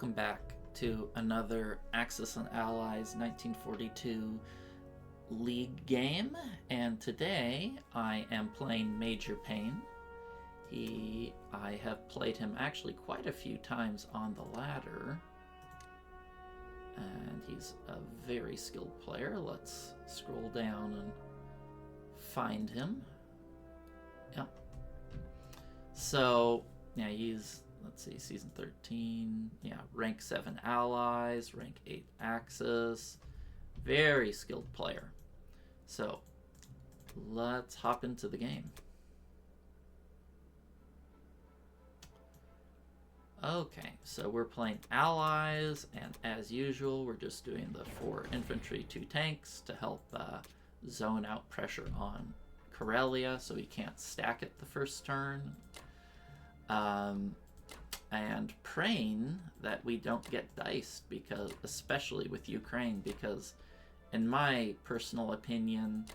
Welcome back to another Axis and Allies 1942 League game, and today I am playing Major Payne. I have played him actually quite a few times on the ladder, and he's a very skilled player. Let's scroll down and find him. Yep. So, yeah, he's, let's see, season 13, yeah, rank 7 allies, rank 8 Axis, very skilled player. So, let's hop into the game. Okay, so we're playing allies, and as usual, we're just doing the 4 infantry, 2 tanks to help zone out pressure on Karelia so he can't stack it the first turn. And praying that we don't get diced, because especially with Ukraine, because in my personal opinion,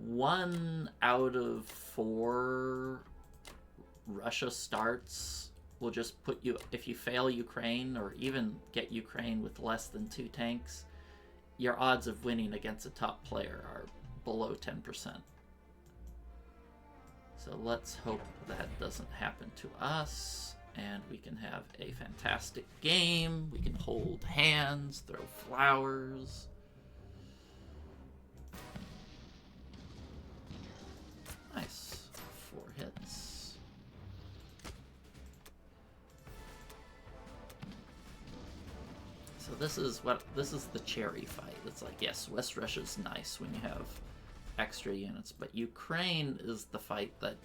1 out of 4 Russia starts will just put you, if you fail Ukraine or even get Ukraine with less than 2 tanks, your odds of winning against a top player are below 10%. So let's hope that doesn't happen to us, and we can have a fantastic game. We can hold hands, throw flowers. Nice. 4 hits. So this is the cherry fight. It's like, yes, West Russia's nice when you have extra units, but Ukraine is the fight that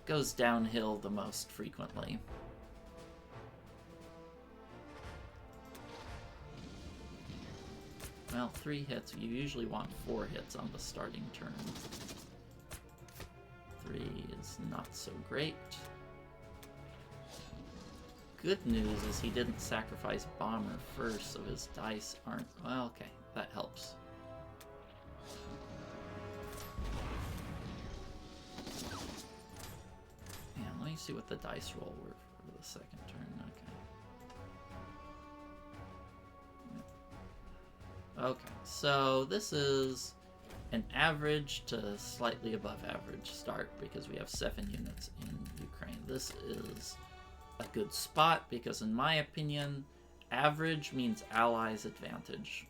goes downhill the most frequently. Well, 3 hits. You usually want 4 hits on the starting turn. 3 is not so great. Good news is he didn't sacrifice bomber first, so his dice aren't... Well, okay, that helps. Yeah, let me see what the dice roll were for the second turn. Okay. Okay, so this is an average to slightly above average start because we have 7 units in Ukraine. This is a good spot because, in my opinion, average means allies' advantage.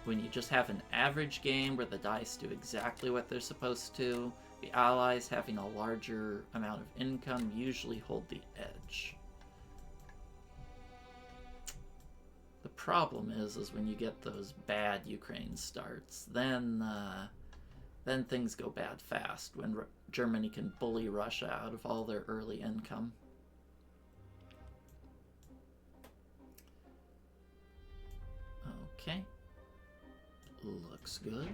When you just have an average game where the dice do exactly what they're supposed to, the allies having a larger amount of income usually hold the edge. The problem is when you get those bad Ukraine starts, then things go bad fast when Germany can bully Russia out of all their early income. Okay. Looks good.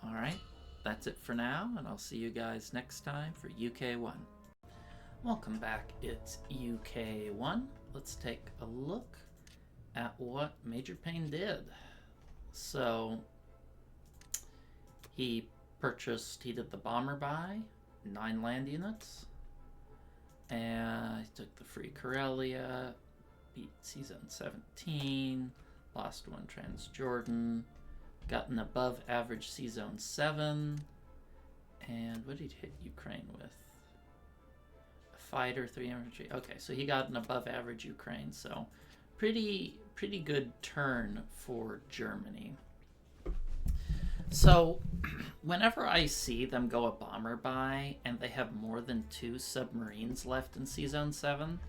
Alright, that's it for now, and I'll see you guys next time for UK1. Welcome back, it's UK1. Let's take a look at what Major Payne did. So, he did the bomber buy, 9 land units, and he took the free Karelia, beat season 17, lost 1 Transjordan, got an above average C-Zone 7, and what did he hit Ukraine with? A fighter, 3 infantry. Okay, so he got an above average Ukraine, so pretty good turn for Germany. So whenever I see them go a bomber buy and they have more than 2 submarines left in C-Zone 7,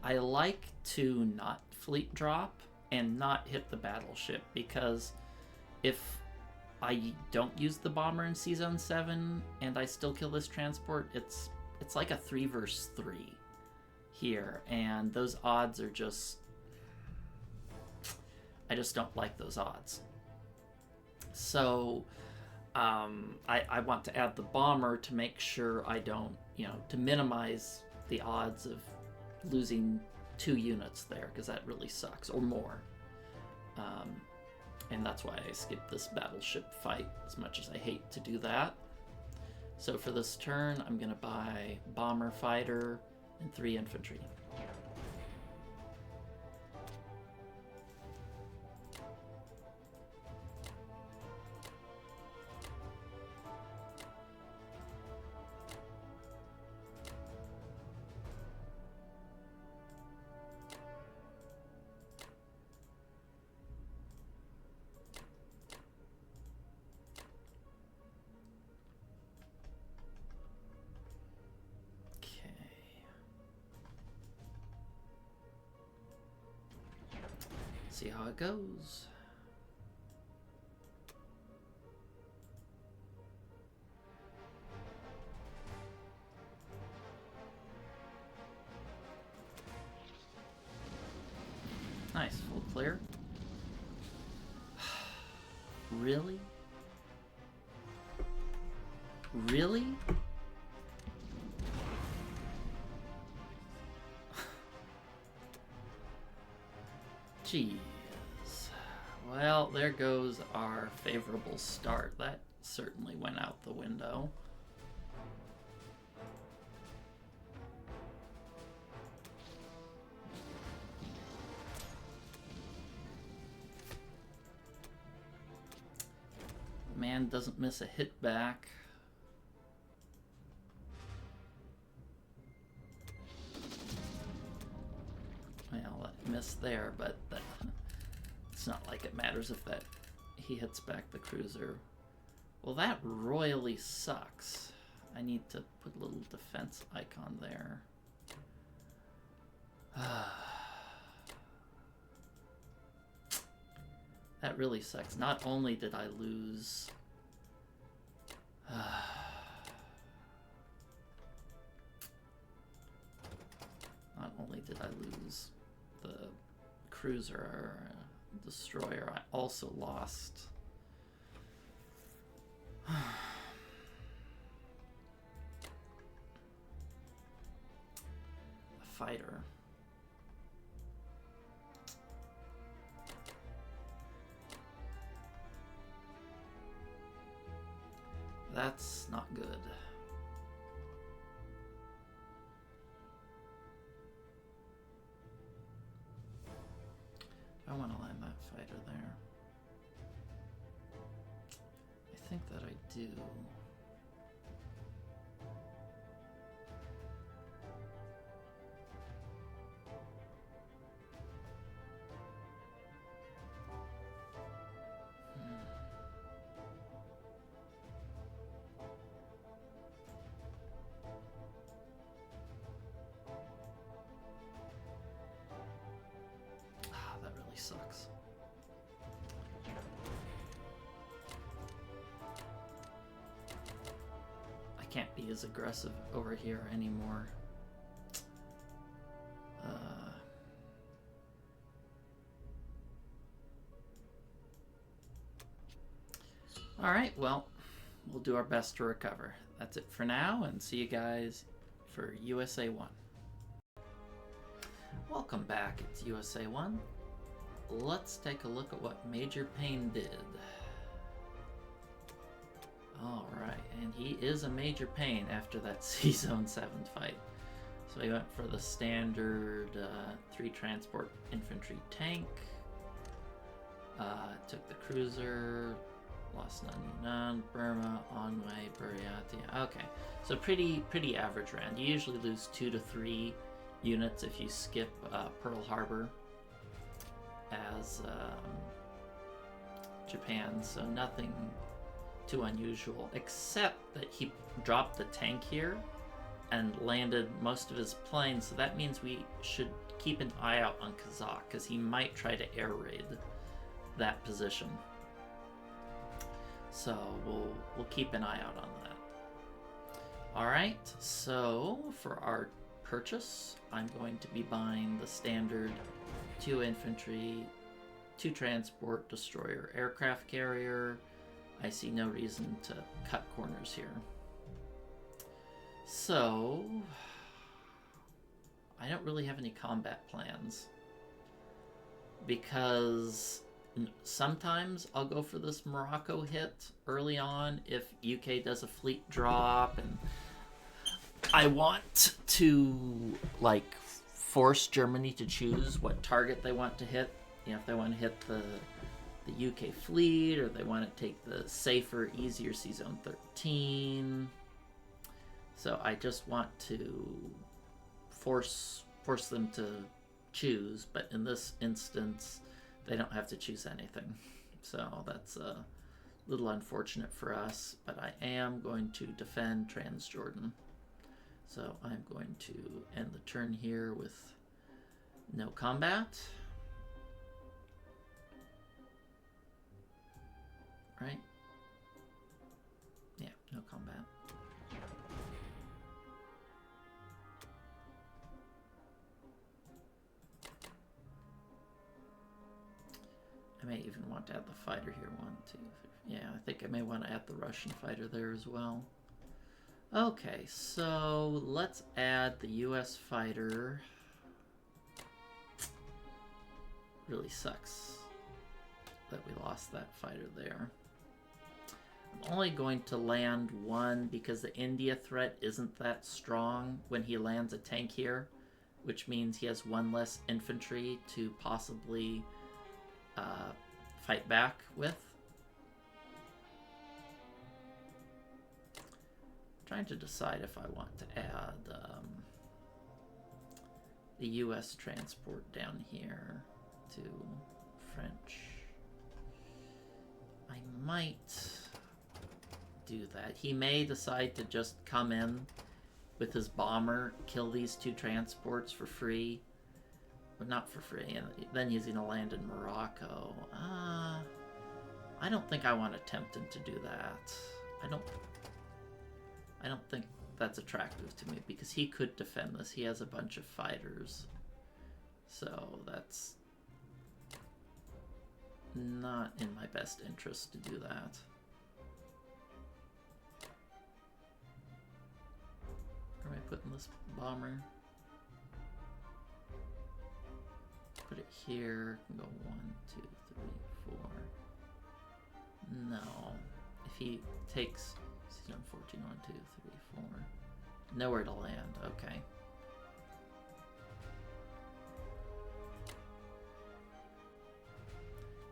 I like to not fleet drop and not hit the battleship, because if I don't use the bomber in C-Zone 7 and I still kill this transport, it's like a 3 versus 3 here, and those odds are just... I just don't like those odds. So I want to add the bomber to make sure I don't, to minimize the odds of losing 2 units there, because that really sucks, or more. And that's why I skipped this battleship fight, as much as I hate to do that. So for this turn, I'm going to buy bomber fighter and 3 infantry. See how it goes. Nice, full clear. Really? Really? Jeez. Well, there goes our favorable start. That certainly went out the window. Man doesn't miss a hit back. Well, that missed there, but it's not like it matters if that he hits back the cruiser. Well, that royally sucks. I need to put a little defense icon there. That really sucks. Not only did I lose... Not only did I lose the cruiser or destroyer, I also lost... a fighter. That's not good. I want to land that fighter there. I think that I do. That really sucks. I can't be as aggressive over here anymore. Alright, well, we'll do our best to recover. That's it for now, and see you guys for USA 1. Welcome back, it's USA 1. Let's take a look at what Major Pain did. Alright, and he is a major pain after that C-Zone 7 fight. So he went for the standard 3 transport infantry tank. Took the cruiser, lost none, Burma, Onway, Buryatia. Okay, so pretty average round. You usually lose 2 to 3 units if you skip Pearl Harbor as Japan, so nothing too unusual, except that he dropped the tank here and landed most of his planes, so that means we should keep an eye out on Kazakh, because he might try to air raid that position. So we'll keep an eye out on that. Alright, so for our purchase, I'm going to be buying the standard 2 infantry, 2 transport, destroyer, aircraft carrier. I see no reason to cut corners here. So, I don't really have any combat plans, because Sometimes I'll go for this Morocco hit early on if UK does a fleet drop and I want to like force Germany to choose what target they want to hit. You know, if they want to hit the UK fleet or they want to take the safer, easier Sea Zone 13. So I just want to force them to choose, but in this instance they don't have to choose anything. So that's a little unfortunate for us, but I am going to defend Transjordan. So I'm going to end the turn here with no combat. Right? Yeah, no combat. I may even want to add the fighter here. 1, 2, 3. Yeah, I think I may want to add the Russian fighter there as well. Okay, so let's add the US fighter. Really sucks that we lost that fighter there. I'm only going to land 1 because the India threat isn't that strong when he lands a tank here, which means he has 1 less infantry to possibly fight back with. I'm trying to decide if I want to add the US transport down here to French. I might do that. He may decide to just come in with his bomber, kill these 2 transports for free. But not for free, and then he's going to land in Morocco. I don't think I want to tempt him to do that. I don't think that's attractive to me, because he could defend this. He has a bunch of fighters. So that's not in my best interest to do that. Where am I putting this bomber? Put it here. Go 1, 2, 3, 4. No. If he takes Season 14, 1, 2, 3, 4. Nowhere to land. Okay.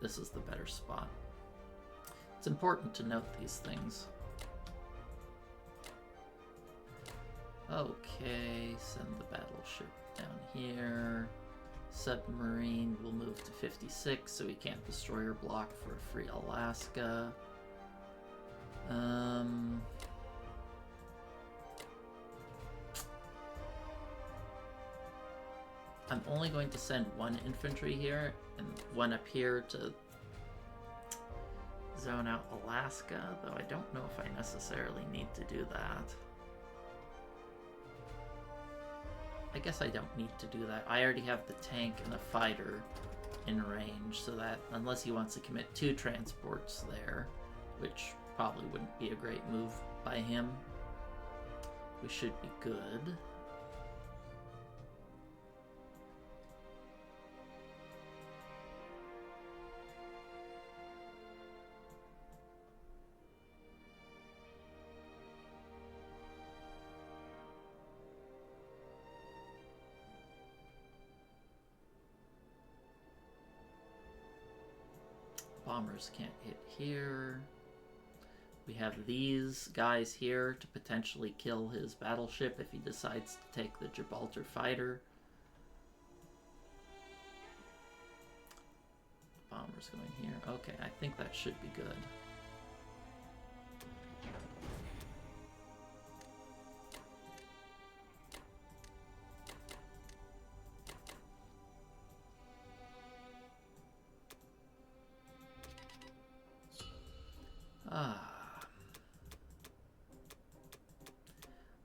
This is the better spot. It's important to note these things. Okay, send the battleship down here. Submarine will move to 56, so we can't destroy or block for a free Alaska. I'm only going to send 1 infantry here and 1 up here to zone out Alaska, though I don't know if I necessarily need to do that. I guess I don't need to do that. I already have the tank and the fighter in range, so that unless he wants to commit 2 transports there, which probably wouldn't be a great move by him, we should be good. Bombers can't hit here. We have these guys here to potentially kill his battleship if he decides to take the Gibraltar fighter. Bombers going here. Okay, I think that should be good.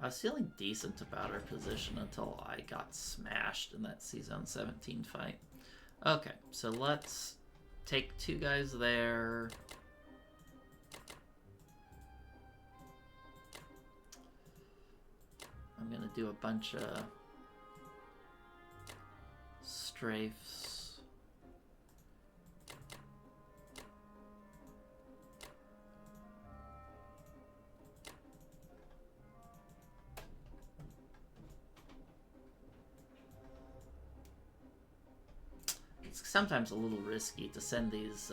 I was feeling decent about our position until I got smashed in that Sea Zone 17 fight. Okay, so let's take 2 guys there. I'm gonna do a bunch of strafes. sometimes a little risky to send these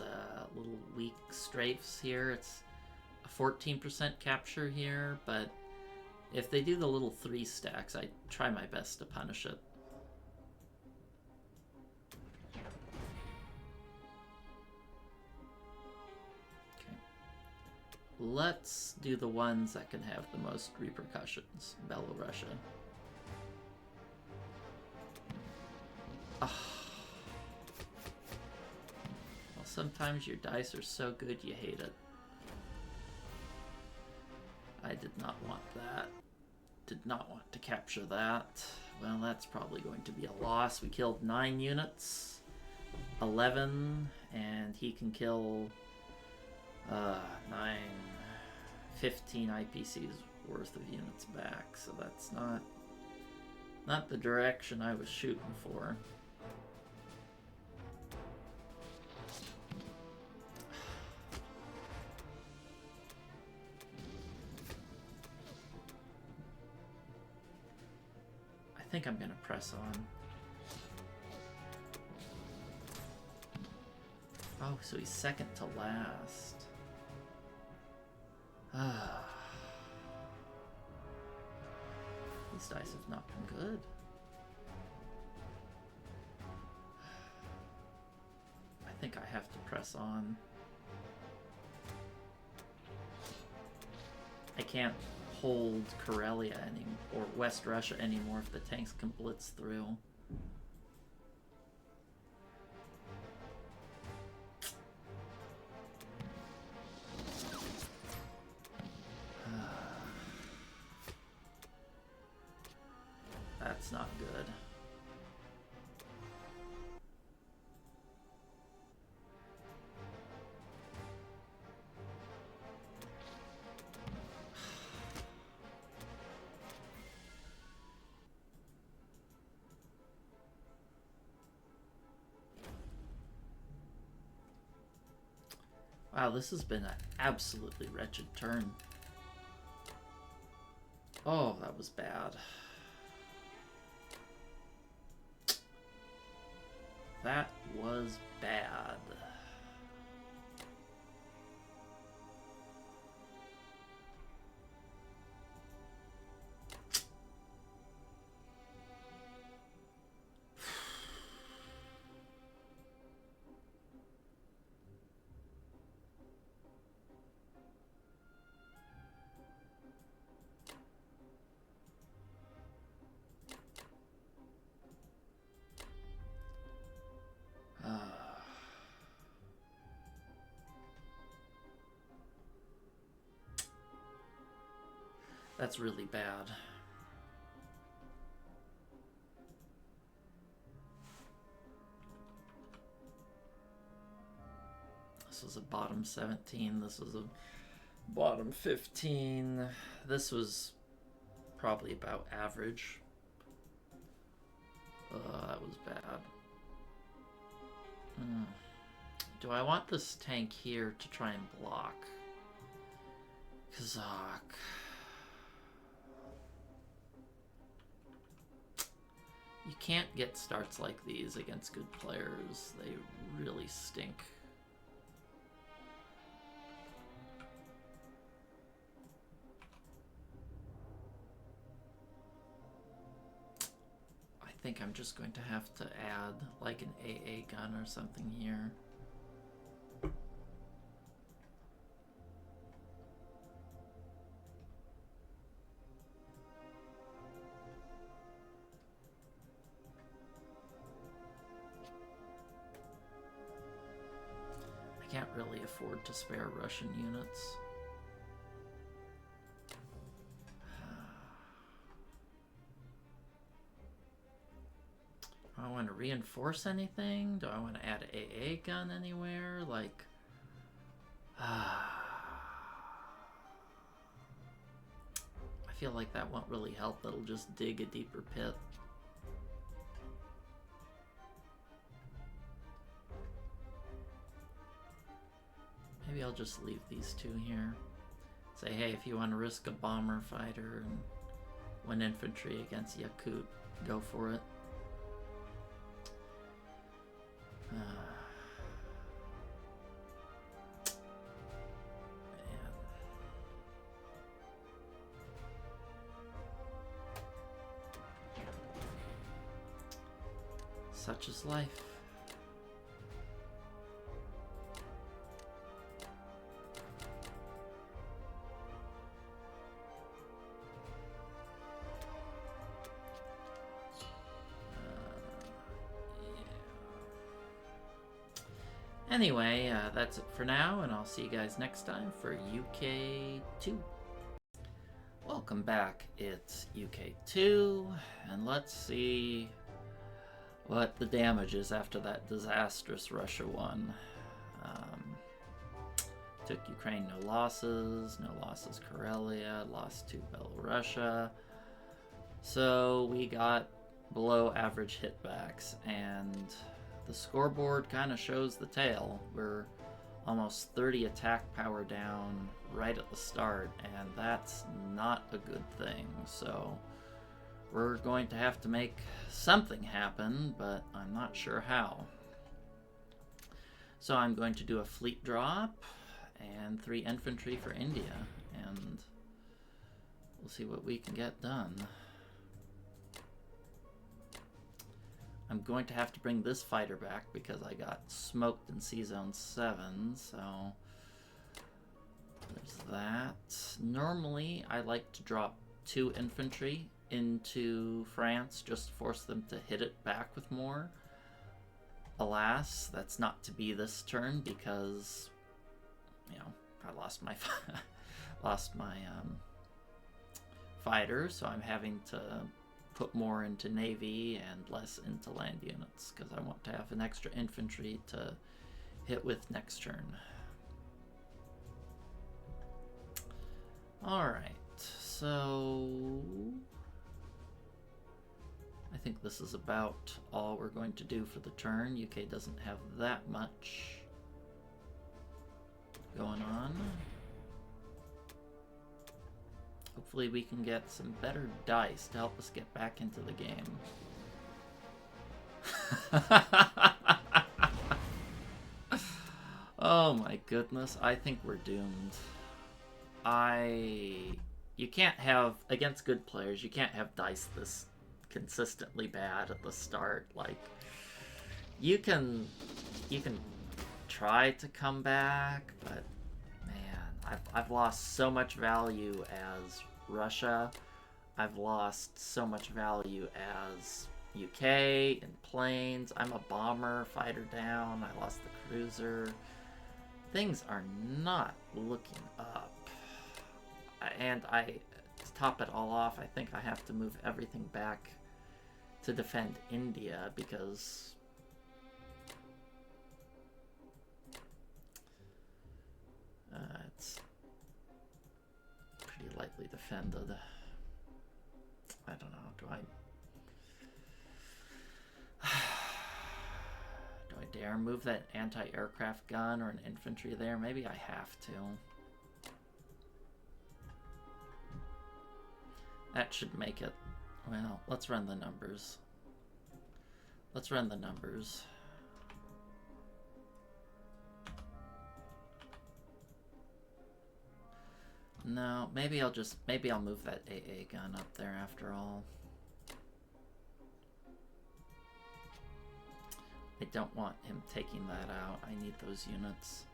little weak strafes here. It's a 14% capture here, but if they do the little 3 stacks, I try my best to punish it. Okay. Let's do the ones that can have the most repercussions. Belorussia. Oh. Well, sometimes your dice are so good you hate it. I did not want that. Did not want to capture that. Well, that's probably going to be a loss. We killed 9 units. 11, and he can kill 15 IPCs worth of units back, so that's not the direction I was shooting for. I think I'm gonna press on. Oh, so he's second to last. These dice have not been good. I think I have to press on. I can't hold Karelia or West Russia anymore if the tanks can blitz through. That's not good. Wow, this has been an absolutely wretched turn. Oh, that was bad. That was bad. That's really bad. This was a bottom 17. This was a bottom 15. This was probably about average. That was bad. Do I want this tank here to try and block? Kazakh. You can't get starts like these against good players. They really stink. I think I'm just going to have to add like an AA gun or something here. Can't really afford to spare Russian units. Do I want to reinforce anything? Do I want to add an AA gun anywhere? Like, I feel like that won't really help. That'll just dig a deeper pit. Maybe I'll just leave these two here. Say, hey, if you want to risk a bomber fighter and win infantry against Yakut, go for it. Man. Such is life. Anyway, that's it for now, and I'll see you guys next time for UK2. Welcome back, it's UK2, and let's see what the damage is after that disastrous Russia one. Took Ukraine, no losses Karelia, lost to Belarusia. So we got below average hitbacks, and the scoreboard kind of shows the tail. We're almost 30 attack power down right at the start, and that's not a good thing. So we're going to have to make something happen, but I'm not sure how. So I'm going to do a fleet drop and 3 infantry for India, and we'll see what we can get done. I'm going to have to bring this fighter back because I got smoked in C-Zone 7, so there's that. Normally, I like to drop 2 infantry into France just to force them to hit it back with more. Alas, that's not to be this turn because, you know, I lost my fighter, so I'm having to put more into Navy and less into land units because I want to have an extra infantry to hit with next turn. Alright, so I think this is about all we're going to do for the turn. UK doesn't have that much going on. Hopefully we can get some better dice to help us get back into the game. Oh my goodness, I think we're doomed. You can't have, against good players, you can't have dice this consistently bad at the start. Like, you can try to come back, but man, I've lost so much value as Russia. I've lost so much value as UK in planes. I'm a bomber, fighter down. I lost the cruiser. Things are not looking up. And to top it all off, I think I have to move everything back to defend India because it's pretty lightly defended. I don't know, do I dare move that anti-aircraft gun or an infantry there? Maybe I have to. That should make it. Well, let's run the numbers. Let's run the numbers. No, maybe I'll move that AA gun up there after all. I don't want him taking that out. I need those units.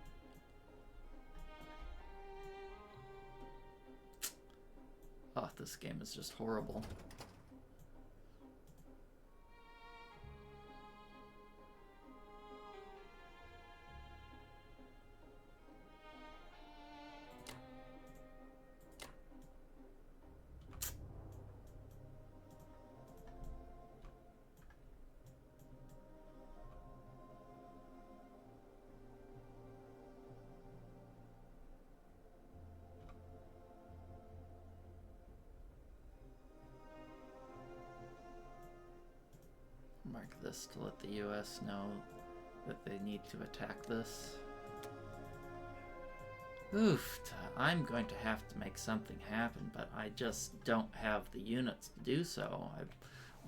Oh, this game is just horrible. Mark this to let the US know that they need to attack this. Oof, I'm going to have to make something happen, but I just don't have the units to do so.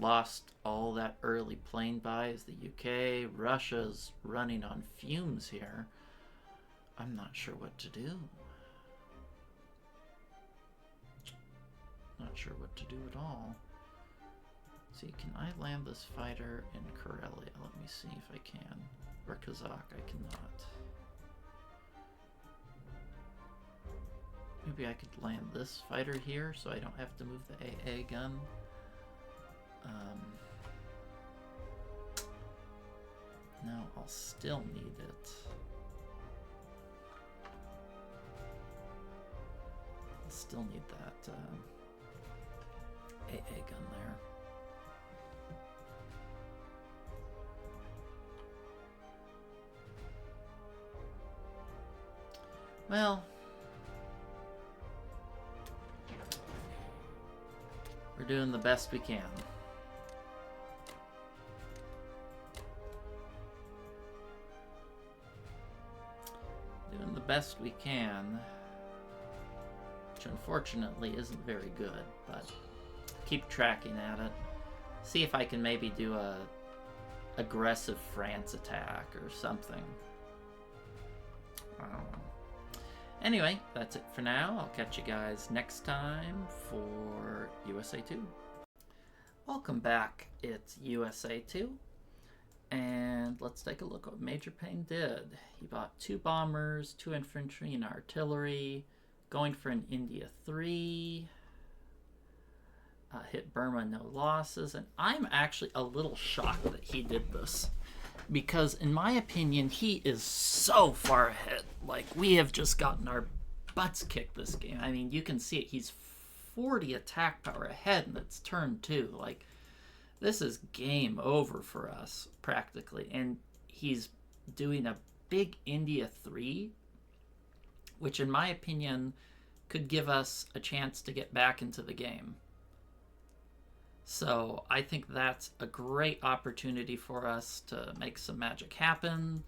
lost all that early plane buys. The UK, Russia's running on fumes here. I'm not sure what to do. Not sure what to do at all. See, can I land this fighter in Karelia? Let me see if I can. Or Kazakh, I cannot. Maybe I could land this fighter here so I don't have to move the AA gun. No, I'll still need it. I'll still need that AA gun there. Well, we're doing the best we can. Doing the best we can, which unfortunately isn't very good, but keep tracking at it. See if I can maybe do a aggressive France attack or something. I don't know. Anyway, that's it for now. I'll catch you guys next time for USA 2. Welcome back. It's USA 2. And let's take a look at what Major Payne did. He bought 2 bombers, 2 infantry, and artillery. Going for an India 3. Hit Burma, no losses. And I'm actually a little shocked that he did this. Because in my opinion, he is so far ahead. Like, we have just gotten our butts kicked this game. I mean, you can see it. He's 40 attack power ahead, and it's turn 2. Like, this is game over for us, practically. And he's doing a big India 3, which in my opinion could give us a chance to get back into the game. So I think that's a great opportunity for us to make some magic happen.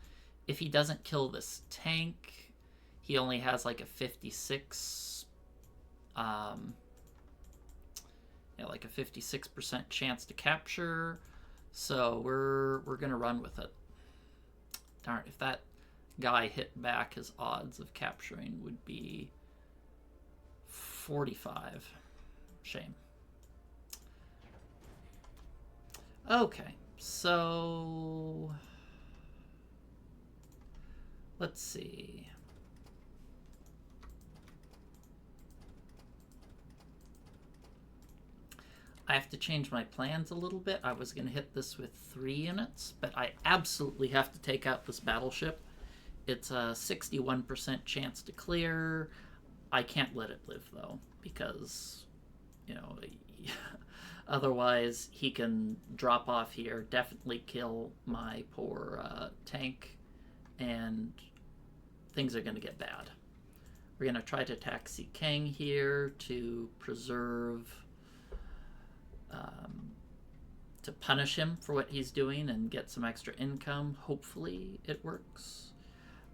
If he doesn't kill this tank, he only has like a 56, like a 56% chance to capture. So we're gonna run with it. Darn, if that guy hit back, his odds of capturing would be 45. Shame. Okay, so let's see. I have to change my plans a little bit. I was going to hit this with 3 units, but I absolutely have to take out this battleship. It's a 61% chance to clear. I can't let it live, though, because, you know, otherwise he can drop off here, definitely kill my poor tank, and things are going to get bad. We're going to try to attack Sikeng here to preserve, to punish him for what he's doing and get some extra income. Hopefully it works.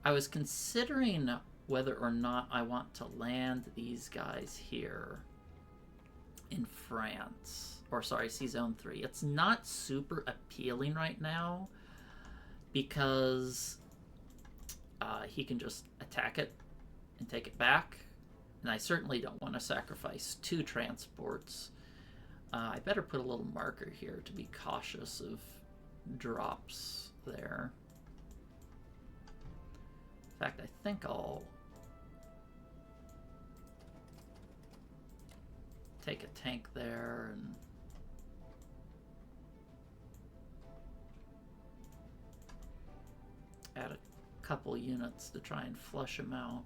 I was considering whether or not I want to land these guys here in France, or sorry, C-Zone 3. It's not super appealing right now because he can just attack it and take it back, and I certainly don't want to sacrifice 2 transports. I better put a little marker here to be cautious of drops there. In fact, I think I'll take a tank there and add a couple units to try and flush him out.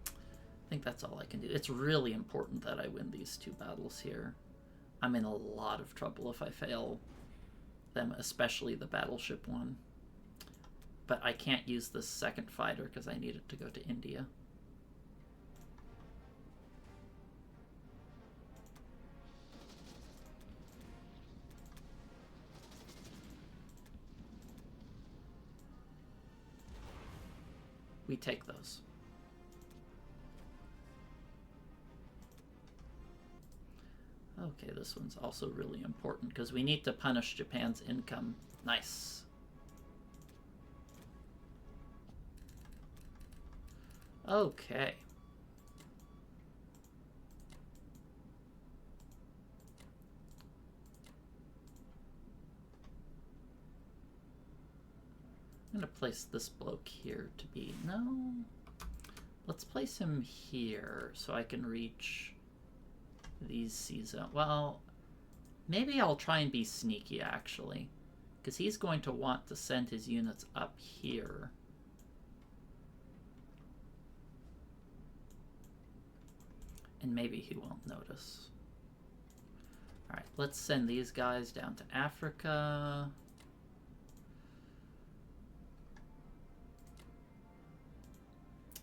I think that's all I can do. It's really important that I win these 2 battles here. I'm in a lot of trouble if I fail them, especially the battleship one. But I can't use this second fighter because I need it to go to India. We take those. Okay, this one's also really important because we need to punish Japan's income. Nice. Okay. I'm going to place this bloke here to be... No. Let's place him here so I can reach these seasons. Well, maybe I'll try and be sneaky, actually. Because he's going to want to send his units up here. And maybe he won't notice. Alright, let's send these guys down to Africa.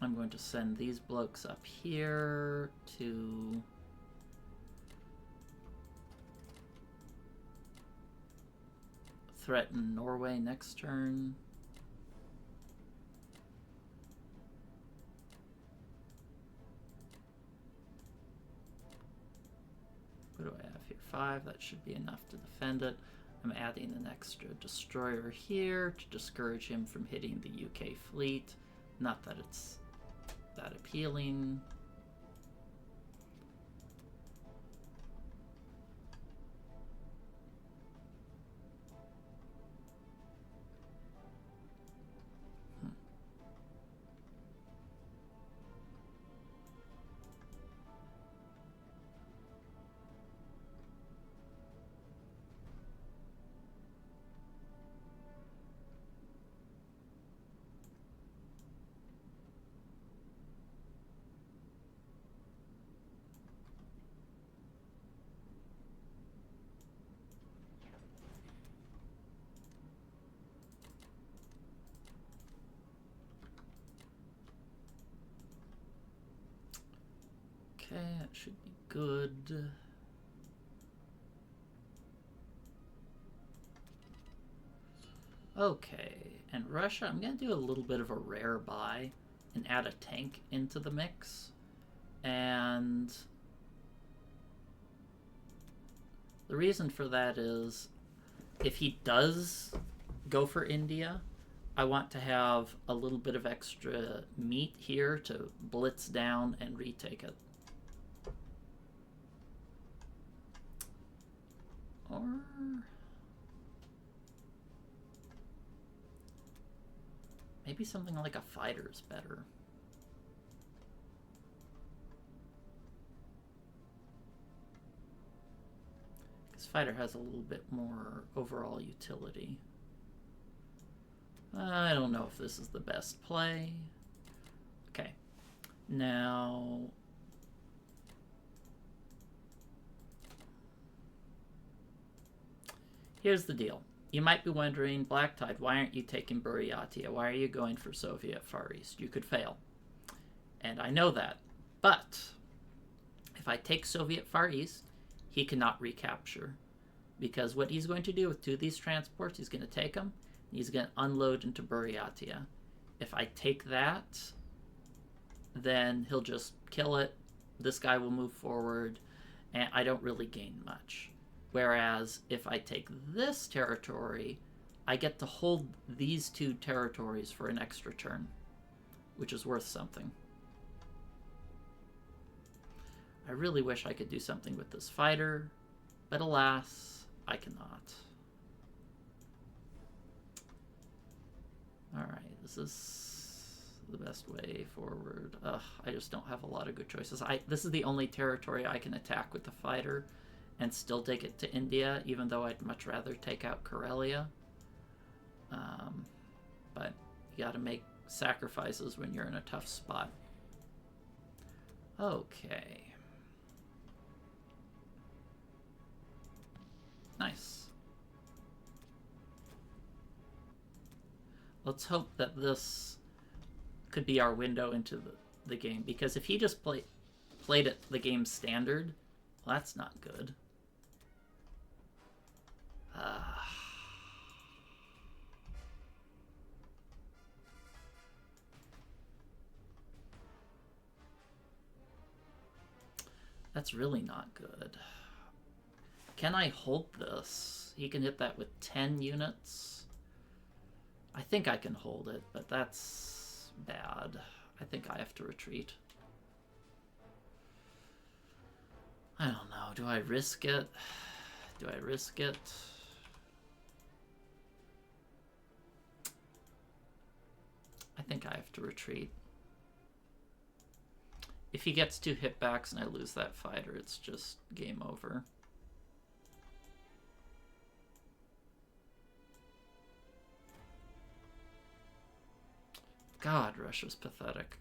I'm going to send these blokes up here to... threaten Norway next turn. What do I have here? 5. That should be enough to defend it. I'm adding an extra destroyer here to discourage him from hitting the UK fleet. Not that it's that appealing. Okay, that should be good. Okay, and Russia, I'm going to do a little bit of a rare buy and add a tank into the mix. And the reason for that is if he does go for India, I want to have a little bit of extra meat here to blitz down and retake it. Or... maybe something like a fighter is better. Because fighter has a little bit more overall utility. I don't know if this is the best play. Okay. Now... here's the deal. You might be wondering, Blacktide, why aren't you taking Buryatia? Why are you going for Soviet Far East? You could fail. And I know that. But if I take Soviet Far East, he cannot recapture. Because what he's going to do with 2 of these transports, he's going to take them, and he's going to unload into Buryatia. If I take that, then he'll just kill it. This guy will move forward, and I don't really gain much. Whereas if I take this territory, I get to hold these 2 territories for an extra turn, which is worth something. I really wish I could do something with this fighter, but alas, I cannot. Alright, this is the best way forward. Ugh, I just don't have a lot of good choices. This is the only territory I can attack with the fighter and still take it to India, even though I'd much rather take out Karelia. But you gotta make sacrifices when you're in a tough spot. Okay. Nice. Let's hope that this could be our window into the game, because if he just played it the game standard, well, that's not good. That's really not good. Can I hold this? He can hit that with 10 units. I think I can hold it, but that's bad. I think I have to retreat. I don't know. Do I risk it? Do I risk it? I think I have to retreat. If he gets 2 hitbacks and I lose that fighter, it's just game over. God, Russia's pathetic.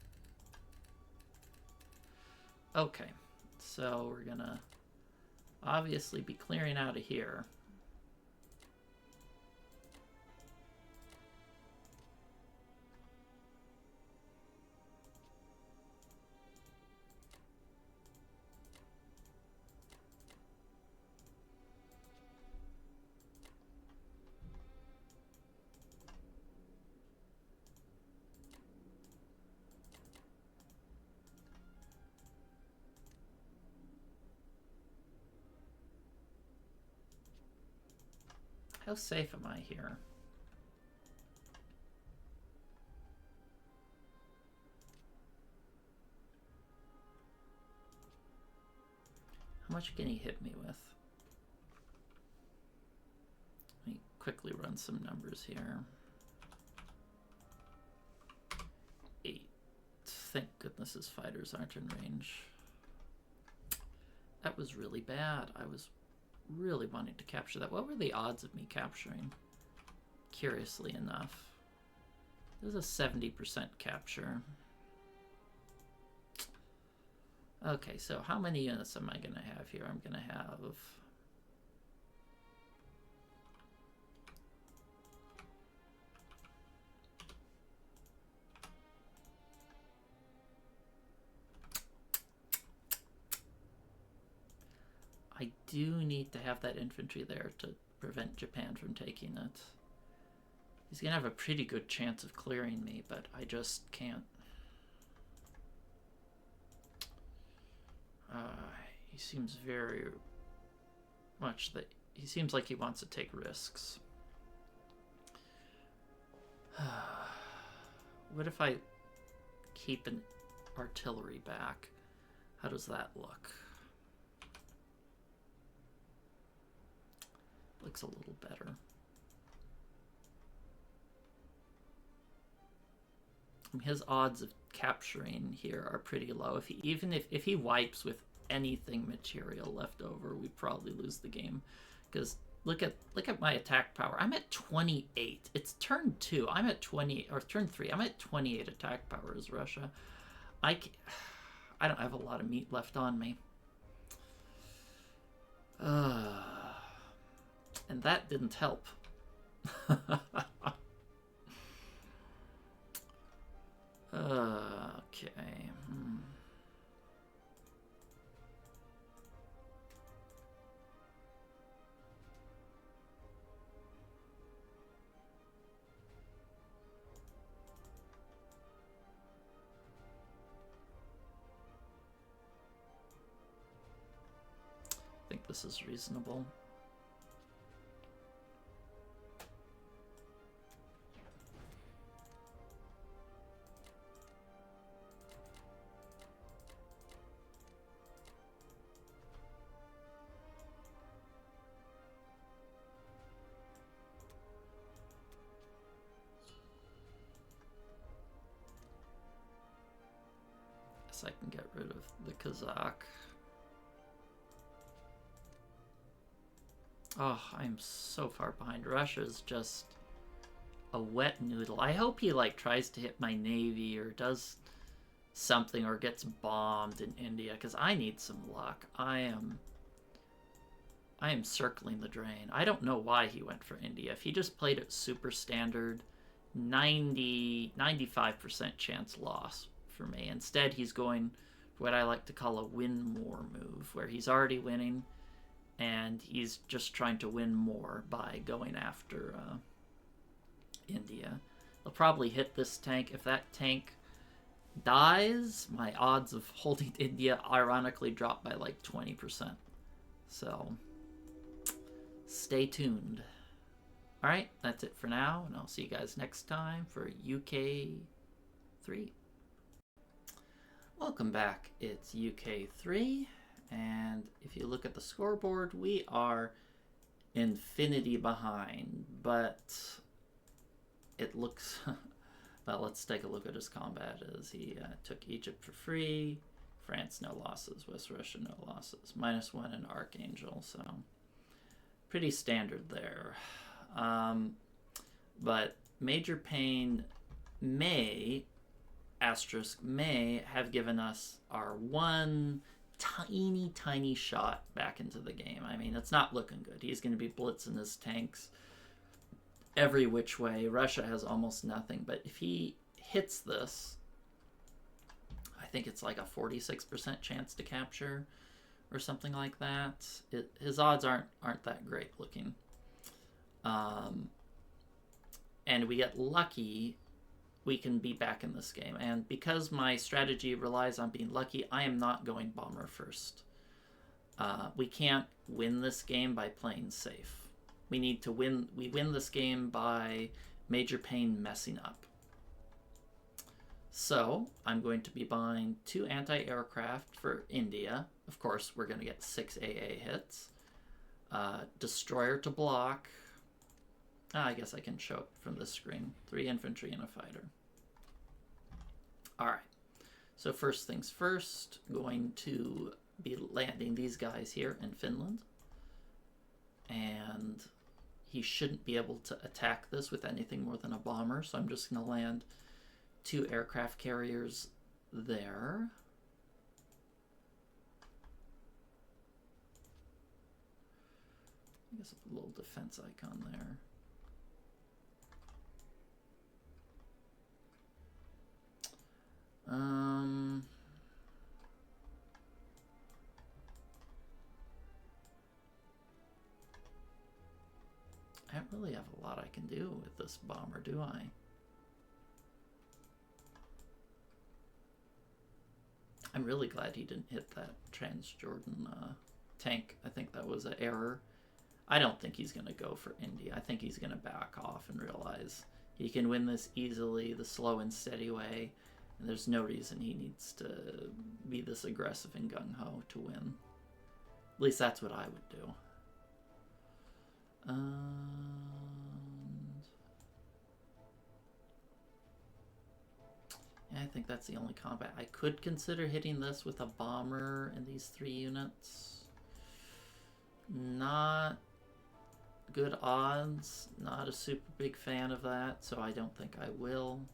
Okay, so we're gonna obviously be clearing out of here. How safe am I here? How much can he hit me with? Let me quickly run some numbers here. 8. Thank goodness his fighters aren't in range. That was really bad. I was really wanting to capture that. What were the odds of me capturing? Curiously enough, it was a 70% capture. Okay, so how many units am I going to have here? I'm going to have... I do need to have that infantry there to prevent Japan from taking it. He's going to have a pretty good chance of clearing me, but I just can't. He seems very much that he seems like he wants to take risks. What if I keep an artillery back? How does that look? Looks a little better. His odds of capturing here are pretty low. If he, even if he wipes with anything material left over, we probably lose the game. Because look at my attack power. I'm at 28. It's turn 2. I'm at 20, or turn 3. I'm at 28 attack power as Russia. I don't have a lot of meat left on me. And that didn't help. Okay. I think this is reasonable. I can get rid of the Kazakh. Oh, I'm so far behind. Russia's just a wet noodle. I hope he like tries to hit my navy or does something or gets bombed in India, because I need some luck. I am circling the drain. I don't know why he went for India. If he just played it super standard, 95% chance loss for me. Instead, he's going for what I like to call a win more move, where he's already winning and he's just trying to win more by going after India. They'll probably hit this tank. If that tank dies, my odds of holding India ironically drop by like 20%. So stay tuned. Alright, that's it for now, and I'll see you guys next time for UK3. Welcome back, it's UK3, and if you look at the scoreboard, we are infinity behind, but it looks... well, let's take a look at his combat as he took Egypt for free, France no losses, West Russia no losses, -1 in Archangel, so pretty standard there. But Major Pain may have given us our one tiny shot back into the game. I mean, it's not looking good. He's going to be blitzing his tanks every which way. Russia has almost nothing, but if he hits this, I think it's like a 46% chance to capture or something like that. His odds aren't that great looking. And we get lucky, we can be back in this game. And because my strategy relies on being lucky, I am not going bomber first. We can't win this game by playing safe. We need to win. We win this game by Major Pain messing up. So I'm going to be buying 2 anti-aircraft for India. Of course, we're going to get 6 AA hits. Destroyer to block. I guess I can show it from this screen. 3 infantry and a fighter. Alright. So first things first, going to be landing these guys here in Finland. And he shouldn't be able to attack this with anything more than a bomber, so I'm just going to land 2 aircraft carriers there. I guess a little defense icon there. I don't really have a lot I can do with this bomber, do I? I'm really glad he didn't hit that Transjordan tank. I think that was an error. I don't think he's going to go for India. I think he's going to back off and realize he can win this easily, the slow and steady way. And there's no reason he needs to be this aggressive and gung-ho to win. At least that's what I would do. Yeah, I think that's the only combat. I could consider hitting this with a bomber and these 3 units. Not good odds. Not a super big fan of that, so I don't think I will.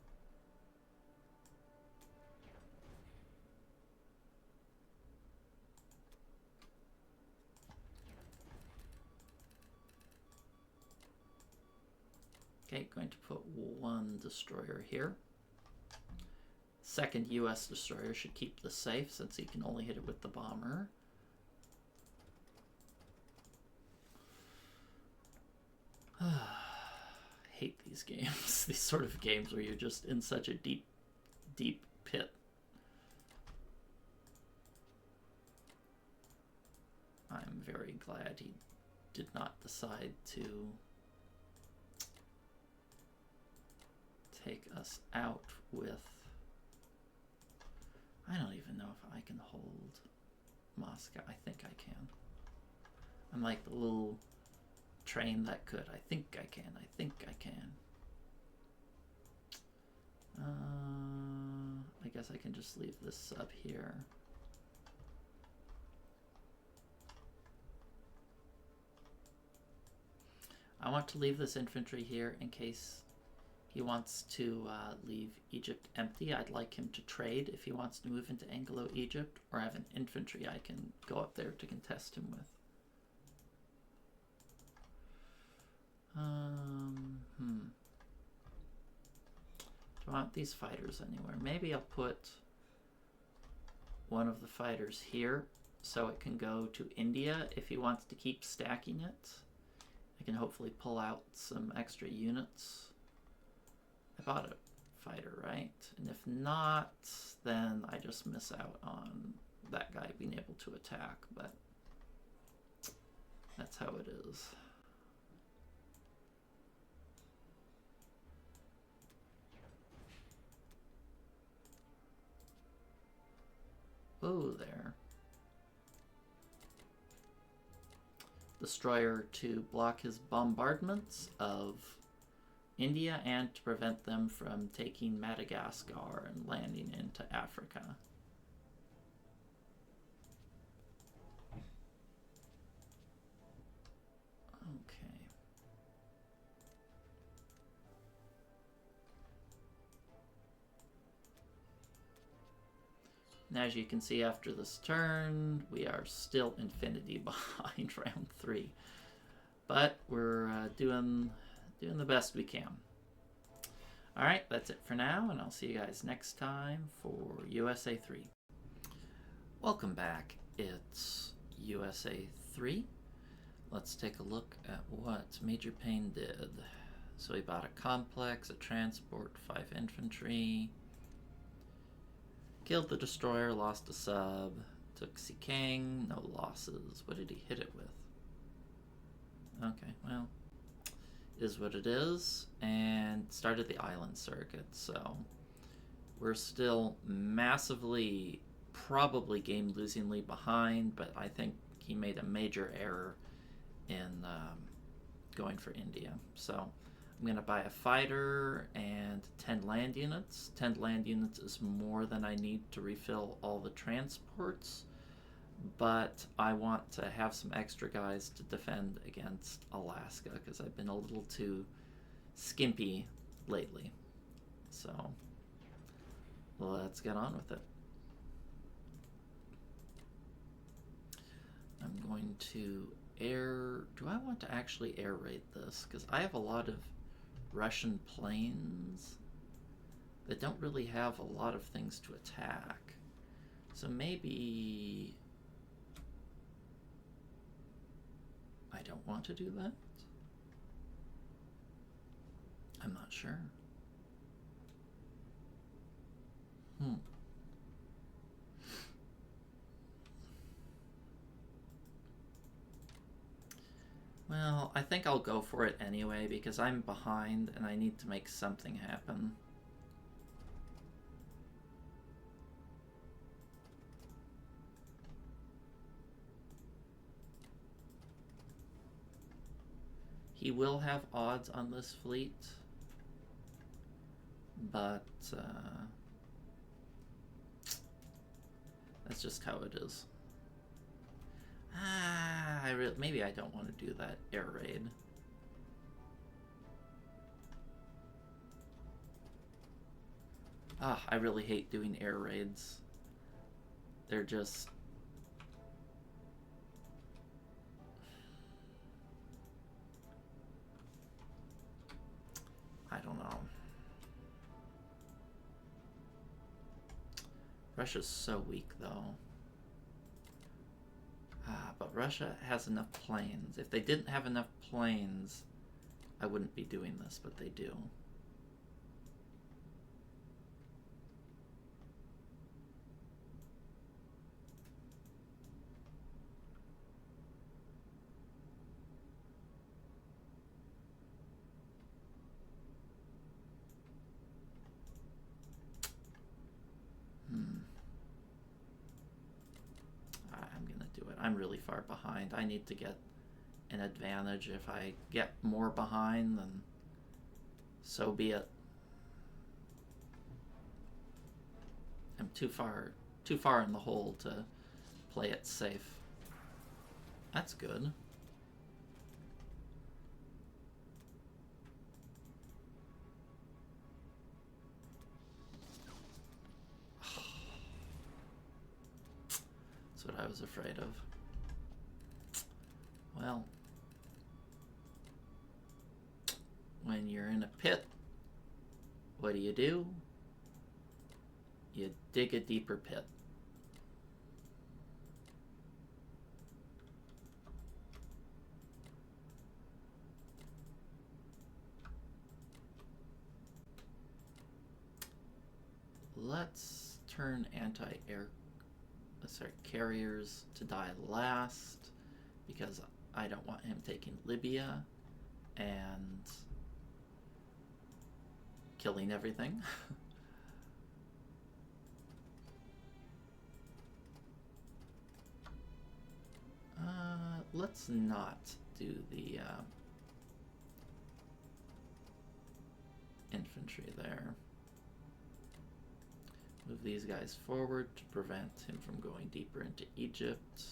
Okay, going to put 1 destroyer here. Second US destroyer should keep this safe since he can only hit it with the bomber. I hate these games. These sort of games where you're just in such a deep pit. I'm very glad he did not decide to take us out with... I don't even know if I can hold Moscow. I think I can. I'm like the little train that could. I think I can. I think I can. I guess I can just leave this sub here. I want to leave this infantry here in case he wants to leave Egypt empty. I'd like him to trade if he wants to move into Anglo-Egypt, or have an infantry I can go up there to contest him with. Do I want these fighters anywhere? Maybe I'll put one of the fighters here so it can go to India if he wants to keep stacking it. I can hopefully pull out some extra units. I bought a fighter, right? And if not, then I just miss out on that guy being able to attack, but that's how it is. Whoa there. Destroyer to block his bombardments of India and to prevent them from taking Madagascar and landing into Africa. Okay. And as you can see, after this turn, we are still infinity behind round 3. But we're doing the best we can. Alright, that's it for now, and I'll see you guys next time for USA 3. Welcome back. It's USA 3. Let's take a look at what Major Payne did. So he bought a complex, a transport, 5 infantry, killed the destroyer, lost a sub, took Sikang, no losses. What did he hit it with? Okay, well, is what it is, and started the island circuit, so we're still massively, probably game-losingly behind, but I think he made a major error in going for India. So I'm going to buy a fighter and 10 land units. 10 land units is more than I need to refill all the transports, but I want to have some extra guys to defend against Alaska because I've been a little too skimpy lately. So let's get on with it. I'm going to do I want to actually air raid this? Because I have a lot of Russian planes that don't really have a lot of things to attack. So maybe I don't want to do that. I'm not sure. Well, I think I'll go for it anyway because I'm behind and I need to make something happen. He will have odds on this fleet, but that's just how it is. Maybe I don't want to do that air raid. I really hate doing air raids. They're just... I don't know. Russia's so weak, though. But Russia has enough planes. If they didn't have enough planes, I wouldn't be doing this, but they do. I'm really far behind. I need to get an advantage. If I get more behind, then so be it. I'm too far in the hole to play it safe. That's good. That's what I was afraid of. Well, when you're in a pit, what do? You dig a deeper pit. Let's turn carriers to die last, because I don't want him taking Libya and killing everything. let's not do the infantry there. Move these guys forward to prevent him from going deeper into Egypt.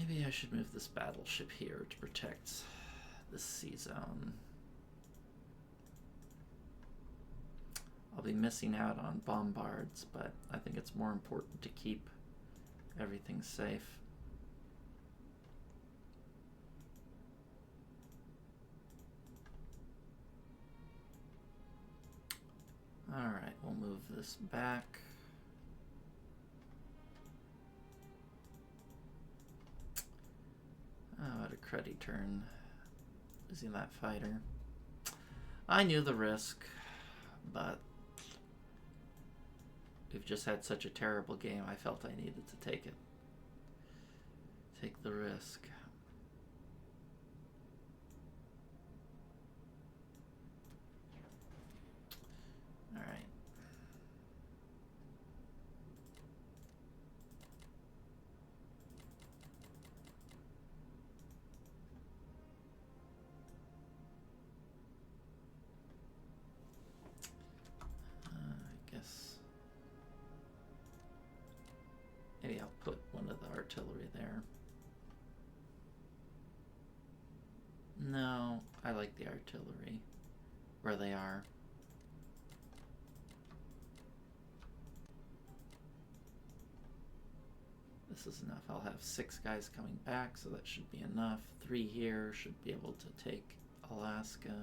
Maybe I should move this battleship here to protect the sea zone. I'll be missing out on bombards, but I think it's more important to keep everything safe. Alright, we'll move this back. Oh, at a cruddy turn. Losing that fighter. I knew the risk, but we've just had such a terrible game, I felt I needed to take it. Take the risk. Alright. I guess maybe I'll put one of the artillery there. No, I like the artillery where they are. This is enough. I'll have 6 guys coming back, so that should be enough. 3 here should be able to take Alaska.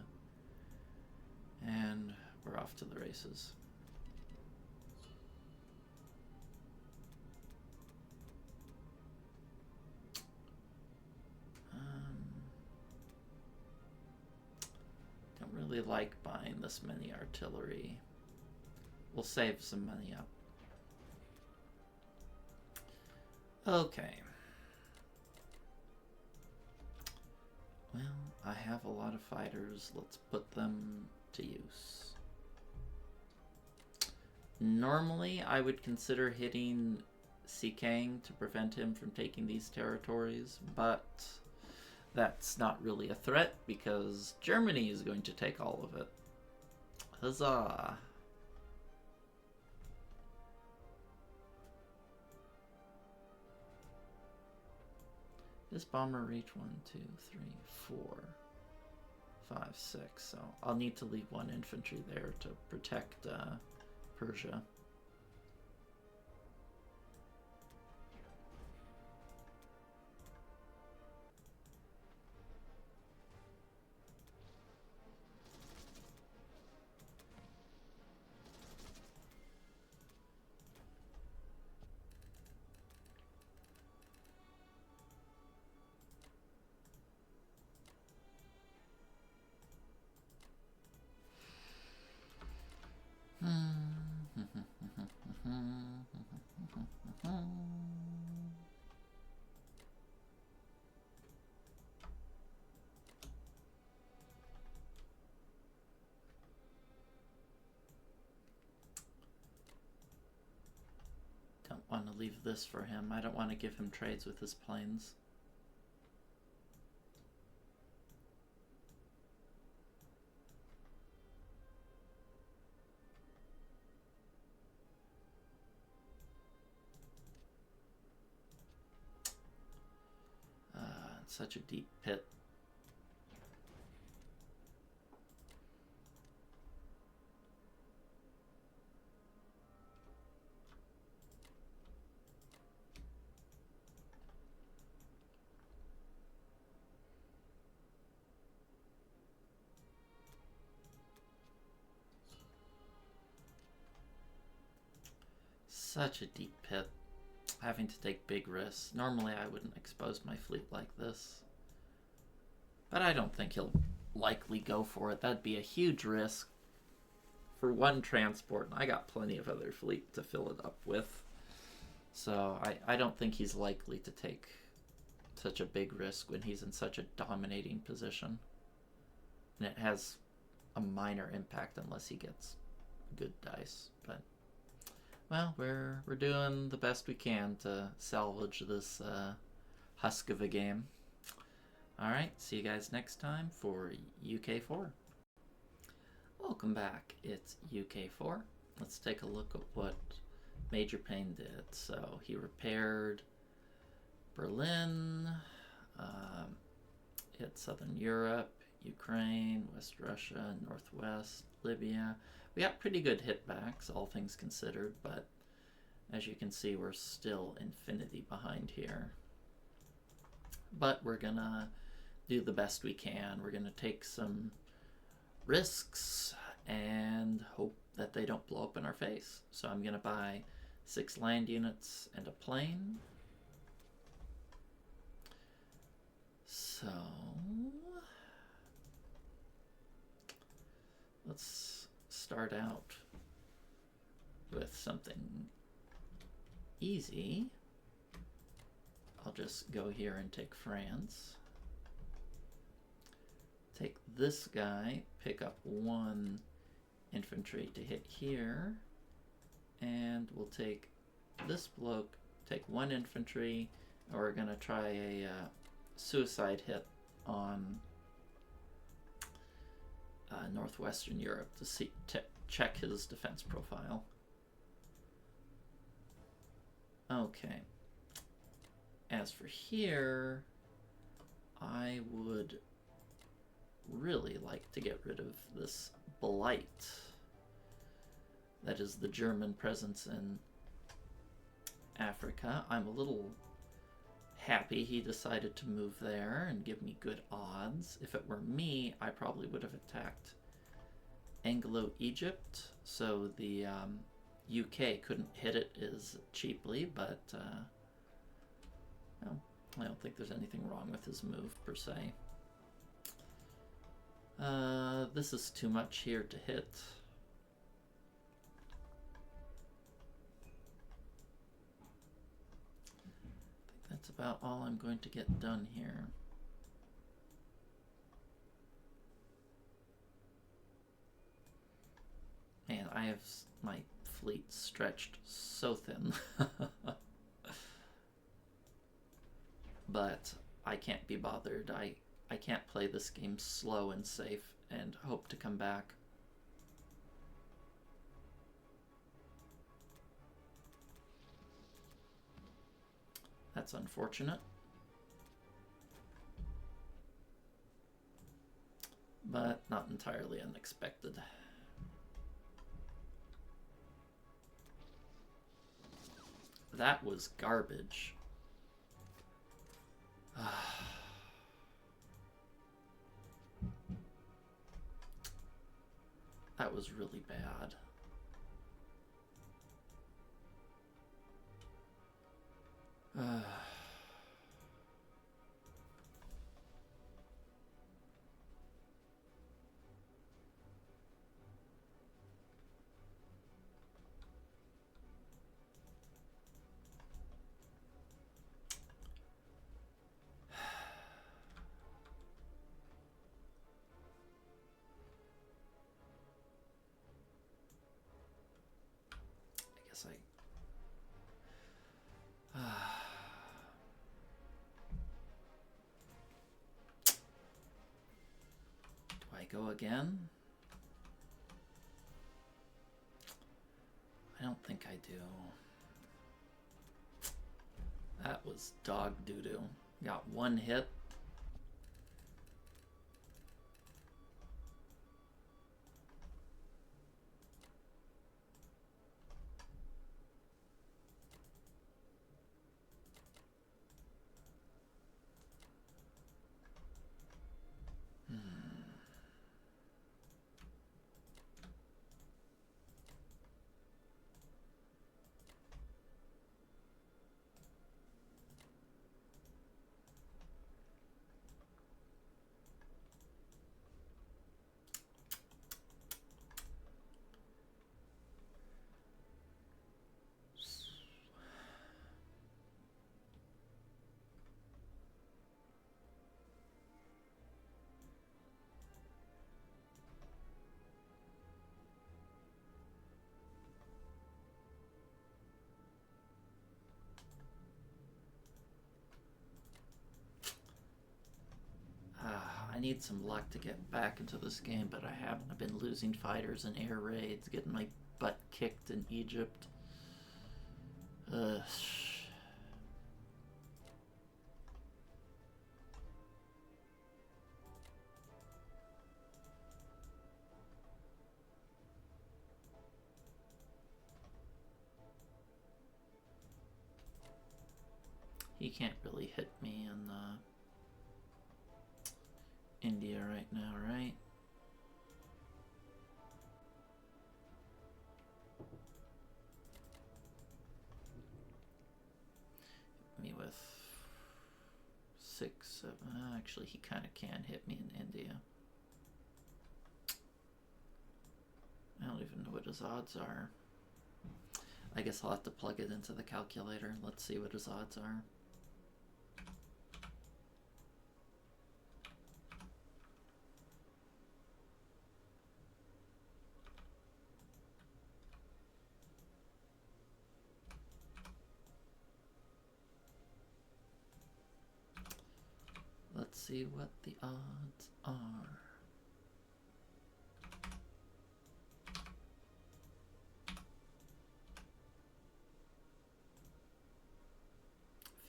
And we're off to the races. Don't really like buying this many artillery. We'll save some money up. Okay. Well, I have a lot of fighters. Let's put them to use. Normally, I would consider hitting Sikang to prevent him from taking these territories, but that's not really a threat because Germany is going to take all of it. Huzzah! This bomber reach 1, 2, 3, 4, 5, 6. So I'll need to leave 1 infantry there to protect Persia. Don't want to leave this for him. I don't want to give him trades with his planes. It's such a deep pit. Such a deep pit. Having to take big risks. Normally I wouldn't expose my fleet like this. But I don't think he'll likely go for it. That'd be a huge risk for one transport, and I got plenty of other fleet to fill it up with. So I don't think he's likely to take such a big risk when he's in such a dominating position. And it has a minor impact unless he gets good dice. But, well, we're doing the best we can to salvage this husk of a game. Alright, see you guys next time for UK4. Welcome back, it's UK4. Let's take a look at what Major Payne did. So he repaired Berlin, hit Southern Europe, Ukraine, West Russia, Northwest, Libya. We got pretty good hitbacks, all things considered, but as you can see, we're still infinity behind here. But we're gonna do the best we can. We're gonna take some risks and hope that they don't blow up in our face. So I'm gonna buy 6 land units and a plane. So let's start out with something easy. I'll just go here and take France. Take this guy, pick up 1 infantry to hit here, and we'll take this bloke, take 1 infantry, and we're gonna try a suicide hit on Northwestern Europe to check his defense profile. Okay. As for here, I would really like to get rid of this blight. That is the German presence in Africa. I'm a little happy he decided to move there and give me good odds. If it were me, I probably would have attacked Anglo-Egypt, so the UK couldn't hit it as cheaply, but well, I don't think there's anything wrong with his move per se. This is too much here to hit. I think that's about all I'm going to get done here. Man, I have my fleet stretched so thin. But I can't be bothered. I can't play this game slow and safe and hope to come back. That's unfortunate. But not entirely unexpected. That was garbage. That was really bad. Do I go again? I don't think I do. That was dog doo-doo. Got 1 hit. I need some luck to get back into this game, but I haven't. I've been losing fighters in air raids, getting my butt kicked in Egypt. Ugh. He can't really hit me in India right now, right? Me with 6, 7. Actually, he kind of can hit me in India. I don't even know what his odds are. I guess I'll have to plug it into the calculator. Let's see what his odds are. Let's see what the odds are.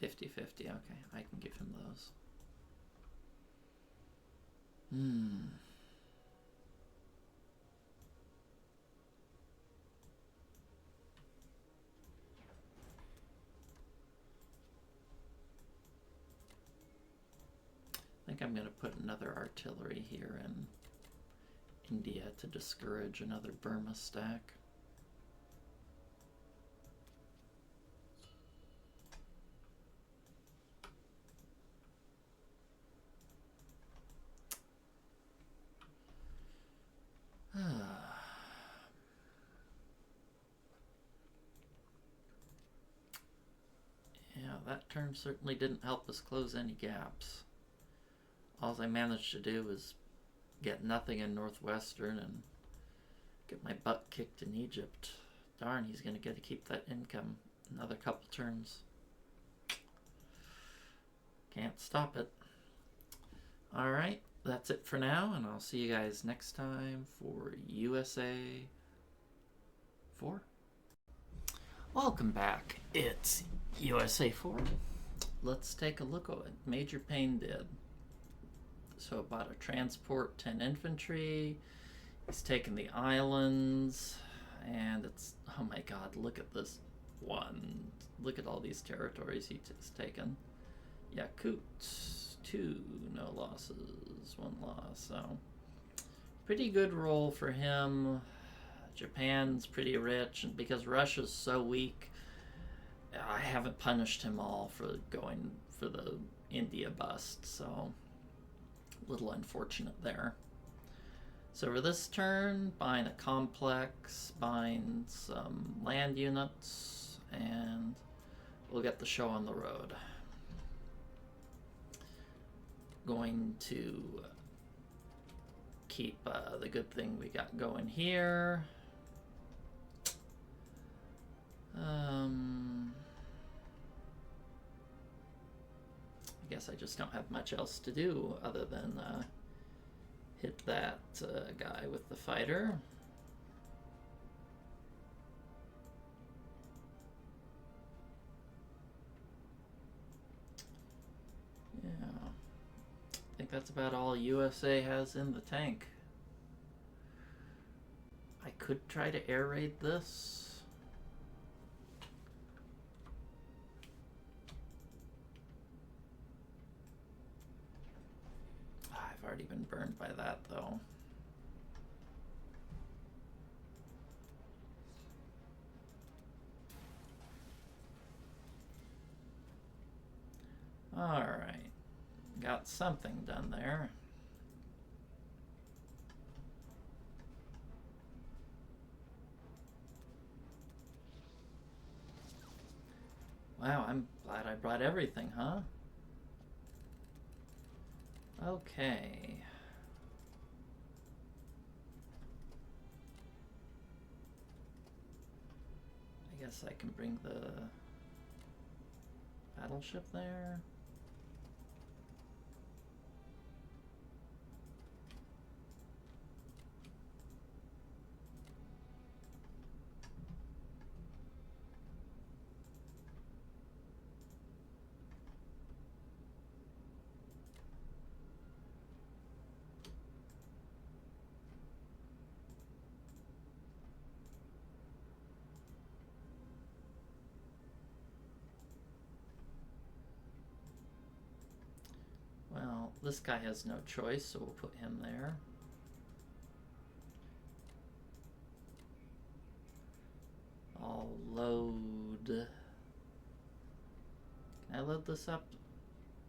$50-50, okay, I can give him those. I think I'm going to put another artillery here in India to discourage another Burma stack. Yeah, that turn certainly didn't help us close any gaps. All I managed to do was get nothing in Northwestern and get my butt kicked in Egypt. Darn, he's going to get to keep that income another couple turns. Can't stop it. Alright, that's it for now, and I'll see you guys next time for USA 4. Welcome back. It's USA 4. Let's take a look at what Major Payne did. So about a transport, 10 infantry. He's taken the islands, and it's, oh my god, look at this one. Look at all these territories he's taken. Yakut, 2, no losses, 1 loss. So pretty good roll for him. Japan's pretty rich, and because Russia's so weak, I haven't punished him all for going for the India bust, so a little unfortunate there. So for this turn, buying a complex, buying some land units, and we'll get the show on the road. Going to keep the good thing we got going here. I guess I just don't have much else to do other than hit that guy with the fighter. Yeah, I think that's about all USA has in the tank. I could try to air raid this. I've already been burned by that, though. Alright. Got something done there. Wow, I'm glad I brought everything, huh? Okay. I guess I can bring the battleship there. This guy has no choice, so we'll put him there. I'll load. Can I load this up?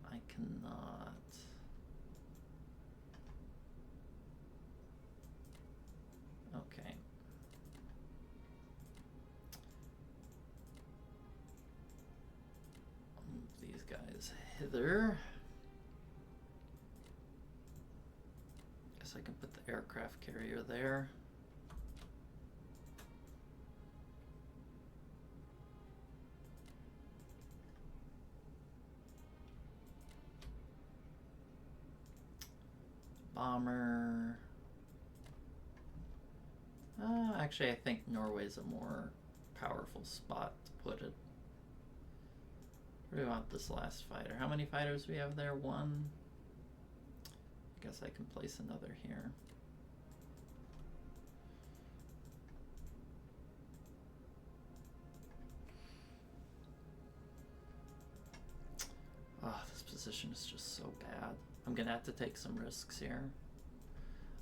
I cannot. Okay. Move these guys hither. Guess I can put the aircraft carrier there. Bomber. Actually, I think Norway's a more powerful spot to put it. Where do we want this last fighter? How many fighters do we have there? One. I guess I can place another here. Oh, this position is just so bad. I'm gonna have to take some risks here.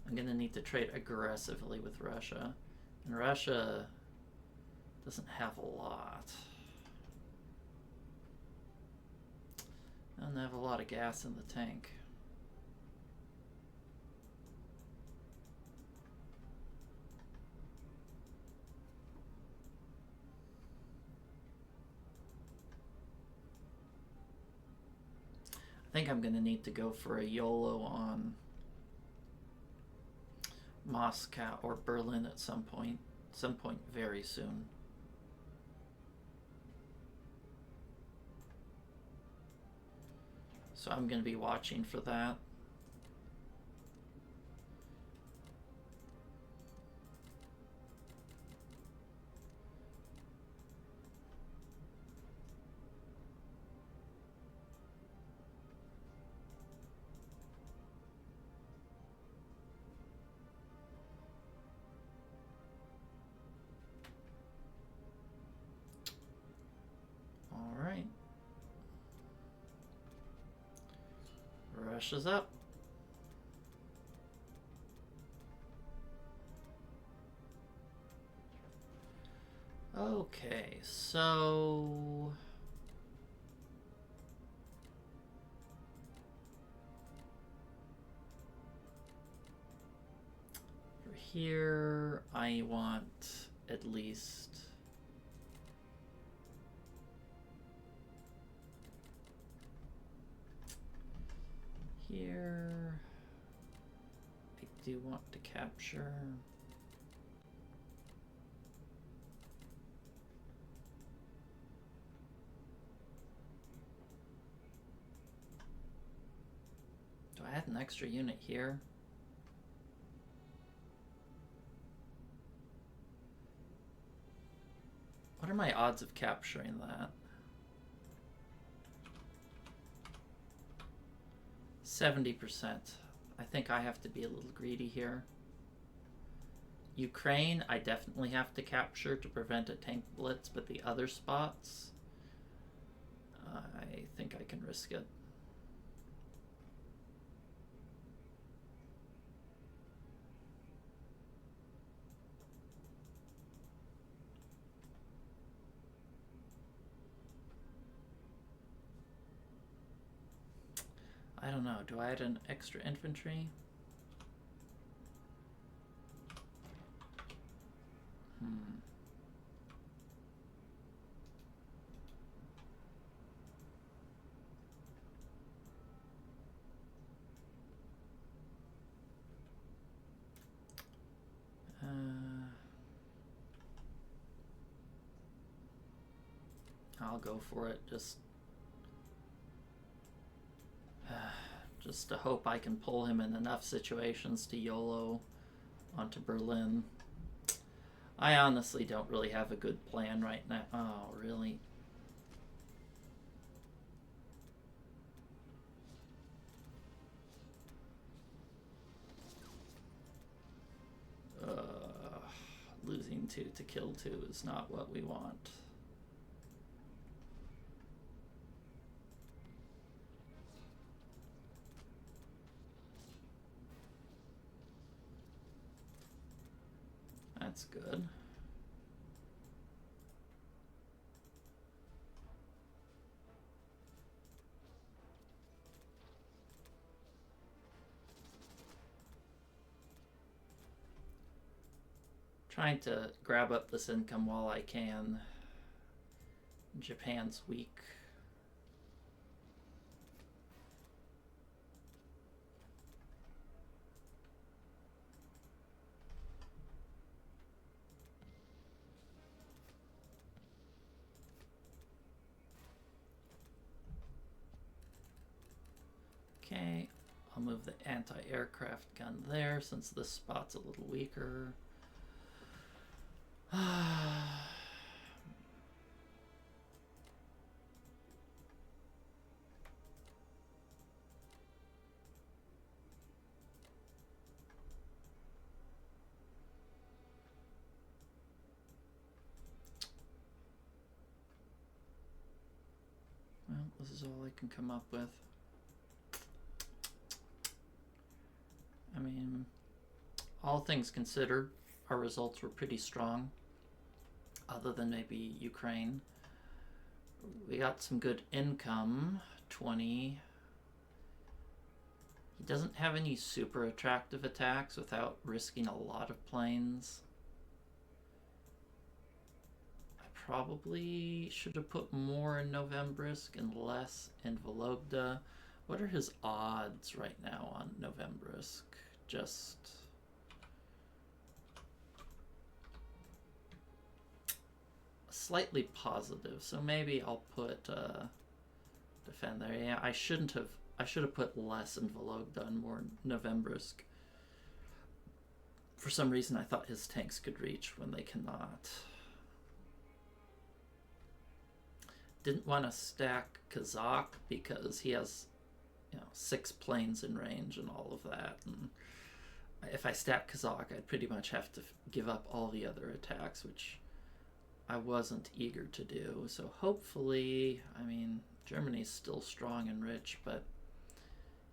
I'm gonna need to trade aggressively with Russia. And Russia doesn't have a lot. Doesn't have a lot of gas in the tank. I think I'm gonna need to go for a YOLO on Moscow or Berlin at some point very soon. So I'm going to be watching for that. Russia's up. Okay, so for here, I want at least here. I do want to capture. Do I add an extra unit here? What are my odds of capturing that? 70%. I think I have to be a little greedy here. Ukraine, I definitely have to capture to prevent a tank blitz, but the other spots, I think I can risk it. I don't know. Do I add an extra infantry? I'll go for it. Just to hope I can pull him in enough situations to YOLO onto Berlin. I honestly don't really have a good plan right now. Oh, really? Losing 2 to kill 2 is not what we want. That's good. Trying to grab up this income while I can. Japan's weak. Okay, I'll move the anti-aircraft gun there since this spot's a little weaker. Well, this is all I can come up with. I mean, all things considered, our results were pretty strong, other than maybe Ukraine. We got some good income, 20. He doesn't have any super attractive attacks without risking a lot of planes. I probably should have put more in Novembrisk and less in Vologda. What are his odds right now on Novembrisk? Just slightly positive, so maybe I'll put defend there. Yeah, I should have put less in Vologda and more in Novembrisk. For some reason I thought his tanks could reach when they cannot. Didn't want to stack Kazakh because he has, 6 planes in range and all of that, and if I stack Kazakh, I'd pretty much have to give up all the other attacks, which I wasn't eager to do. So hopefully, I mean, Germany's still strong and rich, but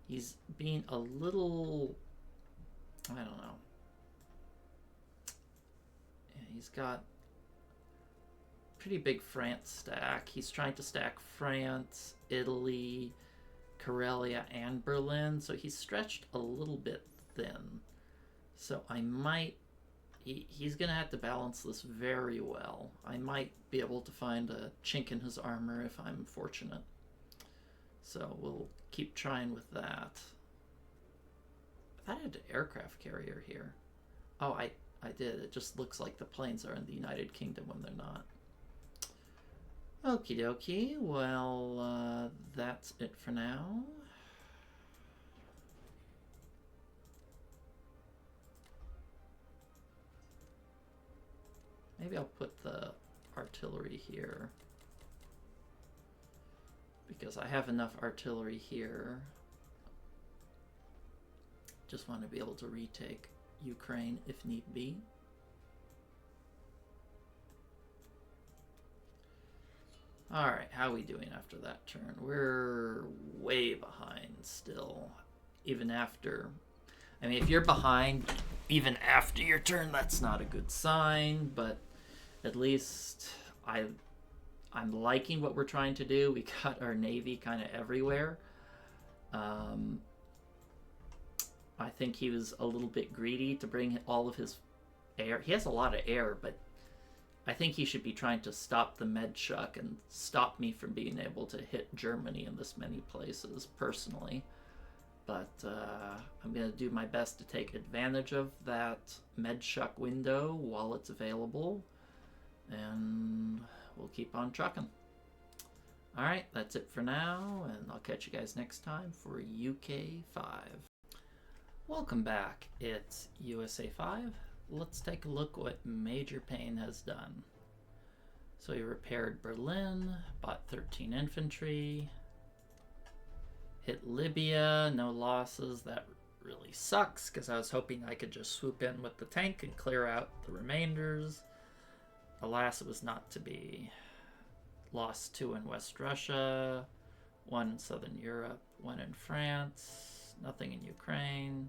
he's being a little, I don't know. Yeah, he's got pretty big France stack. He's trying to stack France, Italy, Karelia, and Berlin, so he's stretched a little bit thin. So I might, he's going to have to balance this very well. I might be able to find a chink in his armor if I'm fortunate. So we'll keep trying with that. I thought I had an aircraft carrier here. Oh, I did. It just looks like the planes are in the United Kingdom when they're not. Okie dokie. Well, that's it for now. Maybe I'll put the artillery here, because I have enough artillery here. Just want to be able to retake Ukraine if need be. Alright, how are we doing after that turn? We're way behind still, even after. I mean, if you're behind even after your turn, that's not a good sign, but at least I'm liking what we're trying to do. We got our navy kind of everywhere. I think he was a little bit greedy to bring all of his air. He has a lot of air, but I think he should be trying to stop the Medshuk and stop me from being able to hit Germany in this many places, personally. But I'm going to do my best to take advantage of that Medshuk window while it's available. And we'll keep on trucking. Alright, that's it for now, and I'll catch you guys next time for UK 5. Welcome back. It's USA 5. Let's take a look what Major Payne has done. So he repaired Berlin, bought 13 infantry, hit Libya, no losses. That really sucks, because I was hoping I could just swoop in with the tank and clear out the remainders. Alas, it was not to be. Lost 2 in West Russia, 1 in Southern Europe, 1 in France, nothing in Ukraine,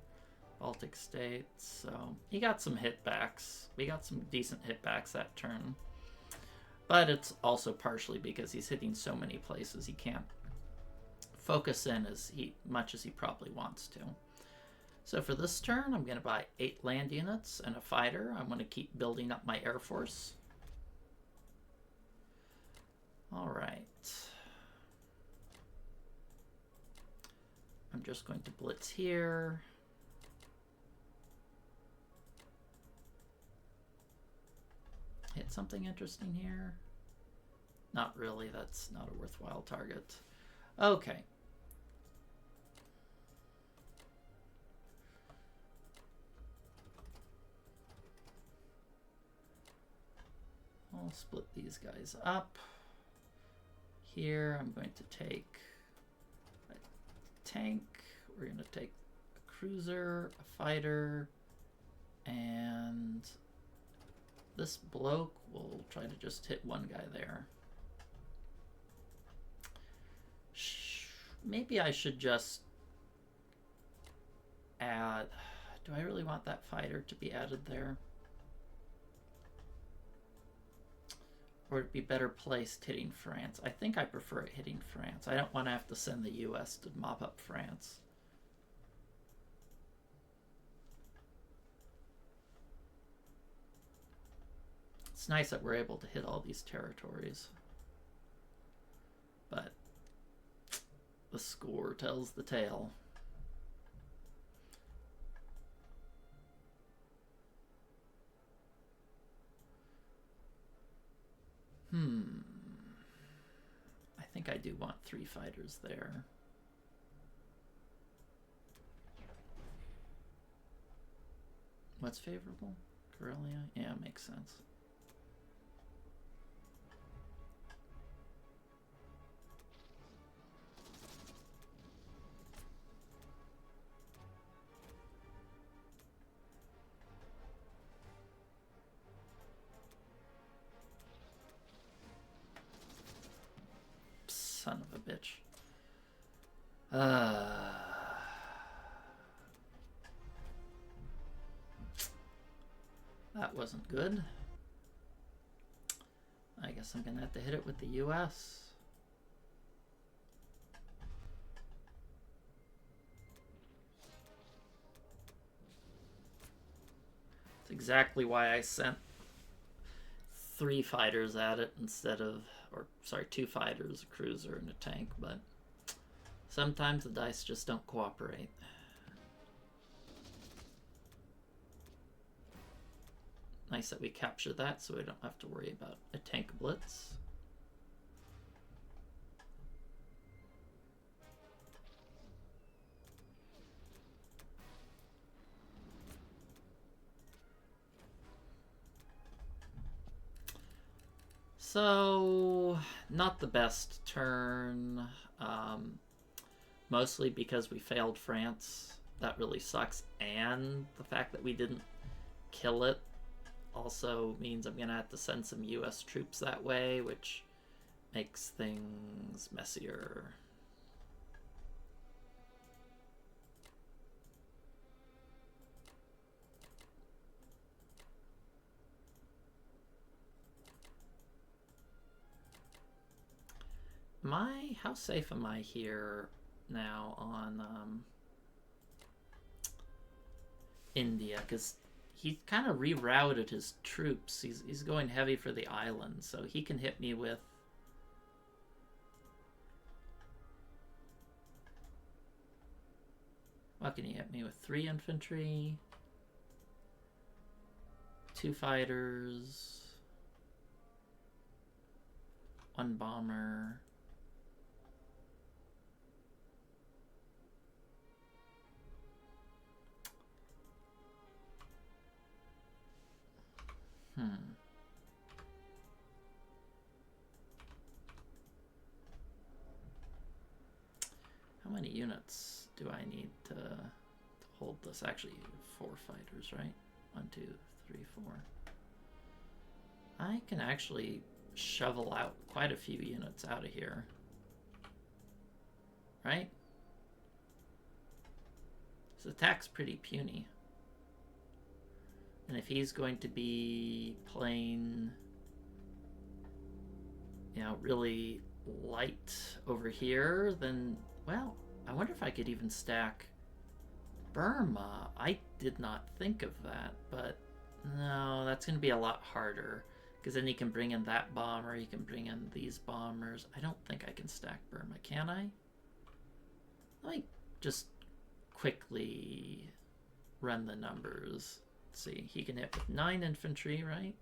Baltic states. So he got some hitbacks. We got some decent hitbacks that turn. But it's also partially because he's hitting so many places he can't focus in as much as he probably wants to. So for this turn, I'm going to buy 8 land units and a fighter. I'm going to keep building up my Air Force. All right. I'm just going to blitz here. Hit something interesting here. Not really, that's not a worthwhile target. Okay. I'll split these guys up. Here I'm going to take a tank. We're going to take a cruiser, a fighter, and this bloke will try to just hit one guy there. Maybe I should just add... Do I really want that fighter to be added there? Or it'd be better placed hitting France. I think I prefer it hitting France. I don't want to have to send the US to mop up France. It's nice that we're able to hit all these territories. But the score tells the tale. I think I do want 3 fighters there. What's favorable? Karelia? Yeah, makes sense. Son of a bitch. That wasn't good. I guess I'm gonna have to hit it with the US. It's exactly why I sent 3 fighters at it instead of, or sorry, 2 fighters, a cruiser, and a tank, but sometimes the dice just don't cooperate. Nice that we captured that so we don't have to worry about a tank blitz. So, not the best turn, mostly because we failed France. That really sucks, and the fact that we didn't kill it also means I'm gonna have to send some US troops that way, which makes things messier. How safe am I here now on India? Because he kind of rerouted his troops. He's going heavy for the island, so he can hit me with... What can he hit me with? 3 infantry, 2 fighters, 1 bomber. How many units do I need to hold this? Actually, 4 fighters, right? 1, 2, 3, 4. I can actually shovel out quite a few units out of here. Right? His attack's pretty puny. And if he's going to be playing, you know, really light over here, then, well, I wonder if I could even stack Burma. I did not think of that, but no, that's going to be a lot harder. Because then he can bring in that bomber, he can bring in these bombers. I don't think I can stack Burma, can I? Let me just quickly run the numbers. Let's see, he can hit with 9 infantry, right?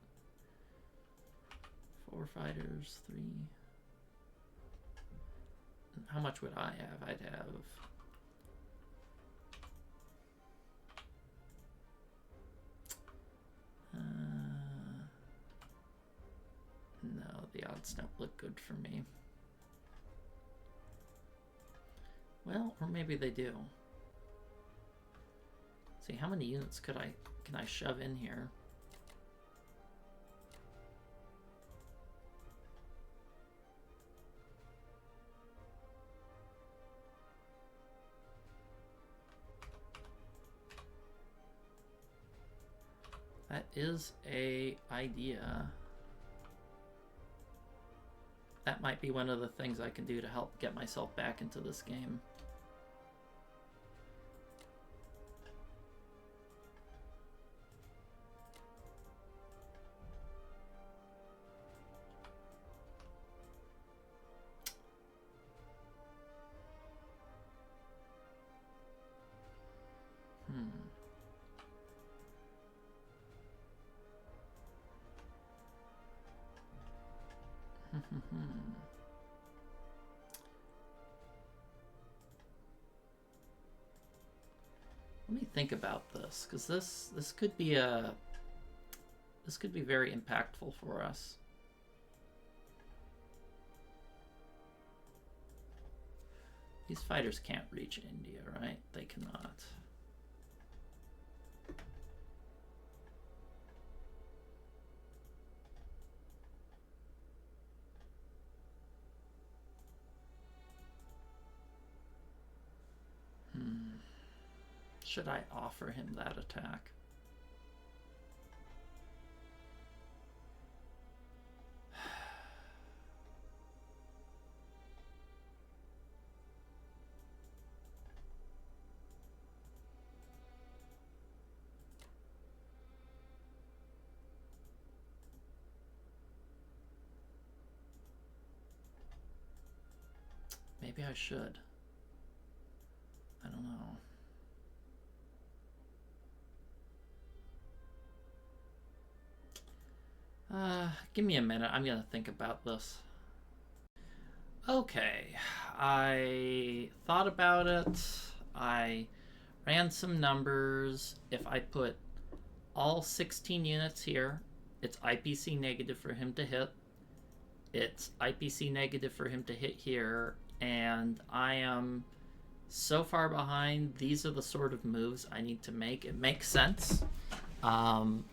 4 fighters, 3. How much would I have? I'd have... no, the odds don't look good for me. Well, or maybe they do. See, how many units can I shove in here? That is a idea. That might be one of the things I can do to help get myself back into this game. Let me think about this, because this could be very impactful for us. These fighters can't reach India, right? They cannot. Should I offer him that attack? Maybe I should. I don't know. Give me a minute. I'm gonna think about this. Okay, I thought about it. I ran some numbers. If I put all 16 units here, it's IPC negative for him to hit. It's IPC negative for him to hit here, and I am so far behind. These are the sort of moves I need to make. It makes sense.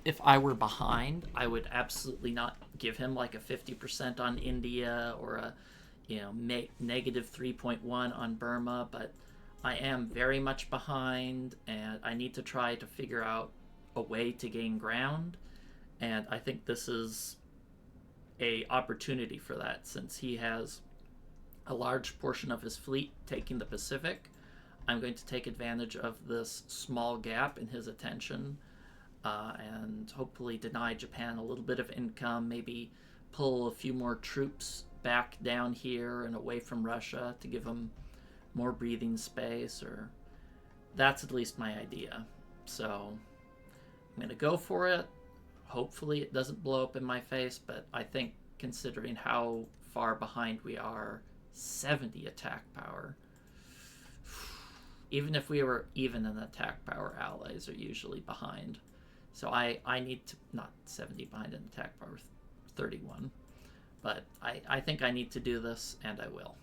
If I were behind, I would absolutely not give him like a 50% on India or a, you know, negative 3.1 on Burma, but I am very much behind, and I need to try to figure out a way to gain ground, and I think this is a opportunity for that, since he has a large portion of his fleet taking the Pacific. I'm going to take advantage of this small gap in his attention, and hopefully deny Japan a little bit of income, maybe pull a few more troops back down here and away from Russia to give them more breathing space, or that's at least my idea. So I'm going to go for it. Hopefully it doesn't blow up in my face, but I think considering how far behind we are, 70 attack power. Even if we were even in attack power, allies are usually behind. So I need to, not 70 behind in attack power, 31. But I think I need to do this, and I will.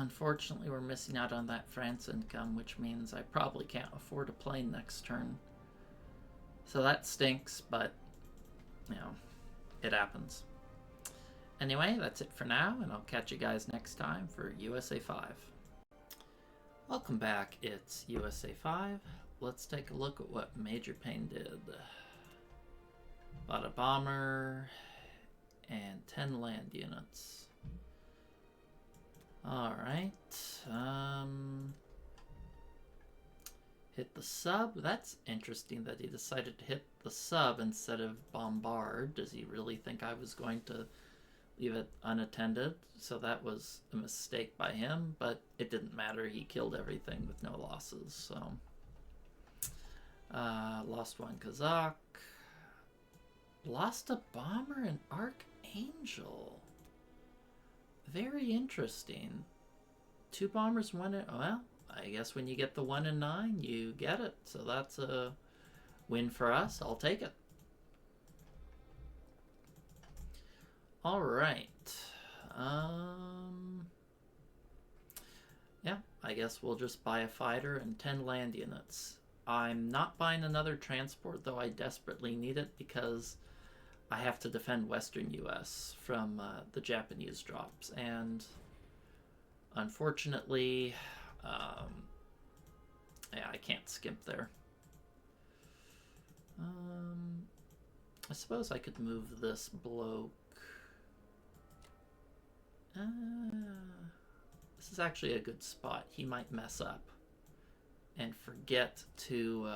Unfortunately, we're missing out on that France income, which means I probably can't afford a plane next turn. So that stinks, but, you know, it happens. Anyway, that's it for now, and I'll catch you guys next time for USA 5. Welcome back, it's USA 5. Let's take a look at what Major Payne did. Bought a bomber and 10 land units. Alright. Hit the sub. That's interesting that he decided to hit the sub instead of bombard. Does he really think I was going to leave it unattended? So that was a mistake by him, but it didn't matter. He killed everything with no losses, so... lost one Kazakh. Lost a bomber and Archangel. Very interesting. 2 bombers, 1 in... Well, I guess when you get the 1 in 9, you get it. So that's a win for us. I'll take it. Alright. Yeah, I guess we'll just buy a fighter and 10 land units. I'm not buying another transport, though I desperately need it because I have to defend Western US from the Japanese drops. And unfortunately, yeah, I can't skimp there. I suppose I could move this bloke. This is actually a good spot. He might mess up and forget to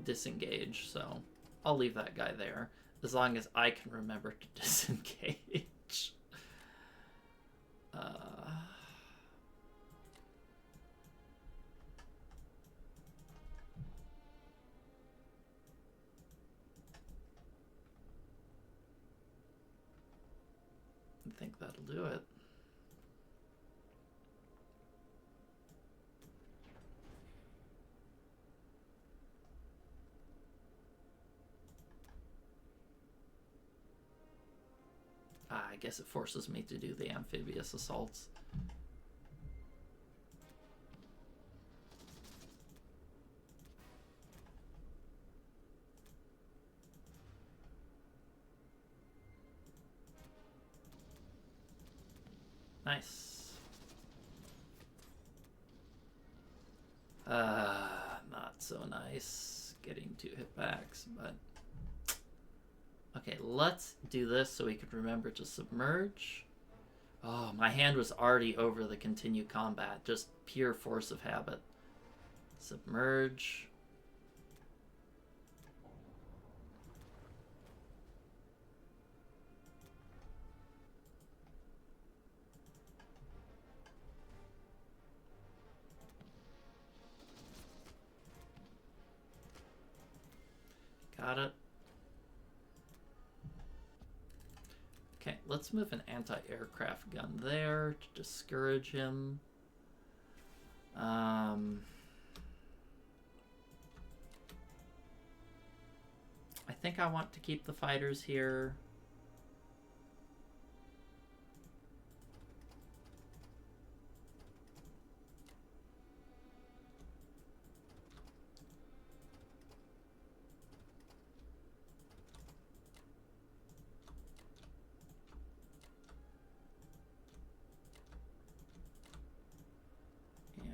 disengage, so I'll leave that guy there as long as I can remember to disengage. I think that'll do it. I guess it forces me to do the amphibious assaults. Nice. Not so nice getting 2 hitbacks, but... Okay, let's do this so we can remember to submerge. Oh, my hand was already over the continue combat. Just pure force of habit. Submerge. Got it. Okay, let's move an anti-aircraft gun there to discourage him. I think I want to keep the fighters here.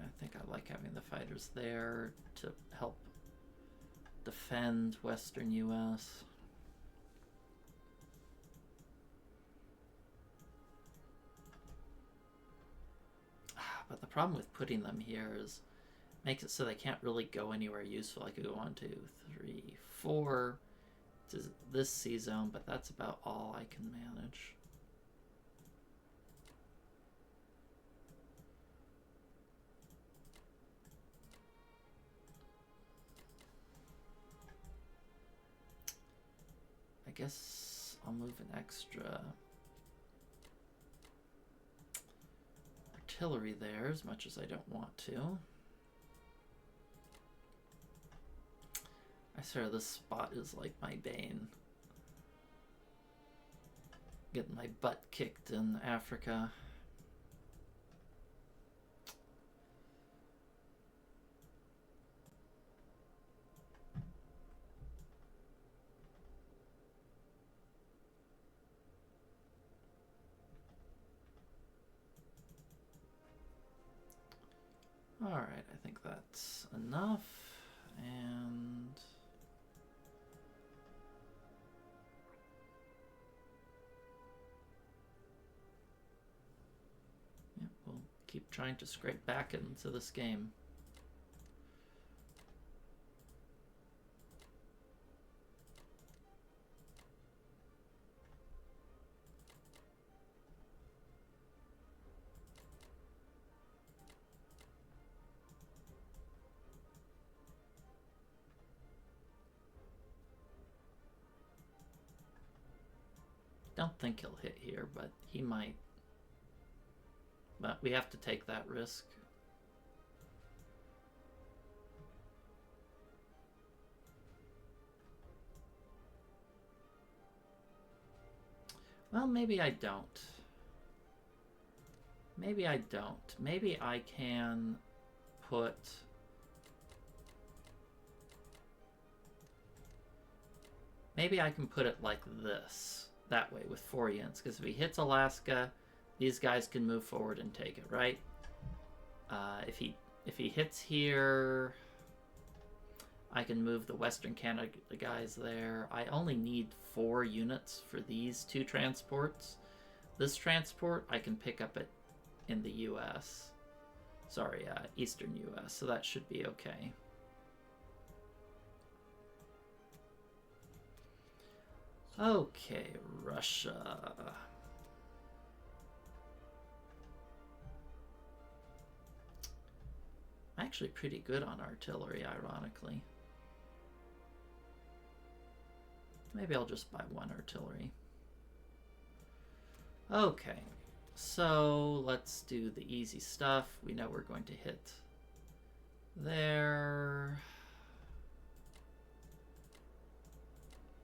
I think I like having the fighters there to help defend Western US. But the problem with putting them here is makes it so they can't really go anywhere useful. I could go 1, 2, 3, 4 to this C zone, but that's about all I can manage. I guess I'll move an extra artillery there as much as I don't want to. I swear this spot is like my bane. Getting my butt kicked in Africa. Alright, I think that's enough. And yeah, we'll keep trying to scrape back into this game. Don't think he'll hit here, but he might. But we have to take that risk. Well, maybe I don't. Maybe I don't. Maybe I can put... Maybe I can put it like this. That way, with 4 units. Because if he hits Alaska, these guys can move forward and take it, right? If he hits here, I can move the Western Canada guys there. I only need 4 units for these 2 transports. This transport I can pick up in the U.S. Sorry, Eastern U.S. So that should be okay. Okay, Russia. I'm actually pretty good on artillery, ironically. Maybe I'll just buy 1 artillery. Okay, so let's do the easy stuff. We know we're going to hit there.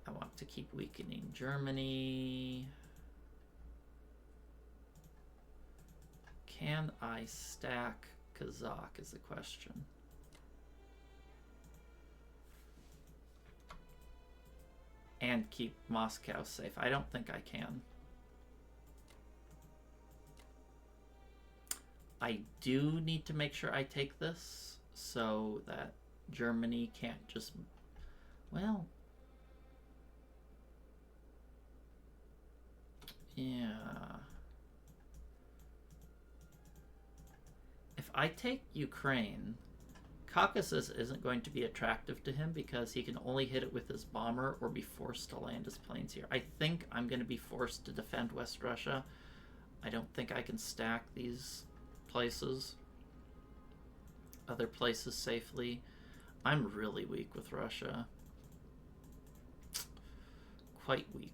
I want to keep weakening Germany. Can I stack Kazakh is the question. And keep Moscow safe. I don't think I can. I do need to make sure I take this so that Germany can't just... Well... Yeah. If I take Ukraine, Caucasus isn't going to be attractive to him because he can only hit it with his bomber or be forced to land his planes here. I think I'm going to be forced to defend West Russia. I don't think I can stack these places, other places safely. I'm really weak with Russia. Quite weak.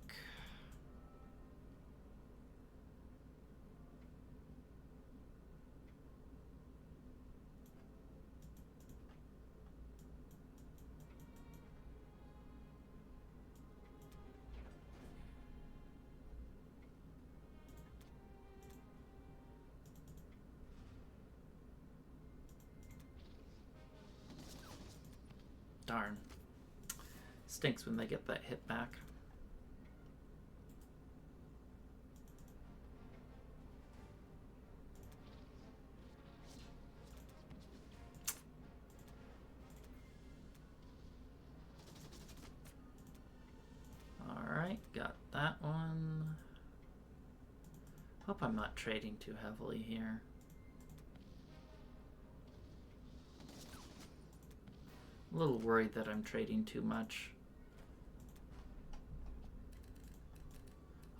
Darn. Stinks when they get that hit back. Alright, got that one. Hope I'm not trading too heavily here. A little worried that I'm trading too much.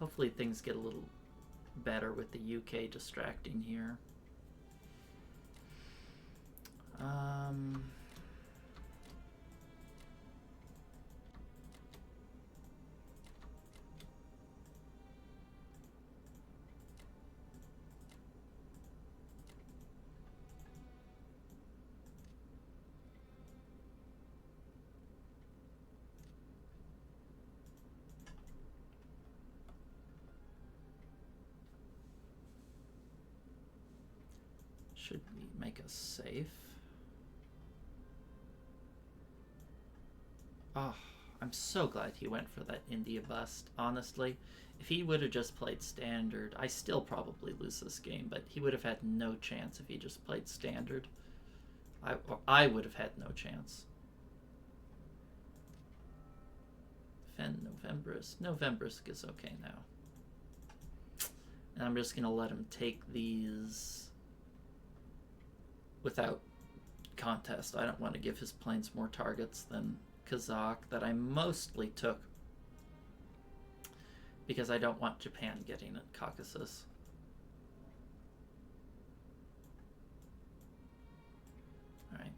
Hopefully things get a little better with the UK distracting here. should make us safe. Oh, I'm so glad he went for that India bust, honestly. If he would have just played standard, I still probably lose this game, but he would have had no chance if he just played standard. I would have had no chance. Fen Novembrisk. Novembrisk is okay now. And I'm just going to let him take these without contest. I don't want to give his planes more targets than Kazakh that I mostly took because I don't want Japan getting at Caucasus. Alright.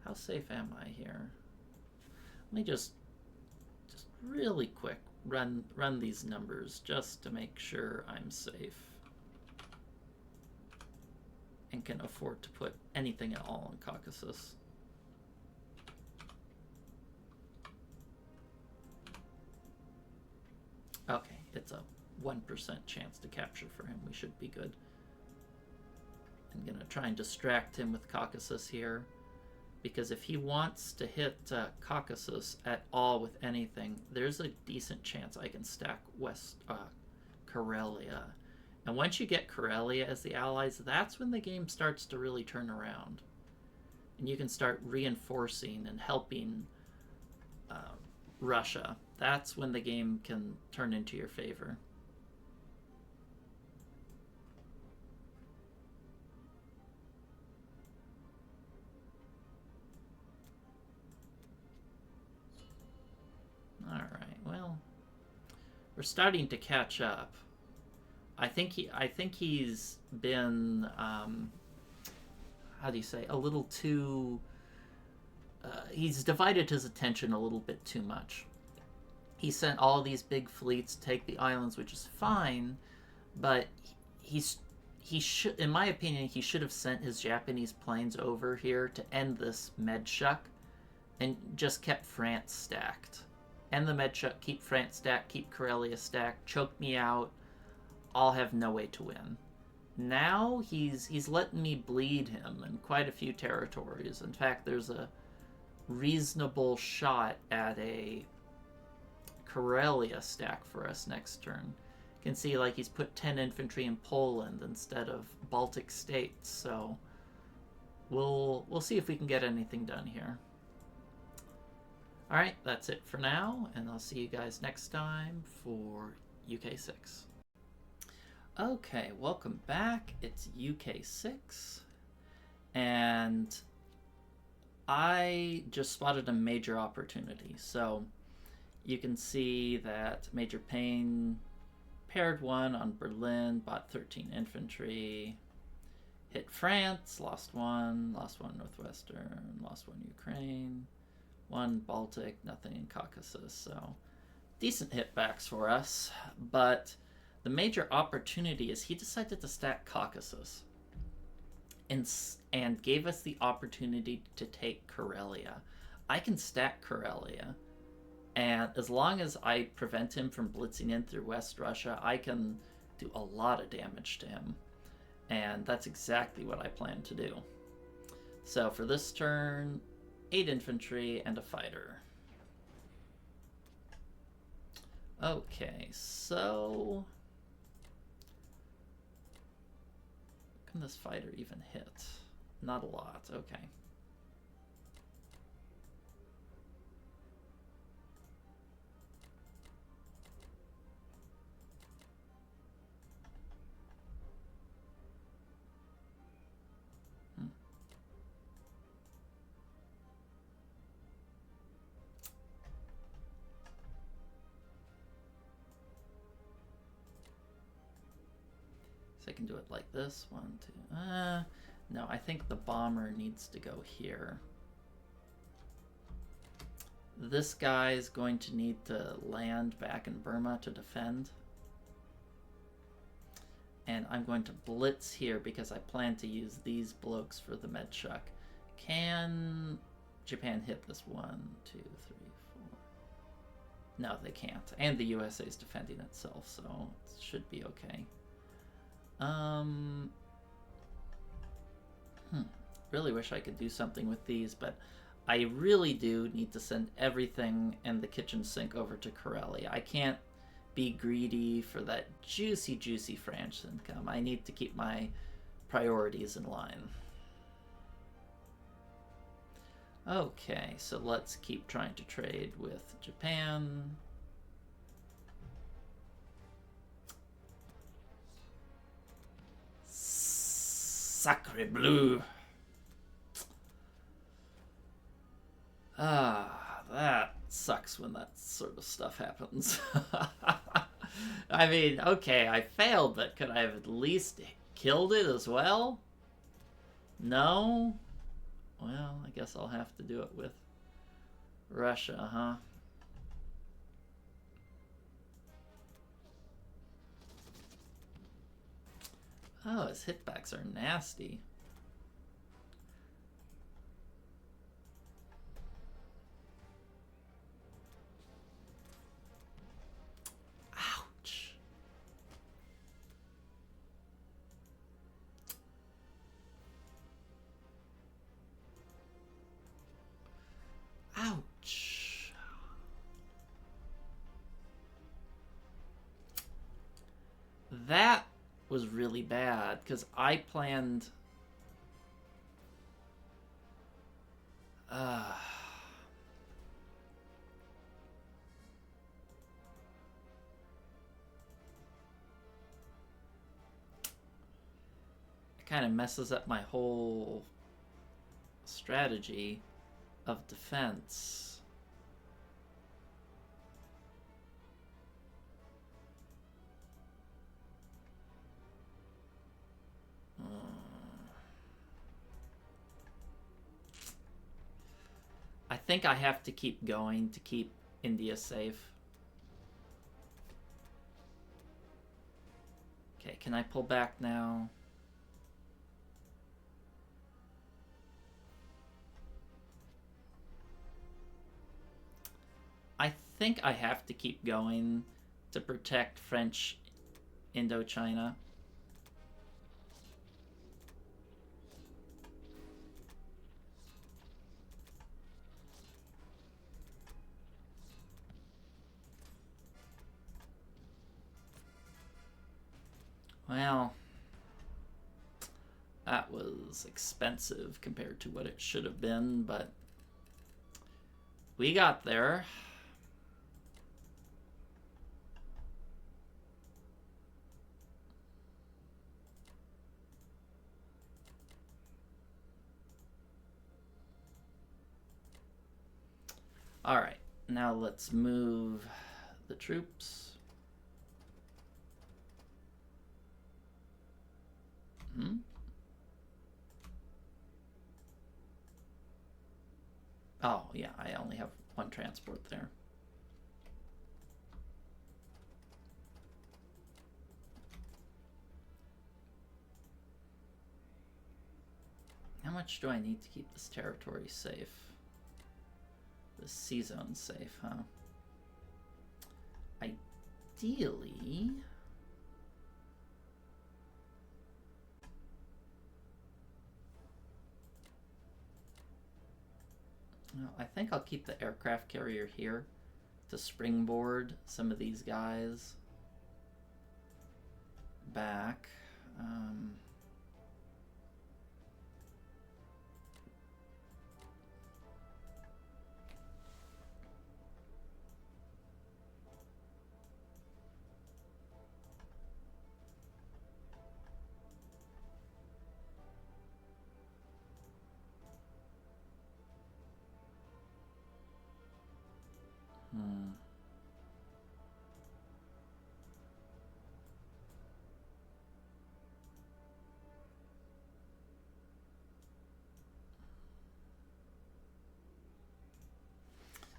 How safe am I here? Let me just really quick run these numbers just to make sure I'm safe and can afford to put anything at all in Caucasus. Okay, it's a 1% chance to capture for him. We should be good. I'm gonna try and distract him with Caucasus here, because if he wants to hit Caucasus at all with anything, there's a decent chance I can stack Karelia. And once you get Karelia as the allies, that's when the game starts to really turn around. And you can start reinforcing and helping Russia. That's when the game can turn into your favor. Alright, well, we're starting to catch up. I think he's been how do you say, a little too he's divided his attention a little bit too much. He sent all these big fleets to take the islands, which is fine, but he should, in my opinion, he should have sent his Japanese planes over here to end this Medshuk and just kept France stacked. End the Medshuk, keep France stacked, keep Karelia stacked, choke me out. I'll have no way to win. Now he's letting me bleed him in quite a few territories. In fact, there's a reasonable shot at a Karelia stack for us next turn. You can see like he's put 10 infantry in Poland instead of Baltic states, so we'll see if we can get anything done here. Alright, that's it for now, and I'll see you guys next time for UK 6. Okay, welcome back. It's UK 6, and I just spotted a major opportunity. So you can see that Major Payne paired 1 on Berlin, bought 13 infantry, hit France, lost 1 Northwestern, lost 1 Ukraine, 1 Baltic, nothing in Caucasus. So decent hitbacks for us, but the major opportunity is he decided to stack Caucasus and gave us the opportunity to take Karelia. I can stack Karelia, and as long as I prevent him from blitzing in through West Russia, I can do a lot of damage to him. And that's exactly what I plan to do. So for this turn, 8 infantry and a fighter. Okay, so can this fighter even hit? Not a lot, okay. So I can do it like this. 1, 2. No, I think the bomber needs to go here. This guy is going to need to land back in Burma to defend. And I'm going to blitz here because I plan to use these blokes for the Medshuk. Can Japan hit this? 1, 2, 3, 4. No, they can't. And the USA is defending itself, so it should be okay. Really wish I could do something with these, but I really do need to send everything and the kitchen sink over to Karelia. I can't be greedy for that juicy, juicy French income. I need to keep my priorities in line. Okay, so let's keep trying to trade with Japan. Sacre bleu. That sucks when that sort of stuff happens. I mean, okay, I failed, but could I have at least killed it as well? No? Well, I guess I'll have to do it with Russia, huh? Oh, his hitbacks are nasty. Ouch. Ouch. That was really bad because I planned. It kind of messes up my whole strategy of defense. I think I have to keep going to keep India safe. Okay, can I pull back now? I think I have to keep going to protect French Indochina. Well, that was expensive compared to what it should have been, but we got there. All right, now let's move the troops. Oh, yeah, I only have one transport there. How much do I need to keep this territory safe? This sea zone safe, huh? Ideally... Well, I think I'll keep the aircraft carrier here to springboard some of these guys back.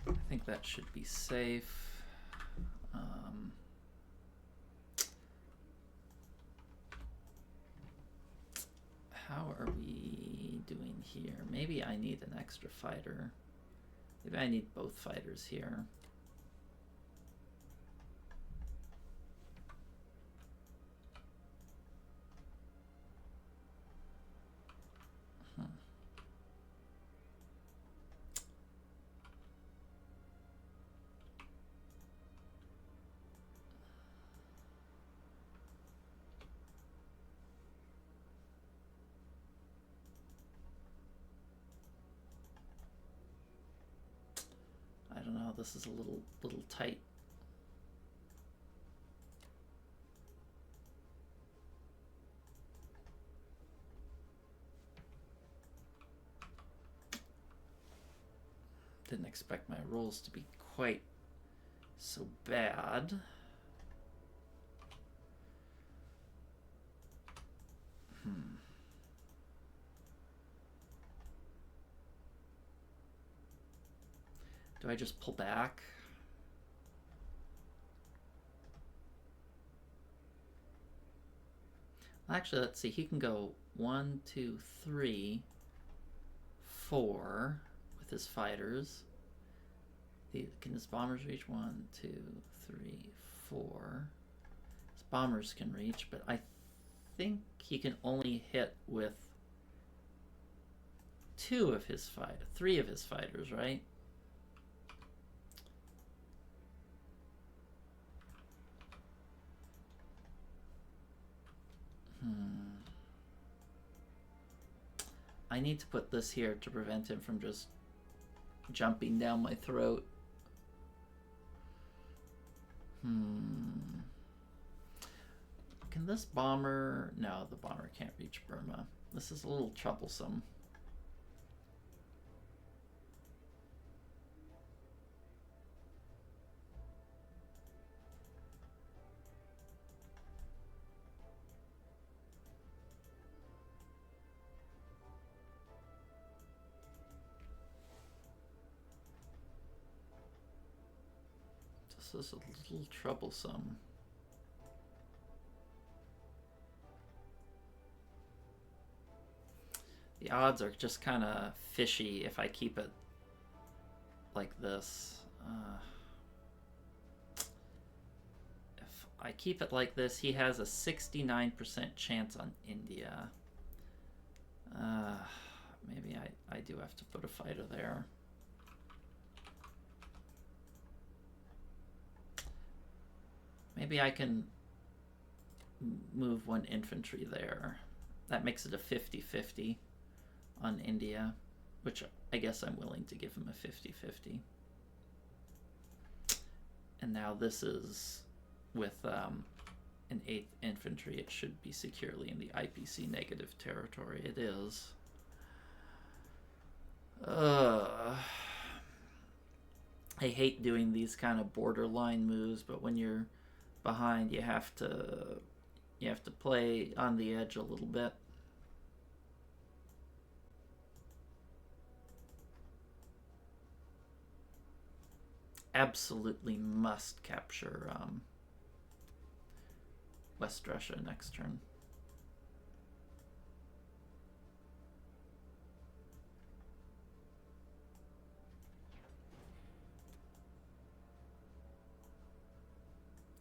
I think that should be safe. How are we doing here? Maybe I need an extra fighter. Maybe I need both fighters here. this is a little tight. Didn't expect my rolls to be quite so bad. Do I just pull back? Actually, let's see. He can go 1, 2, 3, 4 with his fighters. Can his bombers reach 1, 2, 3, 4? His bombers can reach, but I think he can only hit with 3 of his fighters, right? I need to put this here to prevent him from just jumping down my throat. Can this bomber... No, the bomber can't reach Burma. This is a little troublesome. This is a little troublesome. The odds are just kind of fishy if I keep it like this. If I keep it like this, he has a 69% chance on India. Maybe I do have to put a fighter there. Maybe I can move 1 infantry there. That makes it a 50-50 on India, which I guess I'm willing to give him a 50-50. And now this is with an 8th infantry. It should be securely in the IPC negative territory. It is. I hate doing these kind of borderline moves, but when you're behind, you have to play on the edge a little bit. Absolutely must capture West Russia next turn.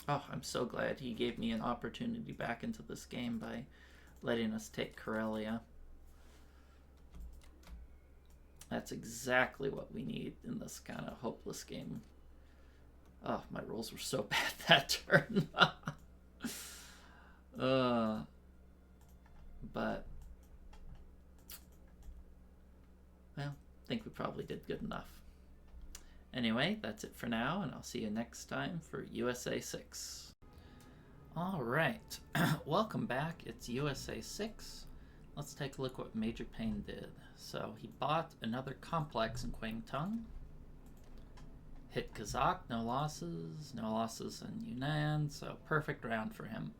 Oh, I'm so glad he gave me an opportunity back into this game by letting us take Karelia. That's exactly what we need in this kind of hopeless game. Oh, my rolls were so bad that turn. But, well, I think we probably did good enough. Anyway, that's it for now, and I'll see you next time for USA 6. Alright, welcome back. It's USA 6. Let's take a look what Major Payne did. So he bought another complex in Kwangtung. Hit Kazakh, no losses in Yunnan, so perfect round for him.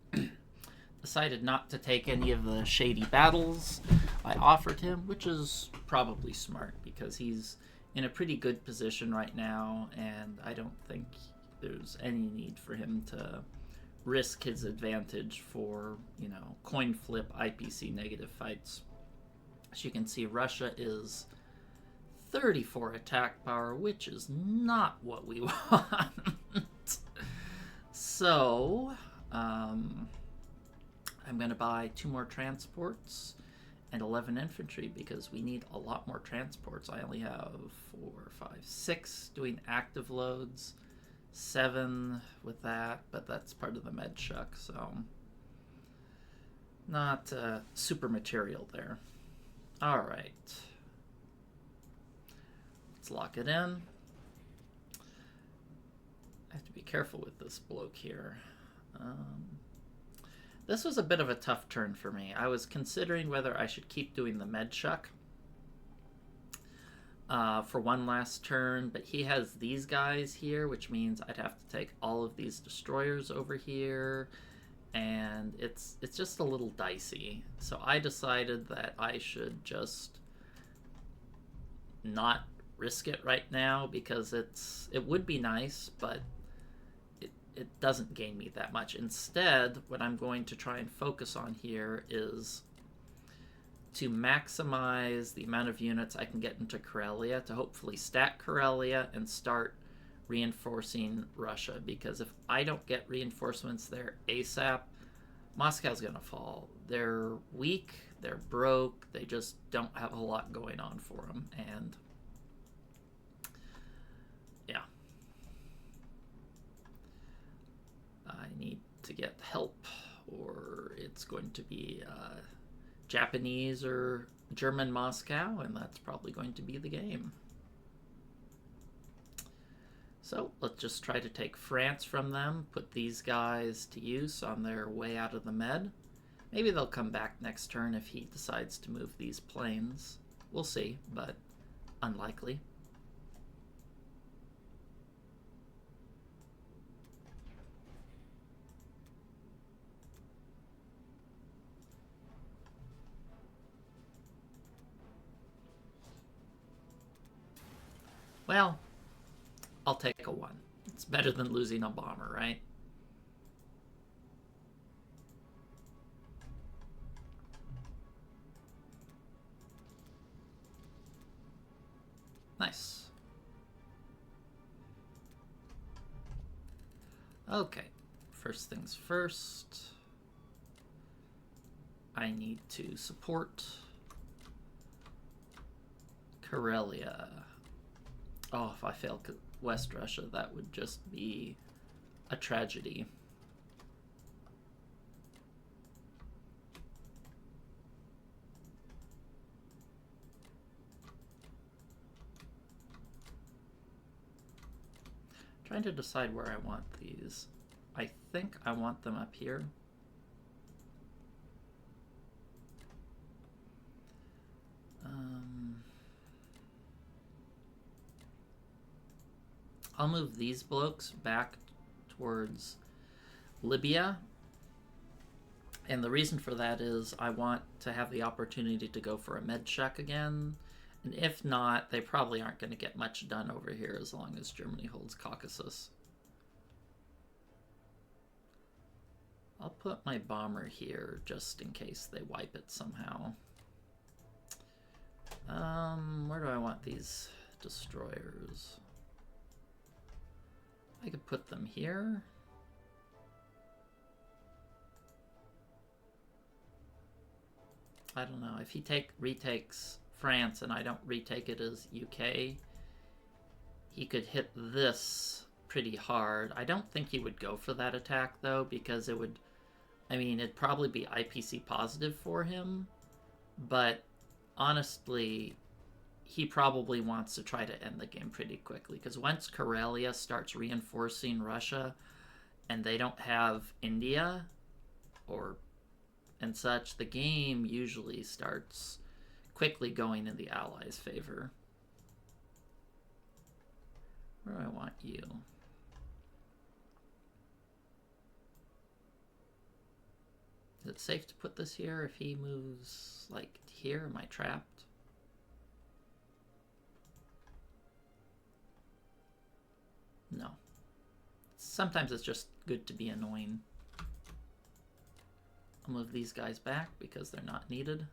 Decided not to take any of the shady battles I offered him, which is probably smart because he's in a pretty good position right now, and I don't think there's any need for him to risk his advantage for, you know, coin flip IPC negative fights. As you can see, Russia is 34 attack power, which is not what we want. So, I'm going to buy 2 more transports and 11 infantry because we need a lot more transports. I only have 4, 5, 6 doing active loads, 7 with that, but that's part of the med shuck, so not super material there. All right, let's lock it in. careful with this bloke here. This was a bit of a tough turn for me. I was considering whether I should keep doing the med shuck for one last turn, but he has these guys here, which means I'd have to take all of these destroyers over here, and it's just a little dicey. So I decided that I should just not risk it right now, because it would be nice, but it doesn't gain me that much. Instead, what I'm going to try and focus on here is to maximize the amount of units I can get into Karelia, to hopefully stack Karelia and start reinforcing Russia, because if I don't get reinforcements there ASAP, Moscow's gonna fall. They're weak, they're broke, they just don't have a lot going on for them, and yeah. I need to get help, or it's going to be Japanese or German Moscow, and that's probably going to be the game. So let's just try to take France from them, put these guys to use on their way out of the med. Maybe they'll come back next turn if he decides to move these planes. We'll see, but unlikely. Well, I'll take a 1. It's better than losing a bomber, right? Nice. Okay, first things first. I need to support Karelia. Oh, if I fail West Russia, that would just be a tragedy. Trying to decide where I want these. I think I want them up here. I'll move these blokes back towards Libya. And the reason for that is I want to have the opportunity to go for a med check again. And if not, they probably aren't going to get much done over here as long as Germany holds Caucasus. I'll put my bomber here just in case they wipe it somehow. Where do I want these destroyers? I could put them here. I don't know. If he retakes France and I don't retake it as UK, he could hit this pretty hard. I don't think he would go for that attack, though, because it would... I mean, it'd probably be IPC positive for him, but honestly, he probably wants to try to end the game pretty quickly, because once Karelia starts reinforcing Russia and they don't have India and such, the game usually starts quickly going in the Allies' favor. Where do I want you? Is it safe to put this here? If he moves, like, here, am I trapped? No. Sometimes it's just good to be annoying. I'll move these guys back because they're not needed.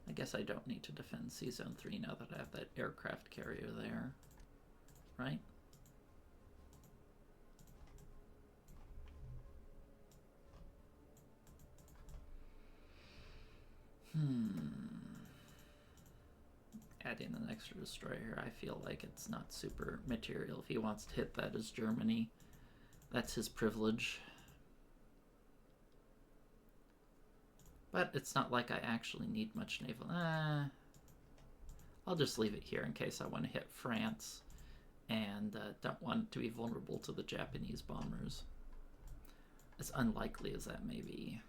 I guess I don't need to defend C-Zone 3 now that I have that aircraft carrier there, right? Adding an extra destroyer, I feel like it's not super material. If he wants to hit that as Germany, that's his privilege. But it's not like I actually need much naval. I'll just leave it here in case I want to hit France and don't want to be vulnerable to the Japanese bombers. As unlikely as that may be.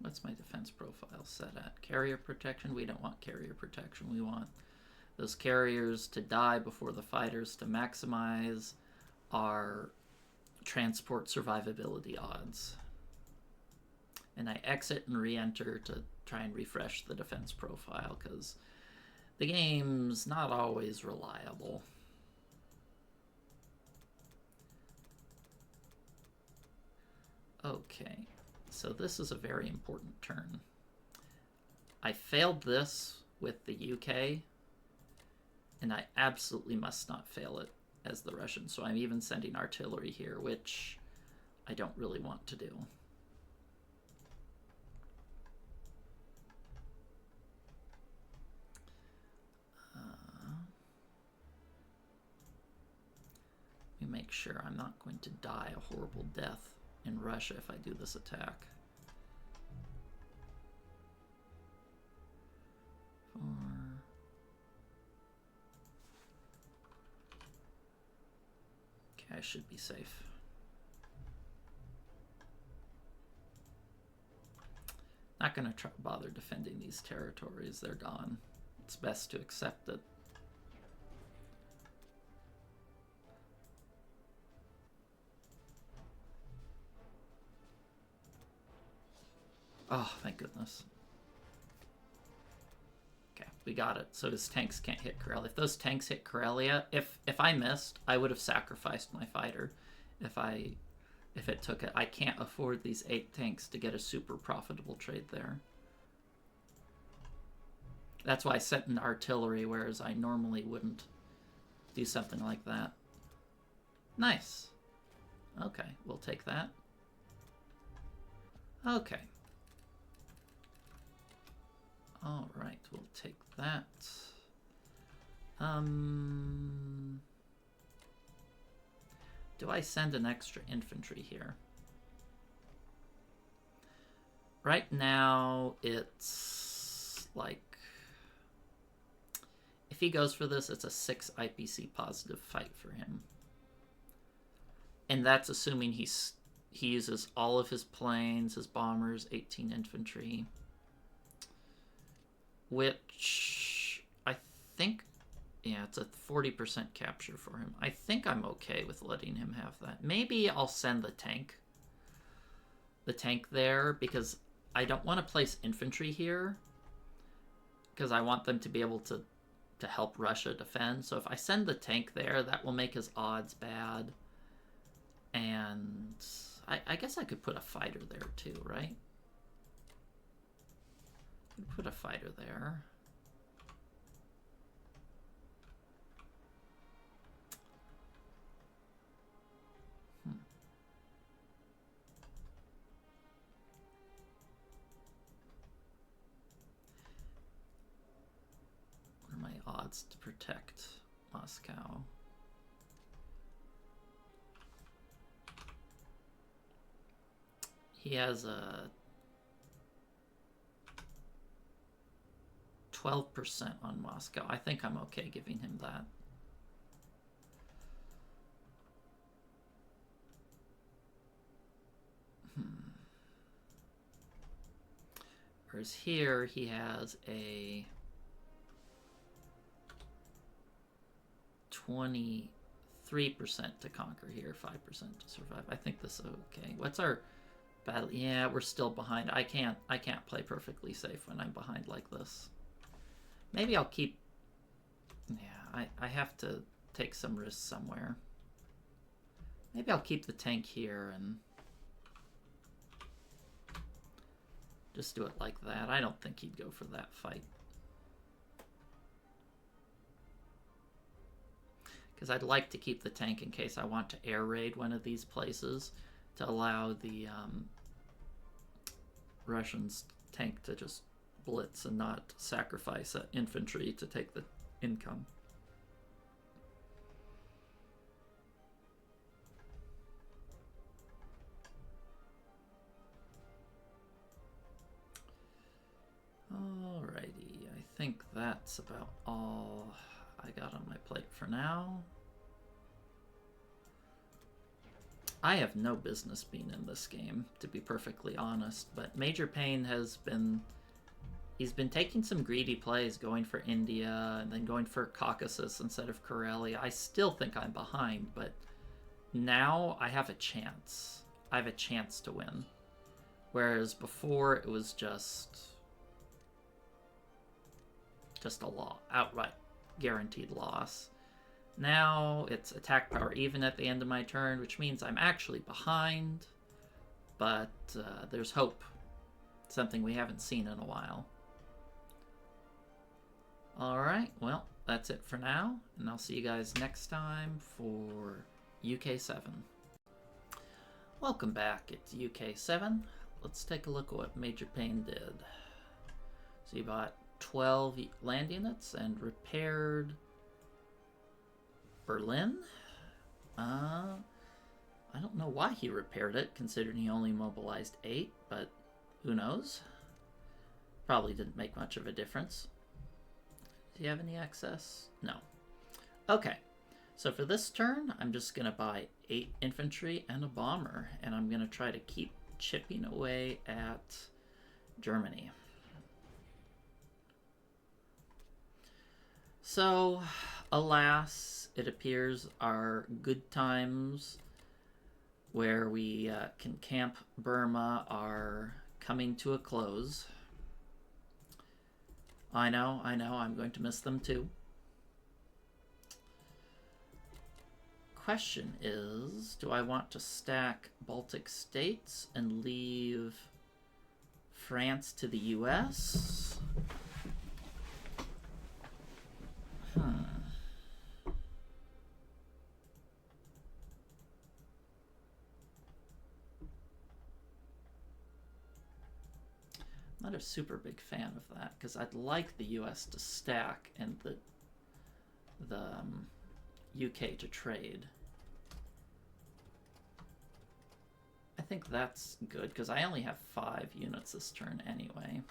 What's my defense profile set at? Carrier protection? We don't want carrier protection. We want those carriers to die before the fighters to maximize our transport survivability odds. And I exit and re-enter to try and refresh the defense profile because the game's not always reliable. Okay. So this is a very important turn. I failed this with the UK, and I absolutely must not fail it as the Russians. So I'm even sending artillery here, which I don't really want to do. Let me make sure I'm not going to die a horrible death in Russia if I do this attack. 4. Okay, I should be safe. Not gonna bother defending these territories, they're gone. It's best to accept it. Oh, thank goodness. Okay, we got it. So his tanks can't hit Karelia. If those tanks hit Karelia, if I missed, I would have sacrificed my fighter. If it took it. I can't afford these 8 tanks to get a super profitable trade there. That's why I sent in artillery, whereas I normally wouldn't do something like that. Nice. Okay, we'll take that. Okay. All right, we'll take that. Do I send an extra infantry here? Right now, it's like... If he goes for this, it's a 6 IPC positive fight for him. And that's assuming he uses all of his planes, his bombers, 18 infantry. Which I think, yeah, it's a 40% capture for him. I think I'm okay with letting him have that. Maybe I'll send the tank there, because I don't want to place infantry here, because I want them to be able to help Russia defend. So if I send the tank there, that will make his odds bad. And I guess I could put a fighter there too, right? Put a fighter there. What are my odds to protect Moscow? He has a 12% on Moscow. I think I'm okay giving him that. Whereas here he has a 23% to conquer here, 5% to survive. I think this is okay. What's our battle? Yeah, we're still behind. I can't play perfectly safe when I'm behind like this. Maybe I'll keep... Yeah, I have to take some risks somewhere. Maybe I'll keep the tank here and just do it like that. I don't think he'd go for that fight. Because I'd like to keep the tank in case I want to air raid one of these places to allow the Russians tank to just blitz and not sacrifice infantry to take the income. Alrighty, I think that's about all I got on my plate for now. I have no business being in this game, to be perfectly honest, but Major Payne has been... He's been taking some greedy plays, going for India, and then going for Caucasus instead of Karelia. I still think I'm behind, but now I have a chance. I have a chance to win. Whereas before, it was just a outright guaranteed loss. Now it's attack power even at the end of my turn, which means I'm actually behind, but there's hope. Something we haven't seen in a while. Alright, well, that's it for now, and I'll see you guys next time for UK 7. Welcome back, it's UK 7. Let's take a look at what Major Payne did. So he bought 12 land units and repaired Berlin. I don't know why he repaired it, considering he only mobilized 8, but who knows? Probably didn't make much of a difference. Do you have any excess? No. Okay, so for this turn, I'm just going to buy 8 infantry and a bomber, and I'm going to try to keep chipping away at Germany. So, alas, it appears our good times where we can camp Burma are coming to a close. I know, I'm going to miss them too. Question is, do I want to stack Baltic states and leave France to the US? Not a super big fan of that, because I'd like the US to stack and the UK to trade. I think that's good, because I only have 5 units this turn anyway.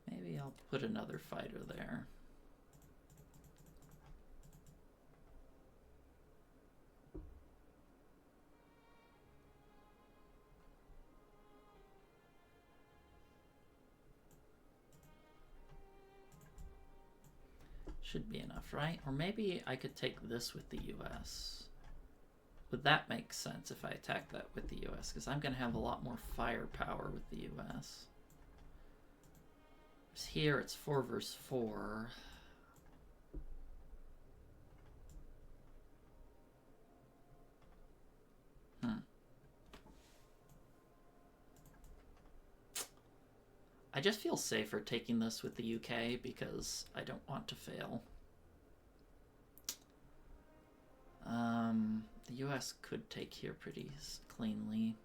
Maybe I'll put another fighter there. Should be enough, right? Or maybe I could take this with the US. Would that make sense if I attack that with the US? Because I'm going to have a lot more firepower with the US. Here it's 4 versus 4. I just feel safer taking this with the UK because I don't want to fail. The US could take here pretty cleanly.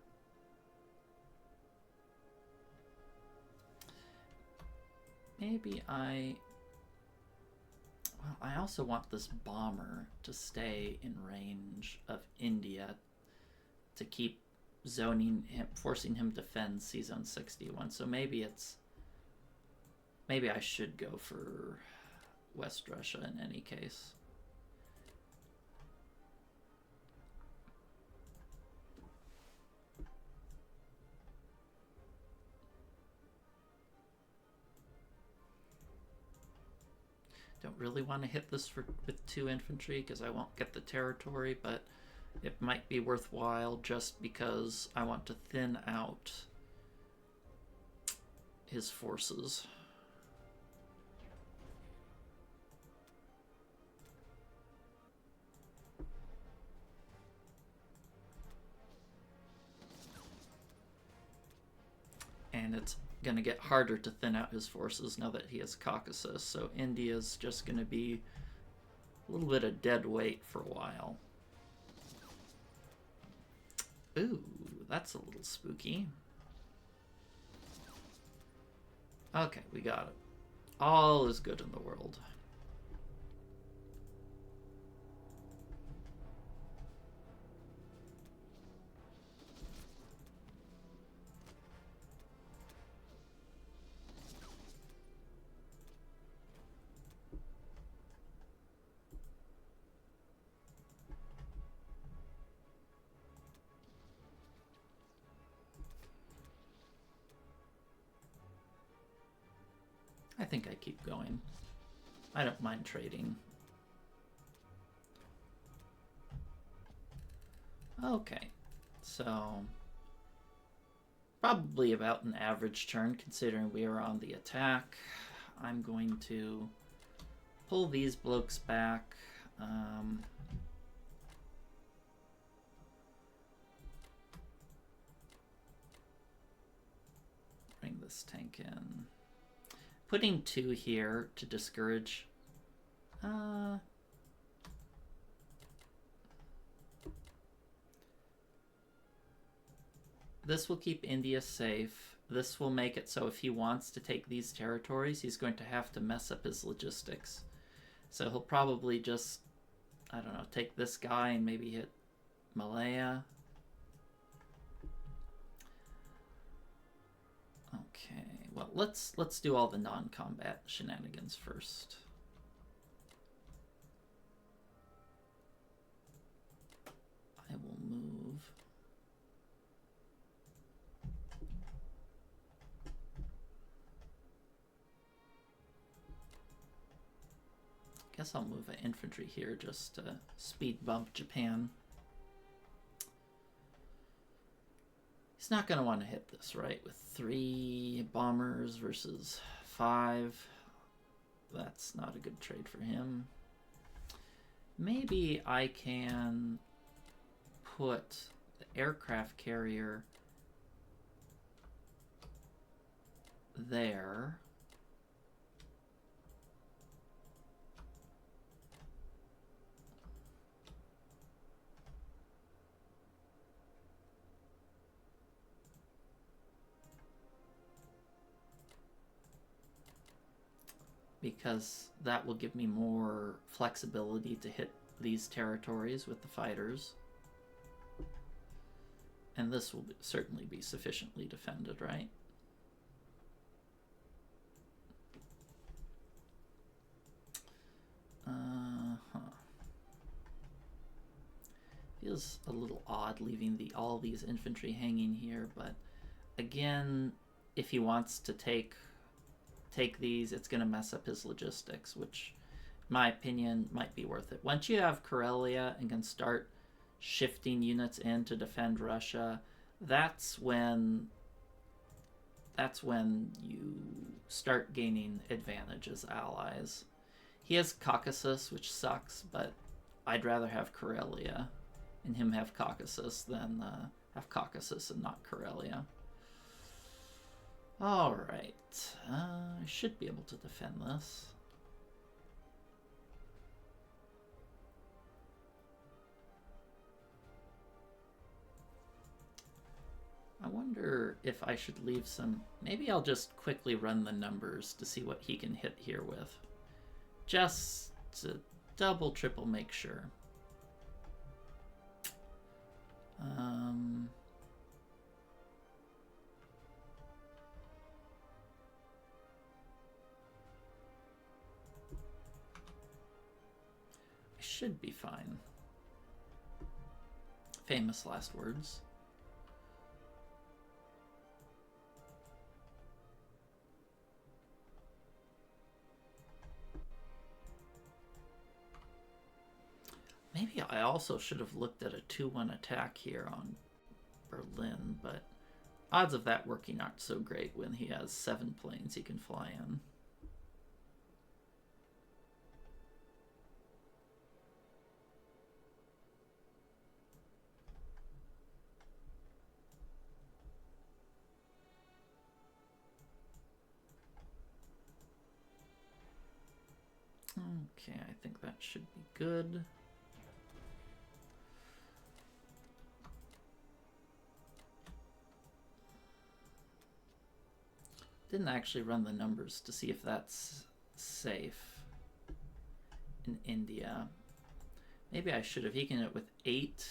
Maybe I also want this bomber to stay in range of India to keep zoning him, forcing him to defend C-Zone 61. So maybe I should go for West Russia in any case. Don't really want to hit this with 2 infantry because I won't get the territory, but it might be worthwhile just because I want to thin out his forces. And And it's going to get harder to thin out his forces now that he has Caucasus. So India's just going to be a little bit of dead weight for a while. Ooh, that's a little spooky. Okay, we got it. All is good in the world. I think I keep going. I don't mind trading. Okay, so probably about an average turn considering we are on the attack. I'm going to pull these blokes back. Bring this tank in. Putting 2 here to discourage. This will keep India safe. This will make it so if he wants to take these territories, he's going to have to mess up his logistics. So he'll probably just, I don't know, take this guy and maybe hit Malaya. Okay, well, let's do all the non-combat shenanigans first. I will move. Guess I'll move an infantry here just to speed bump Japan. He's not going to want to hit this, right? With 3 bombers versus 5. That's not a good trade for him. Maybe I can put the aircraft carrier there. Because that will give me more flexibility to hit these territories with the fighters. And this will certainly be sufficiently defended, right? Feels a little odd leaving all these infantry hanging here, but again, if he wants to take these, it's going to mess up his logistics, which, in my opinion, might be worth it. Once you have Karelia and can start shifting units in to defend Russia, that's when you start gaining advantage as allies. He has Caucasus, which sucks, but I'd rather have Karelia and him have Caucasus than have Caucasus and not Karelia. Alright, I should be able to defend this. I wonder if I should leave some... Maybe I'll just quickly run the numbers to see what he can hit here with. Just to double, triple make sure. Should be fine. Famous last words. Maybe I also should have looked at a 2-1 attack here on Berlin, but odds of that working aren't so great when he has 7 planes he can fly in. Okay, I think that should be good. Didn't actually run the numbers to see if that's safe in India. Maybe I should have. He can hit with 8,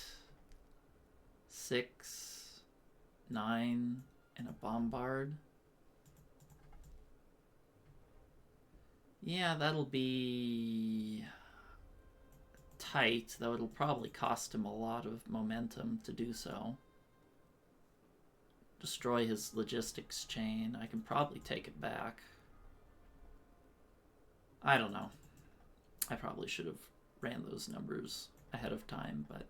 6, 9, and a bombard. Yeah, that'll be tight, though it'll probably cost him a lot of momentum to do so. Destroy his logistics chain. I can probably take it back. I don't know. I probably should have ran those numbers ahead of time, but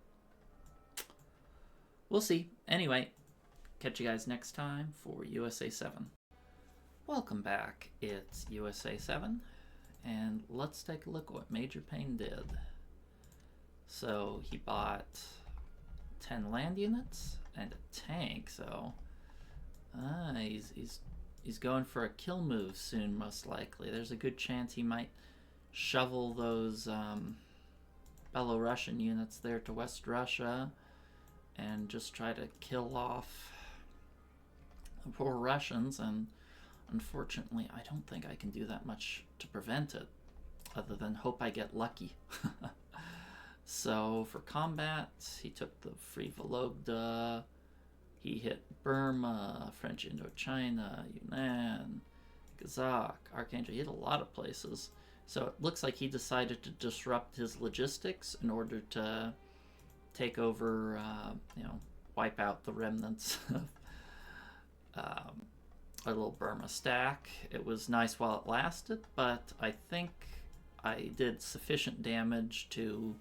we'll see. Anyway, catch you guys next time for USA 7. Welcome back. It's USA 7, and let's take a look at what Major Payne did. So he bought 10 land units and a tank, so he's going for a kill move soon, most likely. There's a good chance he might shovel those Belarusian units there to West Russia and just try to kill off the poor Russians, and unfortunately I don't think I can do that much to prevent it other than hope I get lucky. So for combat, he took the Free Vologda, he hit Burma, French Indochina, Yunnan, Kazakh, Archangel. He hit a lot of places. So it looks like he decided to disrupt his logistics in order to take over, wipe out the remnants of a little Burma stack. It was nice while it lasted, but I think I did sufficient damage to,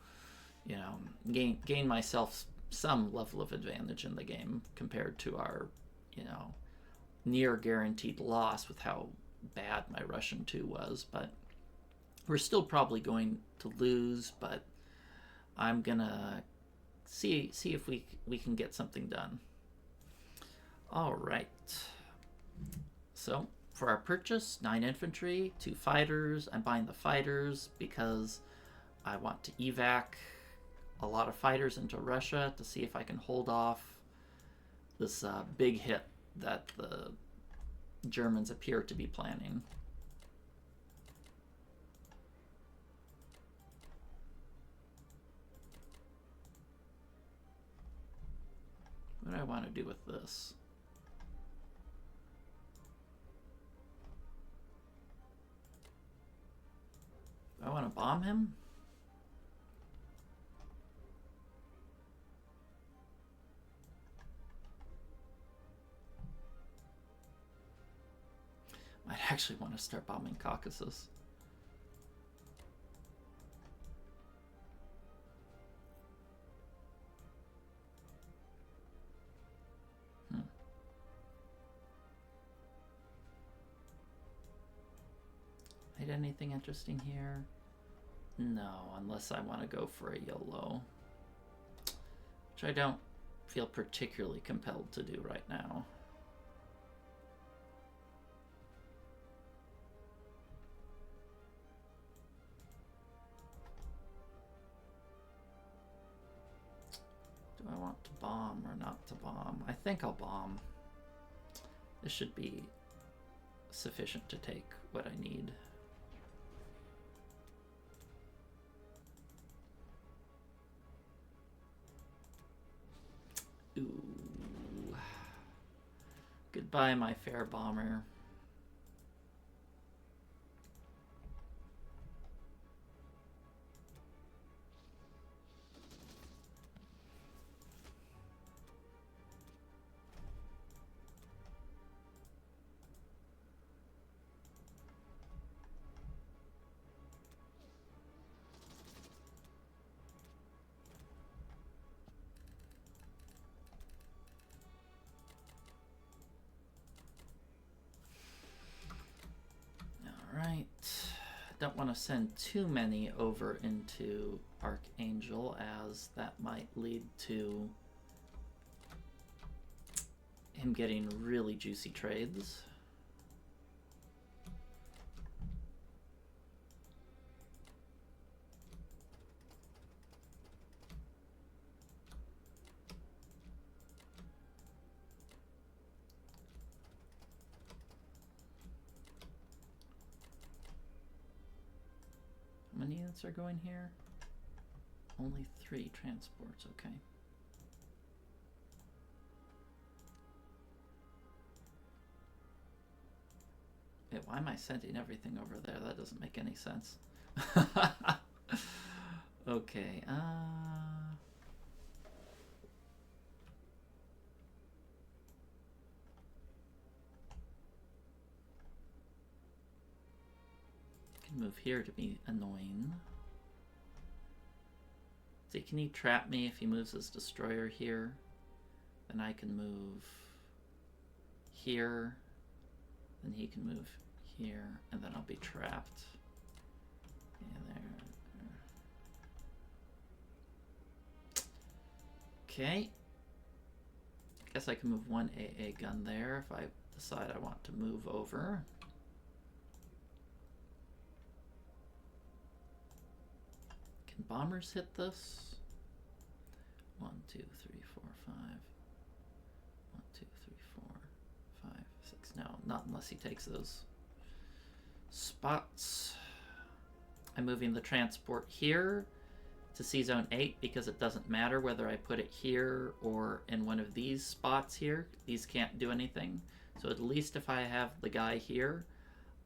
gain myself some level of advantage in the game compared to our, near guaranteed loss with how bad my Russian 2 was. But we're still probably going to lose, but I'm gonna see if we can get something done. All right. So for our purchase, 9 infantry, 2 fighters. I'm buying the fighters because I want to evac a lot of fighters into Russia to see if I can hold off this big hit that the Germans appear to be planning. What do I want to do with this? Do I want to bomb him? Might actually want to start bombing Caucasus. Anything interesting here? No, unless I want to go for a YOLO, which I don't feel particularly compelled to do right now. Do I want to bomb or not to bomb? I think I'll bomb. This should be sufficient to take what I need. Ooh. Goodbye, my fair bomber. Don't want to send too many over into Archangel, as that might lead to him getting really juicy trades. units are going here? Only 3 transports, okay. Wait, why am I sending everything over there? That doesn't make any sense. Okay, can move here to be annoying. See, can he trap me if he moves his destroyer here? Then I can move here. Then he can move here, and then I'll be trapped. Yeah, there. Okay. Guess I can move 1 AA gun there if I decide I want to move over. Can bombers hit this? 1, 2, 3, 4, 5. 1, 2, 3, 4, 5, 6. No, not unless he takes those spots. I'm moving the transport here to C Zone 8 because it doesn't matter whether I put it here or in one of these spots here. These can't do anything. So at least if I have the guy here,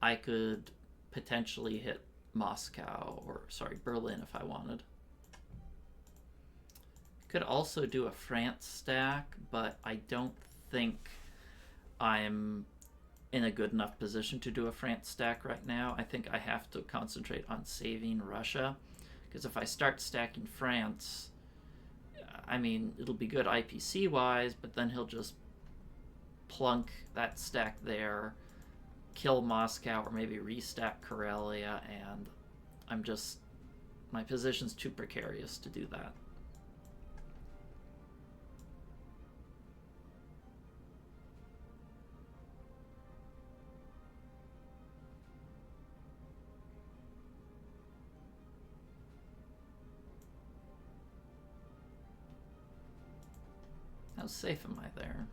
I could potentially hit Moscow, or sorry, Berlin if I wanted. Could also do a France stack, but I don't think I'm in a good enough position to do a France stack right now. I think I have to concentrate on saving Russia, because if I start stacking France, I mean, it'll be good IPC wise, but then he'll just plunk that stack there, kill Moscow, or maybe restack Karelia, and I'm just, my position's too precarious to do that. How safe am I there?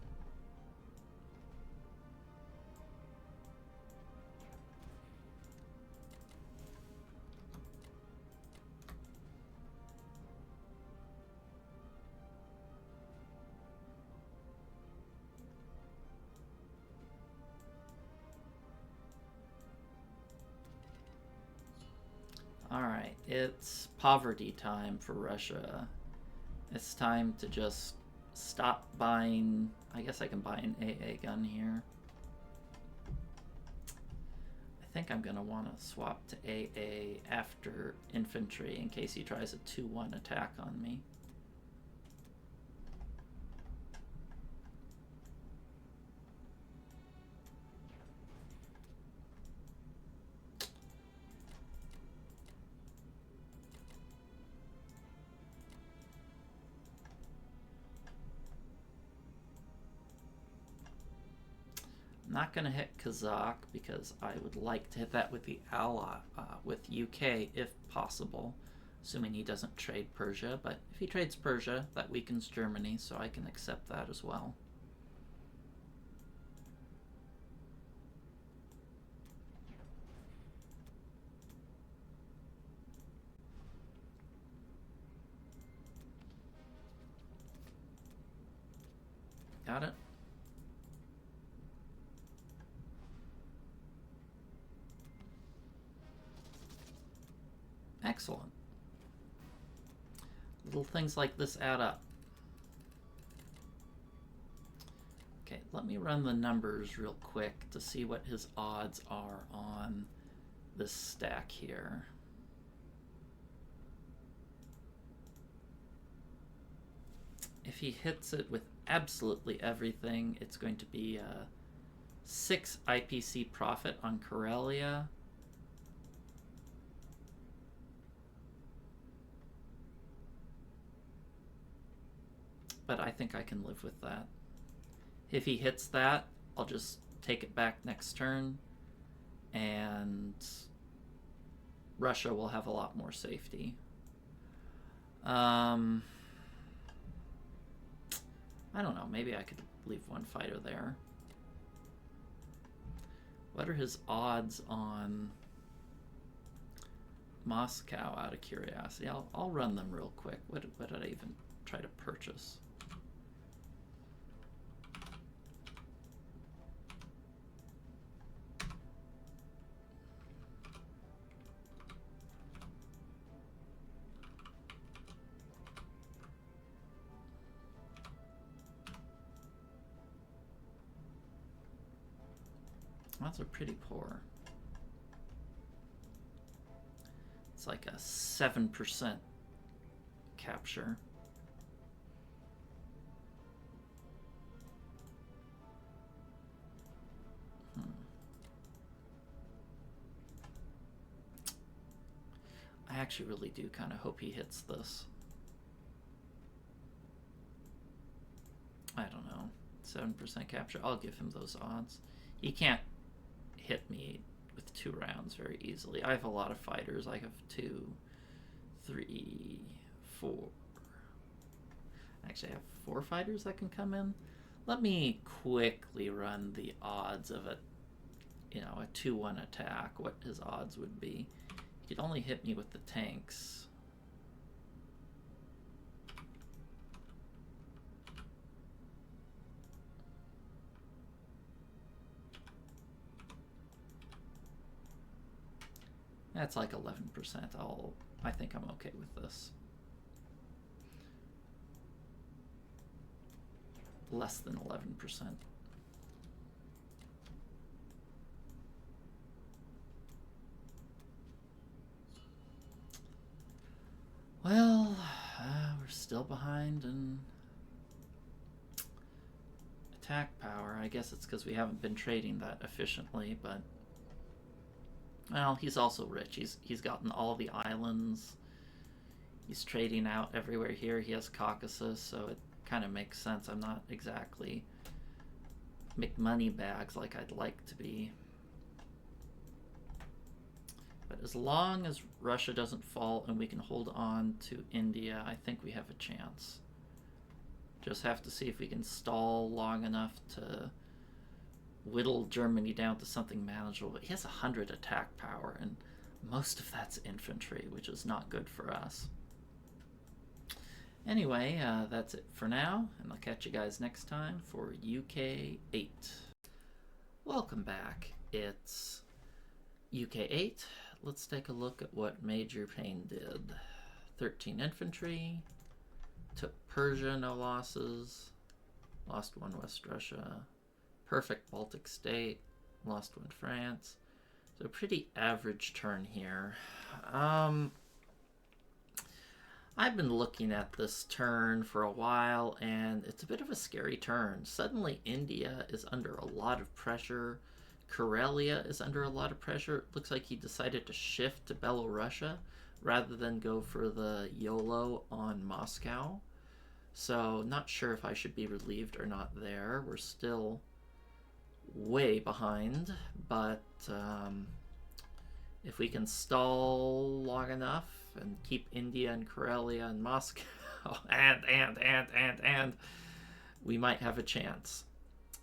Alright, it's poverty time for Russia. It's time to just stop buying. I guess I can buy an AA gun here. I think I'm going to want to swap to AA after infantry in case he tries a 2-1 attack on me. I'm not going to hit Kazakh because I would like to hit that with the ally, with UK if possible, assuming he doesn't trade Persia. But if he trades Persia, that weakens Germany, so I can accept that as well. Got it? Excellent. Little things like this add up. Okay, let me run the numbers real quick to see what his odds are on this stack here. If he hits it with absolutely everything, it's going to be a 6 IPC profit on Karelia. But I think I can live with that. If he hits that, I'll just take it back next turn, and Russia will have a lot more safety. I don't know, maybe I could leave 1 fighter there. What are his odds on Moscow out of curiosity? I'll run them real quick. What did I even try to purchase? Odds are pretty poor. It's like a 7% capture. I actually really do kind of hope he hits this. I don't know. 7% capture. I'll give him those odds. He can't hit me with 2 rounds very easily. I have a lot of fighters. I have 2, 3, 4. Actually, I have 4 fighters that can come in. Let me quickly run the odds of a 2-1 attack, what his odds would be. He could only hit me with the tanks. That's like 11%. I think I'm okay with this. Less than 11%. Well, we're still behind in attack power. I guess it's because we haven't been trading that efficiently, but well, he's also rich. He's gotten all the islands. He's trading out everywhere here. He has Caucasus, so it kind of makes sense. I'm not exactly McMoney bags like I'd like to be. But as long as Russia doesn't fall and we can hold on to India, I think we have a chance. Just have to see if we can stall long enough to whittle Germany down to something manageable. But he has 100 attack power, and most of that's infantry, which is not good for us. Anyway, that's it for now, and I'll catch you guys next time for UK 8. Welcome back. It's UK 8. Let's take a look at what Major Payne did. 13 infantry, took Persia, no losses, lost 1 West Russia, perfect Baltic state, lost 1 France. So pretty average turn here. I've been looking at this turn for a while, and it's a bit of a scary turn. Suddenly India is under a lot of pressure. Karelia is under a lot of pressure. It looks like he decided to shift to Belorussia rather than go for the YOLO on Moscow. So not sure if I should be relieved or not there. We're still way behind, but if we can stall long enough and keep India and Karelia and Moscow and we might have a chance.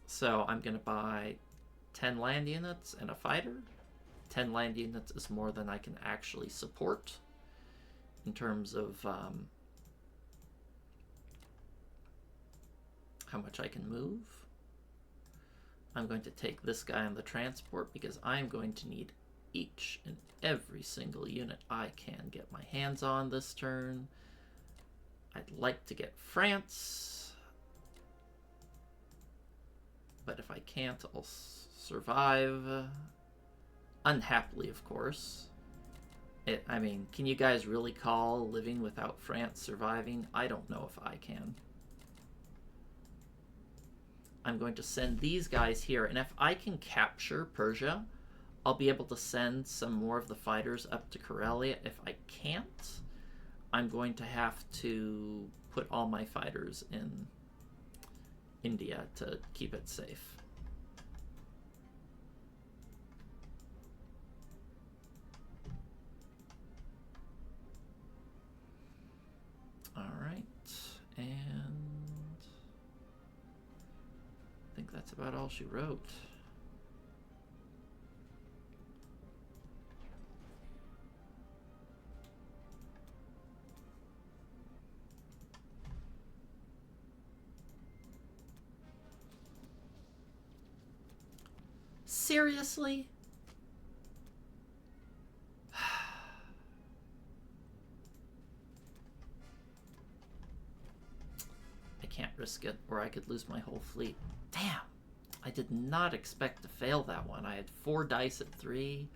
So I'm going to buy 10 land units and a fighter. 10 land units is more than I can actually support in terms of how much I can move. I'm going to take this guy on the transport because I'm going to need each and every single unit I can get my hands on this turn. I'd like to get France, but if I can't, I'll survive. Unhappily, of course. I mean, can you guys really call living without France surviving? I don't know if I can. I'm going to send these guys here, and if I can capture Persia, I'll be able to send some more of the fighters up to Karelia. If I can't, I'm going to have to put all my fighters in India to keep it safe. Alright, and I think that's about all she wrote. Seriously? I can't risk it, or I could lose my whole fleet. Damn! I did not expect to fail that one. I had 4 dice at 3.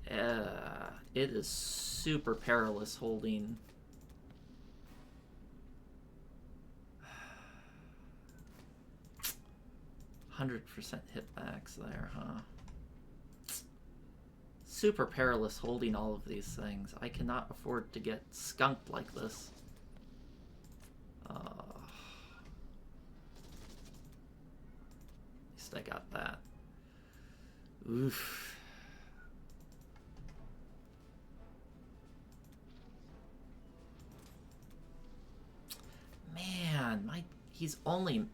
It is super perilous holding. $100% hitbacks there, huh? Super perilous holding all of these things. I cannot afford to get skunked like this. At least I got that. Oof. Man, he's only...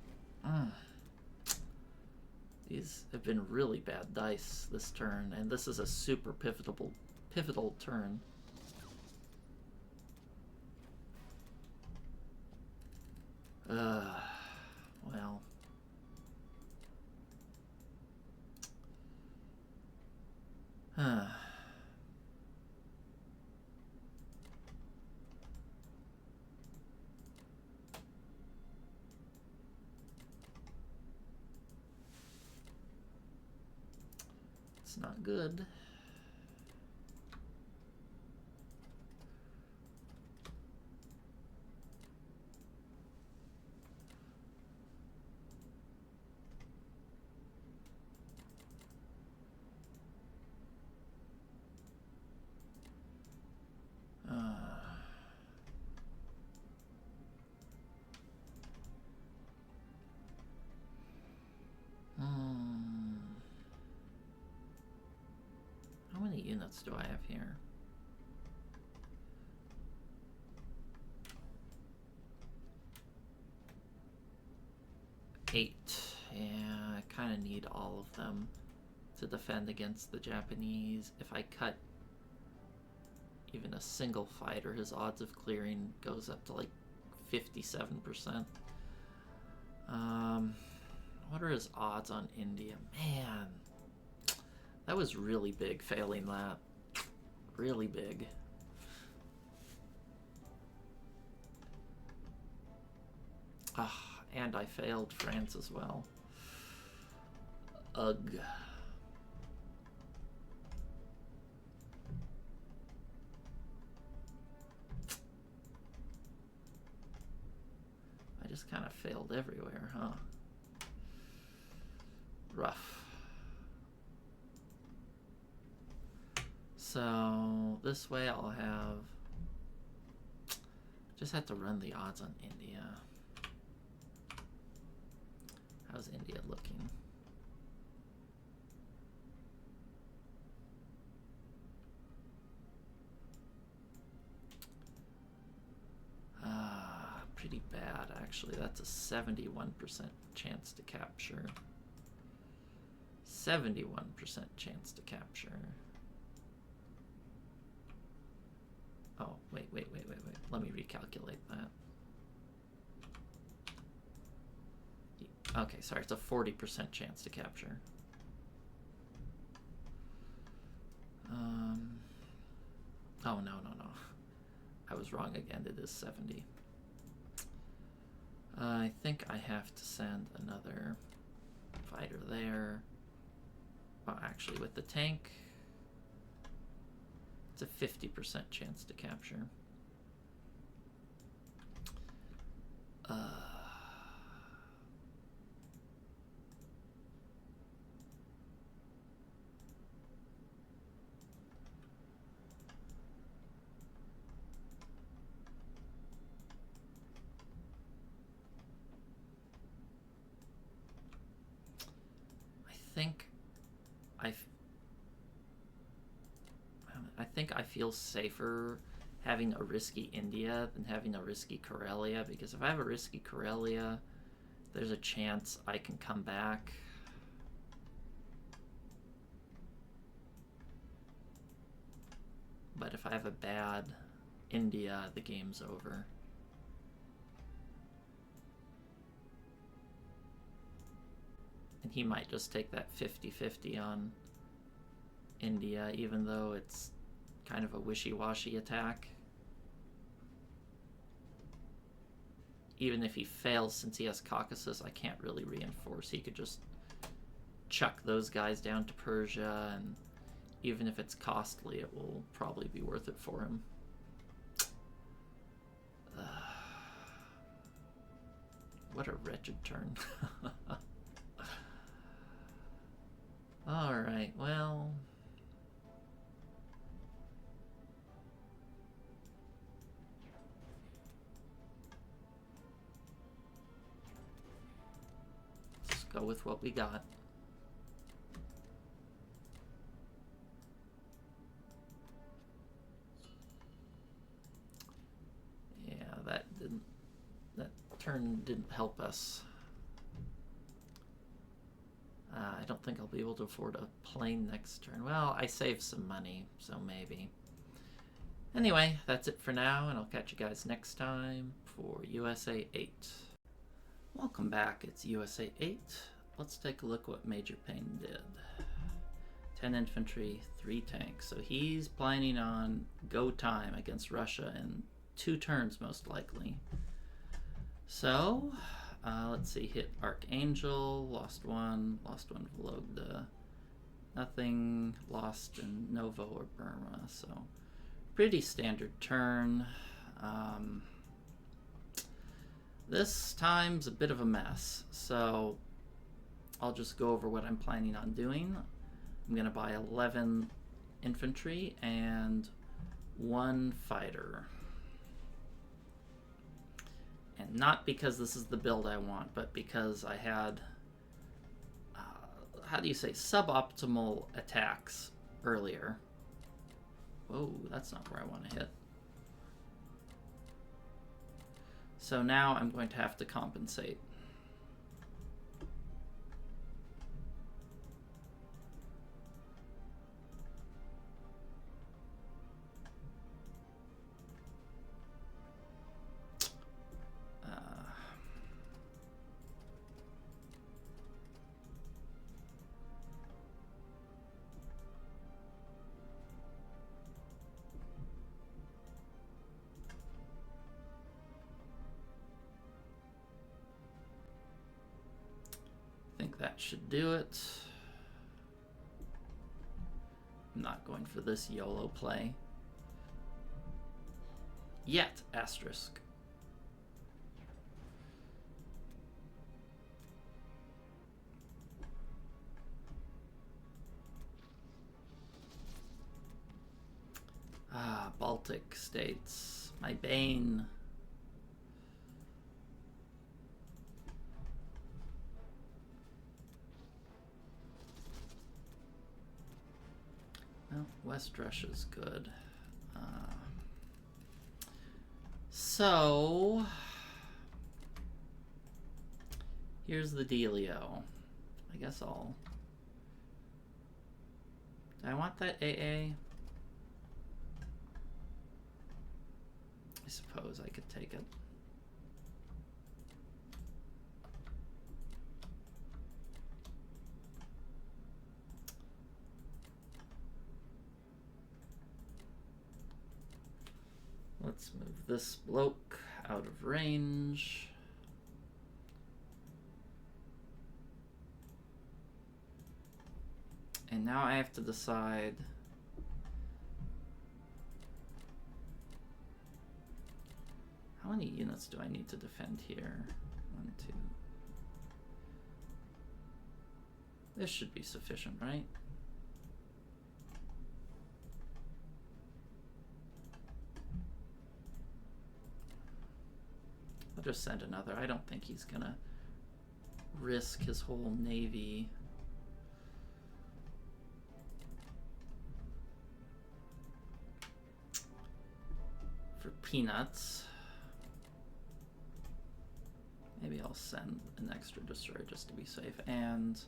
These have been really bad dice this turn, and this is a super pivotal turn. Well. It's not good. How many units do I have here? Eight. Yeah, I kind of need all of them to defend against the Japanese. If I cut even a single fighter, his odds of clearing goes up to like 57%. What are his odds on India? Man, that was really big failing that. Really big. And I failed France as well. Ugh. I just kind of failed everywhere, huh? Rough. So this way I'll have... Just have to run the odds on India. How's India looking? Pretty bad, actually. That's a 71% chance to capture. 71% chance to capture. Oh, wait. Let me recalculate that. Okay, sorry, it's a 40% chance to capture. Oh, no. I was wrong again. It is 70. I think I have to send another fighter there. Well, actually, with the tank, it's a 50% chance to capture. I think I feel safer having a risky India than having a risky Karelia, because if I have a risky Karelia, there's a chance I can come back. But if I have a bad India, the game's over. And he might just take that 50-50 on India, even though it's kind of a wishy-washy attack. Even if he fails, since he has Caucasus, I can't really reinforce. He could just chuck those guys down to Persia, and even if it's costly, it will probably be worth it for him. What a wretched turn. Alright, well... let's go with what we got. Yeah, that turn didn't help us. I don't think I'll be able to afford a plane next turn. Well, I saved some money, so maybe. Anyway, that's it for now, and I'll catch you guys next time for USA 8. Welcome back, it's USA 8. Let's take a look what Major Payne did. 10 infantry, 3 tanks. So he's planning on go time against Russia in 2 turns, most likely. So, let's see, hit Archangel, lost one Vologda, nothing, lost in Novo or Burma, so pretty standard turn. This time's a bit of a mess, so I'll just go over what I'm planning on doing. I'm going to buy 11 infantry and 1 fighter. And not because this is the build I want, but because I had, how do you say, suboptimal attacks earlier. Whoa, that's not where I want to hit. So now I'm going to have to compensate. That should do it. I'm not going for this YOLO play. Yet, asterisk. Baltic states. My bane. Well, West Russia's good. So, here's the dealio. I guess I'll... Do I want that AA? I suppose I could take it. Let's move this bloke out of range. And now I have to decide how many units do I need to defend here? 1, 2. This should be sufficient, right? I'll just send another. I don't think he's gonna risk his whole navy. For peanuts. Maybe I'll send an extra destroyer just to be safe. And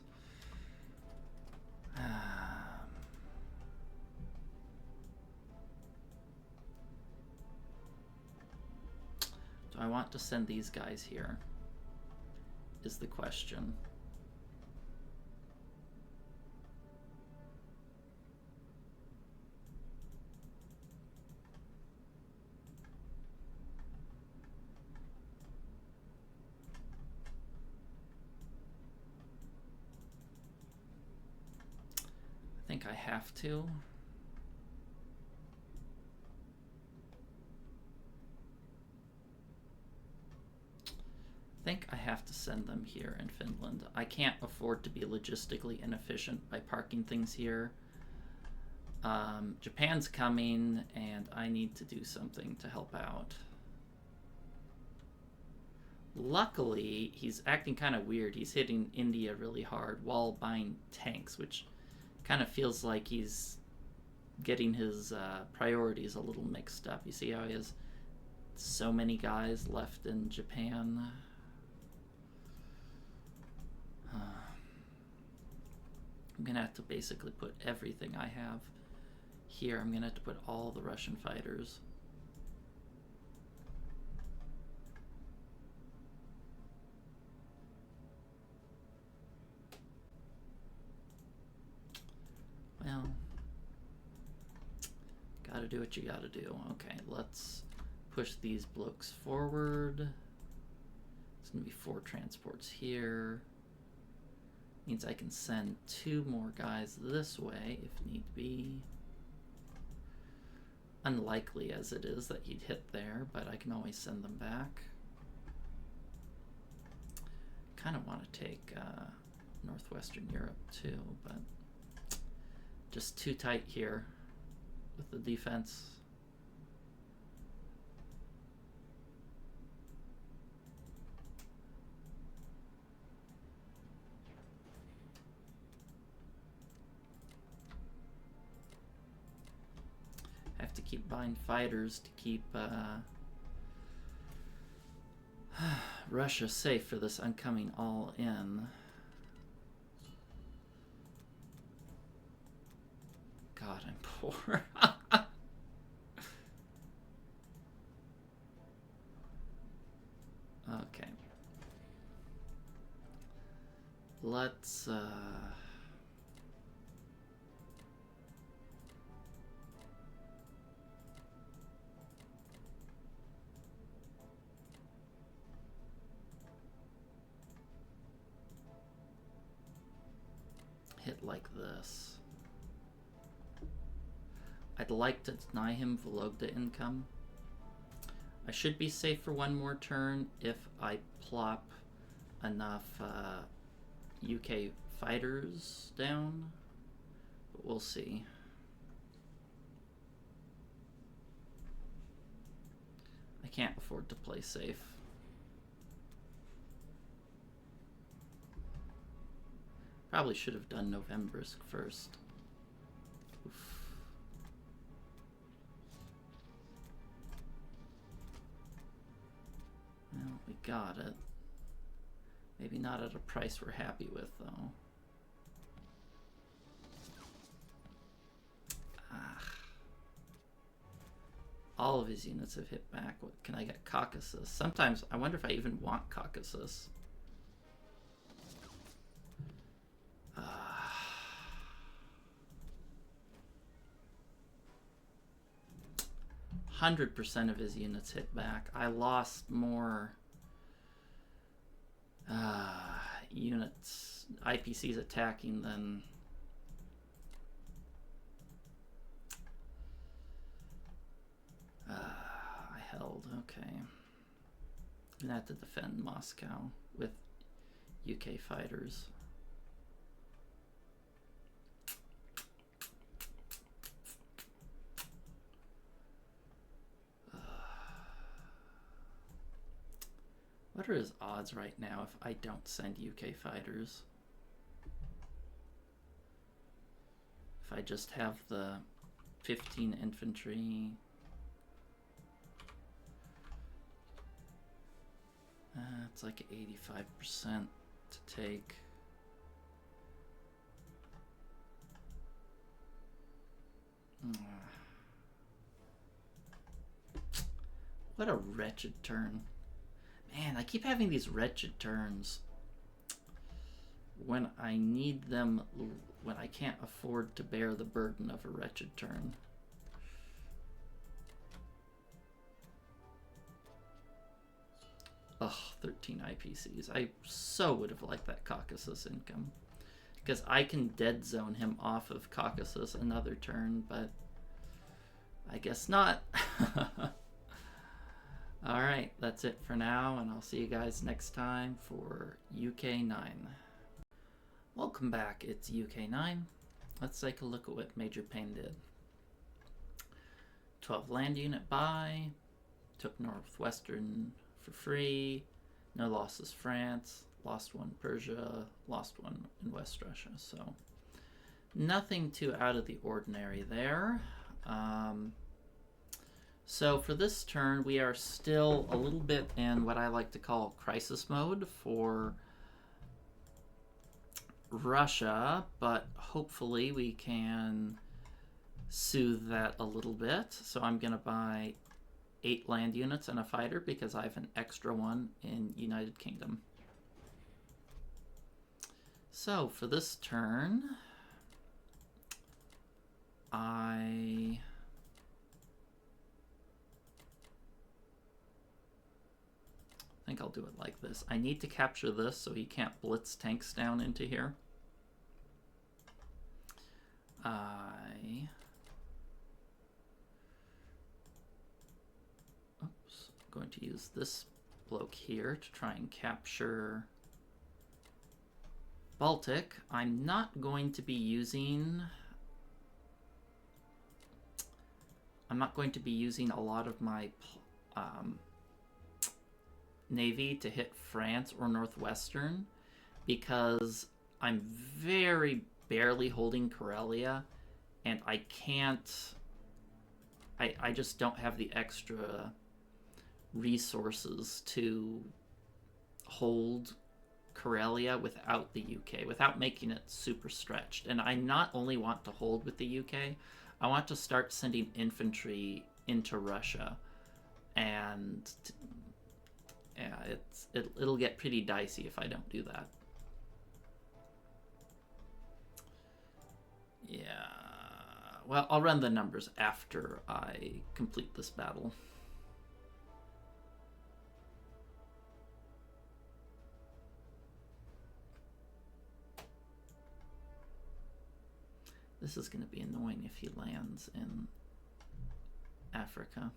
do I want to send these guys here? Is the question. I have to. I think I have to send them here in Finland. I can't afford to be logistically inefficient by parking things here. Japan's coming, and I need to do something to help out. Luckily, he's acting kind of weird. He's hitting India really hard while buying tanks, which kind of feels like he's getting his priorities a little mixed up. You see how he has so many guys left in Japan? I'm gonna have to basically put everything I have here. I'm gonna have to put all the Russian fighters. Well, gotta do what you gotta do. Okay, let's push these blokes forward. It's gonna be 4 transports here. Means I can send 2 more guys this way if need be. Unlikely as it is that he'd hit there, but I can always send them back. Kind of want to take Northwestern Europe too, but just too tight here with the defense. Have to keep buying fighters to keep Russia safe for this oncoming all-in. God, I'm poor. Okay. Let's hit like this. I'd like to deny him Vologda income. I should be safe for 1 more turn if I plop enough UK fighters down, but we'll see. I can't afford to play safe. Probably should have done November's first. Oof. Well, we got it. Maybe not at a price we're happy with, though. All of his units have hit back. What can I get? Caucasus. Sometimes I wonder if I even want Caucasus. 100% of his units hit back. I lost more units, IPCs attacking than I held. Okay. I'm gonna have to defend Moscow with UK fighters. What are his odds right now if I don't send UK fighters? If I just have the 15 infantry. It's like 85% to take. What a wretched turn. Man, I keep having these wretched turns when I need them, when I can't afford to bear the burden of a wretched turn. Ugh, 13 IPCs. I so would have liked that Caucasus income. Because I can dead zone him off of Caucasus another turn, but I guess not. Alright, that's it for now, and I'll see you guys next time for UK 9. Welcome back, it's UK 9. Let's take a look at what Major Payne did. 12 land unit buy, took Northwestern for free, no losses France, lost one Persia, lost one in West Russia, so nothing too out of the ordinary there. So for this turn, we are still a little bit in what I like to call crisis mode for Russia, but hopefully we can soothe that a little bit. So I'm going to buy 8 land units and a fighter because I have an extra one in United Kingdom. So for this turn, I think I'll do it like this. I need to capture this so he can't blitz tanks down into here. I'm going to use this bloke here to try and capture Baltic. I'm not going to be using a lot of my Navy to hit France or Northwestern because I'm very barely holding Karelia, and I can't, I just don't have the extra resources to hold Karelia without the UK, without making it super stretched. And I not only want to hold with the UK, I want to start sending infantry into Russia, and yeah, it'll get pretty dicey if I don't do that. Yeah, well, I'll run the numbers after I complete this battle. This is going to be annoying if he lands in Africa.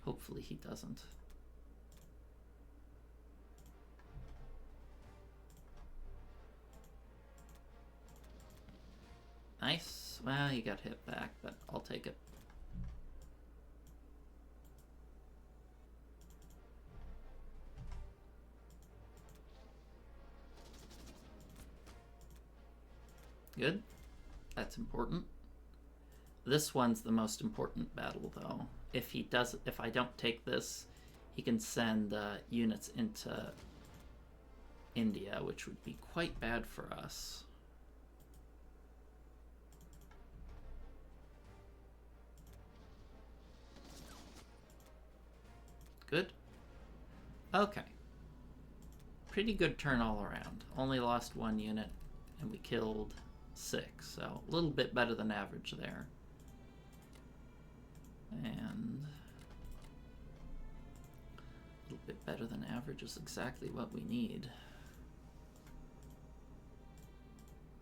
Hopefully he doesn't. Nice. Well, he got hit back, but I'll take it. Good. That's important. This one's the most important battle, though. If I don't take this, he can send units into India, which would be quite bad for us. Good. Okay. Pretty good turn all around. Only lost 1 unit, and we killed 6, so a little bit better than average there. And a little bit better than average is exactly what we need.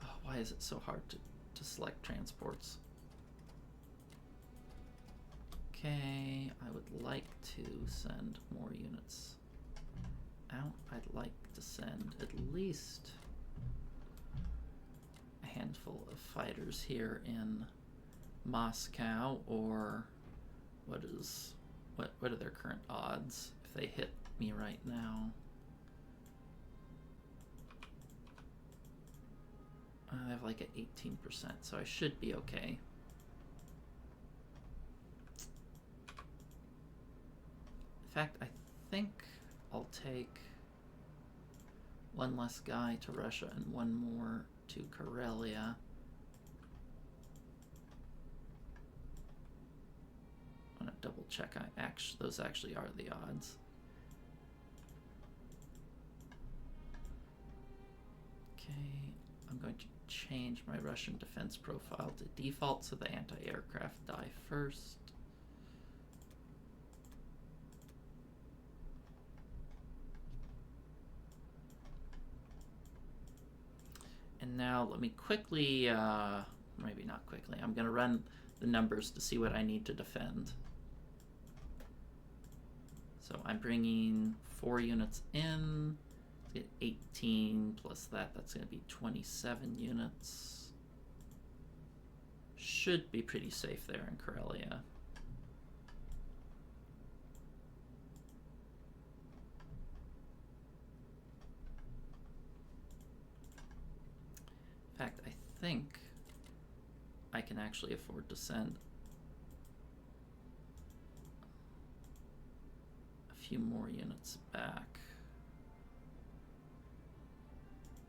Oh, why is it so hard to select transports? Okay, I would like to send more units out. I'd like to send at least a handful of fighters here in Moscow, or what are their current odds if they hit me right now? I have like an 18%, so I should be okay. In fact, I think I'll take 1 less guy to Russia and 1 more to Karelia. I'm gonna double check. Those actually are the odds. Okay, I'm going to change my Russian defense profile to default so the anti-aircraft die first. Now let me quickly, maybe not quickly, I'm going to run the numbers to see what I need to defend. So I'm bringing 4 units in, get 18 plus that's going to be 27 units. Should be pretty safe there in Karelia. In fact, I think I can actually afford to send a few more units back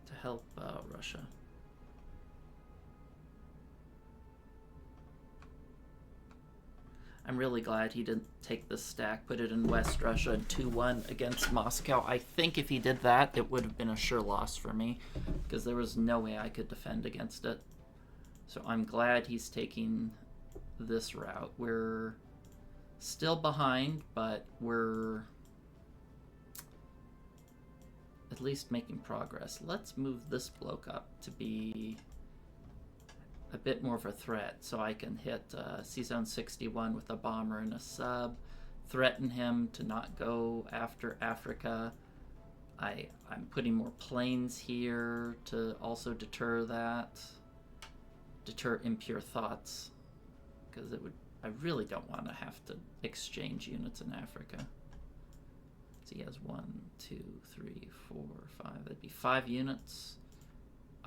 to help Russia. I'm really glad he didn't take this stack, put it in West Russia and 2-1 against Moscow. I think if he did that, it would have been a sure loss for me, because there was no way I could defend against it. So I'm glad he's taking this route. We're still behind, but we're at least making progress. Let's move this bloke up to be a bit more of a threat, so I can hit C-Zone 61 with a bomber and a sub, threaten him to not go after Africa. I'm putting more planes here to also deter that, deter impure thoughts, because it would. I really don't want to have to exchange units in Africa. So he has 1, 2, 3, 4, 5. That'd be 5 units.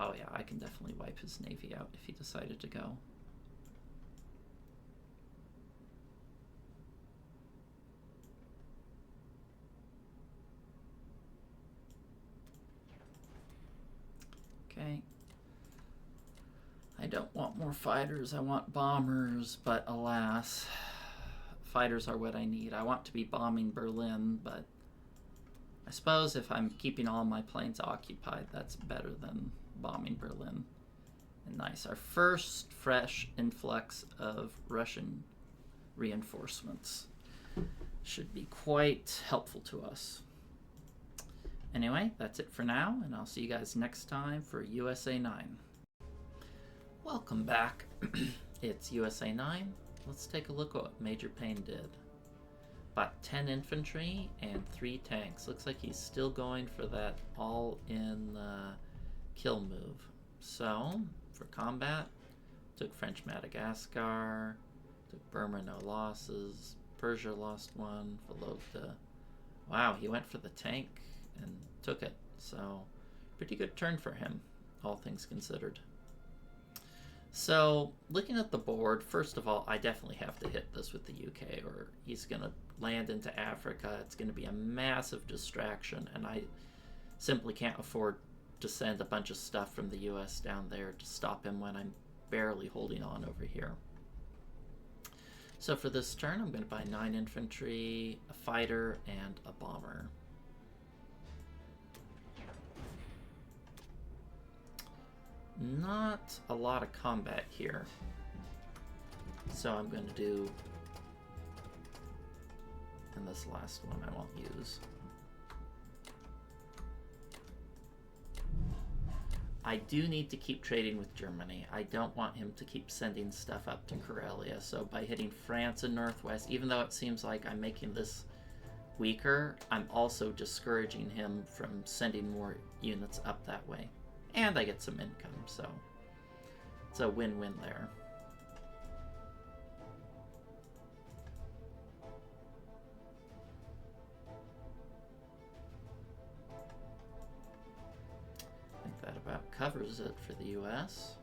Oh yeah, I can definitely wipe his navy out if he decided to go. Okay. I don't want more fighters, I want bombers, but alas, fighters are what I need. I want to be bombing Berlin, but I suppose if I'm keeping all my planes occupied, that's better than bombing Berlin. And nice, our first fresh influx of Russian reinforcements should be quite helpful to us. Anyway, that's it for now, and I'll see you guys next time for USA 9. Welcome back. It's USA 9. Let's take a look at what Major Payne did. About 10 infantry and 3 tanks. Looks like he's still going for that all-in kill move. So, for combat, took French Madagascar, took Burma, no losses, Persia lost 1, Vologda. Wow, he went for the tank and took it. So, pretty good turn for him, all things considered. So, looking at the board, first of all, I definitely have to hit this with the UK, or he's going to land into Africa. It's going to be a massive distraction, and I simply can't afford to send a bunch of stuff from the US down there to stop him when I'm barely holding on over here. So for this turn, I'm going to buy 9 infantry, a fighter, and a bomber. Not a lot of combat here, so I'm going to do, and this last one I won't use. I do need to keep trading with Germany. I don't want him to keep sending stuff up to Karelia, so by hitting France and Northwest, even though it seems like I'm making this weaker, I'm also discouraging him from sending more units up that way. And I get some income, so it's a win-win there. I think that about covers it for the US.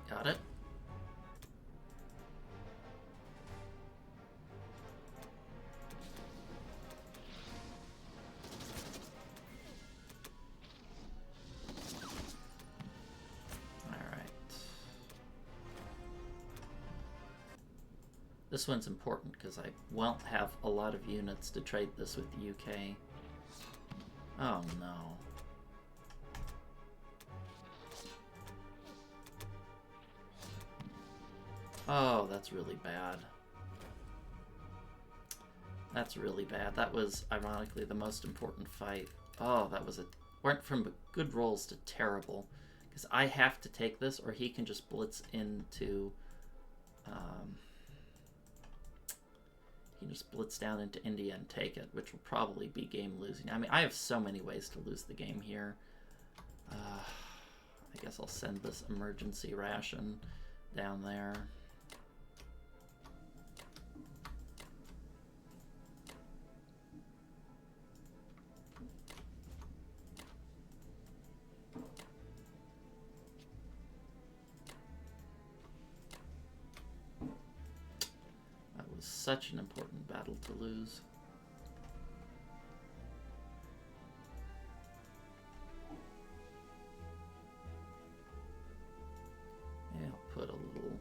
Got it. All right. This one's important because I won't have a lot of units to trade this with the UK. Oh no. Oh, that's really bad. That's really bad. That was, ironically, the most important fight. Oh, that was went from good rolls to terrible. Because I have to take this, or he can just blitz into... he can just blitz down into India and take it, which will probably be game losing. I mean, I have so many ways to lose the game here. I guess I'll send this emergency ration down there. That was such an important battle to lose. Yeah, I'll put a little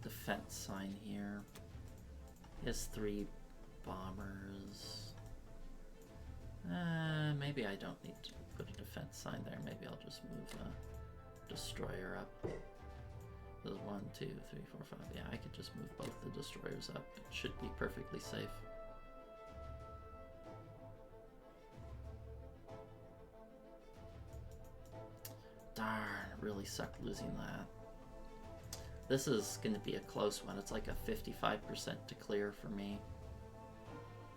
defense sign here. He has 3 bombers. Maybe I don't need to put a defense sign there. Maybe I'll just move a destroyer up. There's 1, 2, 3, 4, 5. Yeah, I could just move both the destroyers up. It should be perfectly safe. Darn, it really sucked losing that. This is going to be a close one. It's like a 55% to clear for me.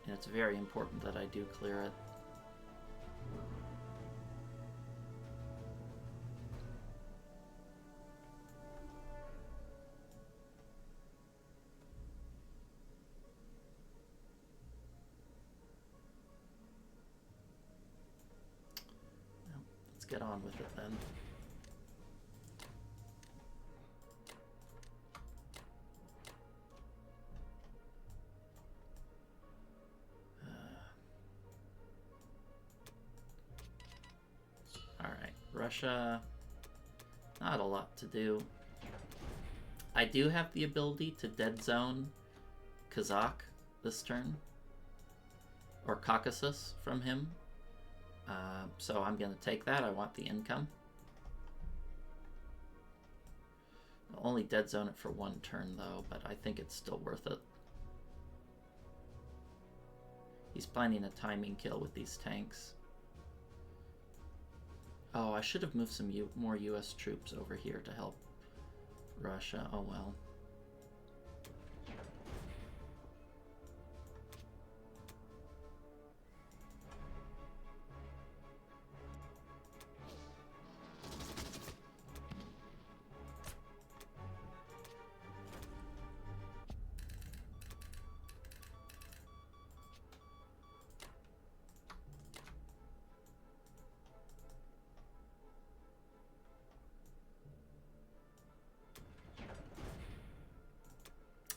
And it's very important that I do clear it. Well, let's get on with it then. Russia, not a lot to do. I do have the ability to dead zone Kazakh this turn, or Caucasus from him. So I'm going to take that. I want the income. I'll only dead zone it for 1 turn though, but I think it's still worth it. He's planning a timing kill with these tanks. Oh, I should have moved some more US troops over here to help Russia. Oh well.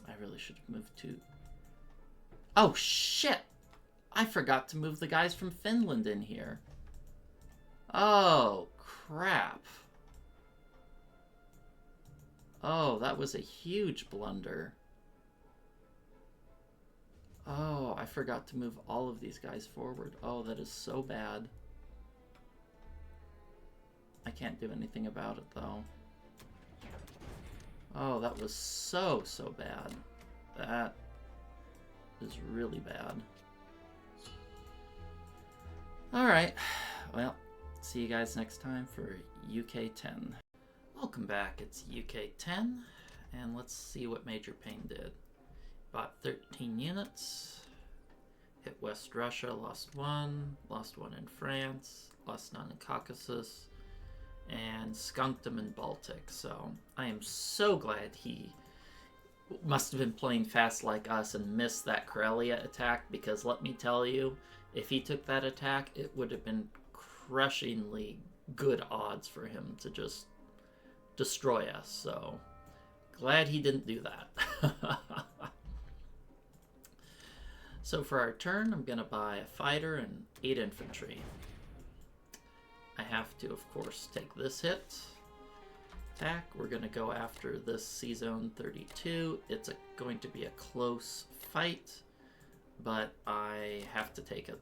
I really should have moved to... Oh, shit! I forgot to move the guys from Finland in here. Oh, crap. Oh, that was a huge blunder. Oh, I forgot to move all of these guys forward. Oh, that is so bad. I can't do anything about it, though. Oh, that was so bad. That is really bad. Alright, well, see you guys next time for UK 10. Welcome back, it's UK 10, and let's see what Major Payne did. Bought 13 units, hit West Russia, lost 1 in France, lost none in Caucasus, and skunked him in Baltic. So I am so glad he must have been playing fast like us and missed that Karelia attack, because let me tell you, if he took that attack, it would have been crushingly good odds for him to just destroy us. So glad he didn't do that. So for our turn, I'm going to buy a fighter and 8 infantry. I have to, of course, take this hit. Attack. We're going to go after this C-Zone 32. It's going to be a close fight, but I have to take it.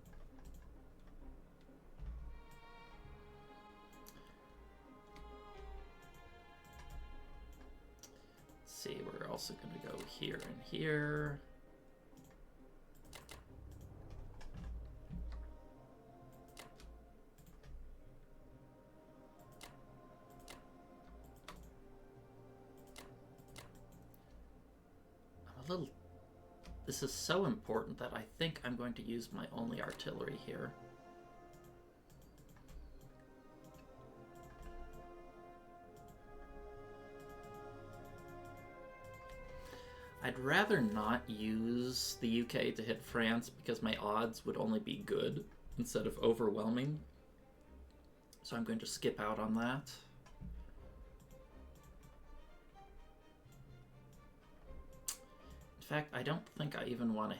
see, we're also going to go here and here. I'm a little... This is so important that I think I'm going to use my only artillery here. I'd rather not use the UK to hit France because my odds would only be good instead of overwhelming. So I'm going to skip out on that. In fact, I don't think I even want to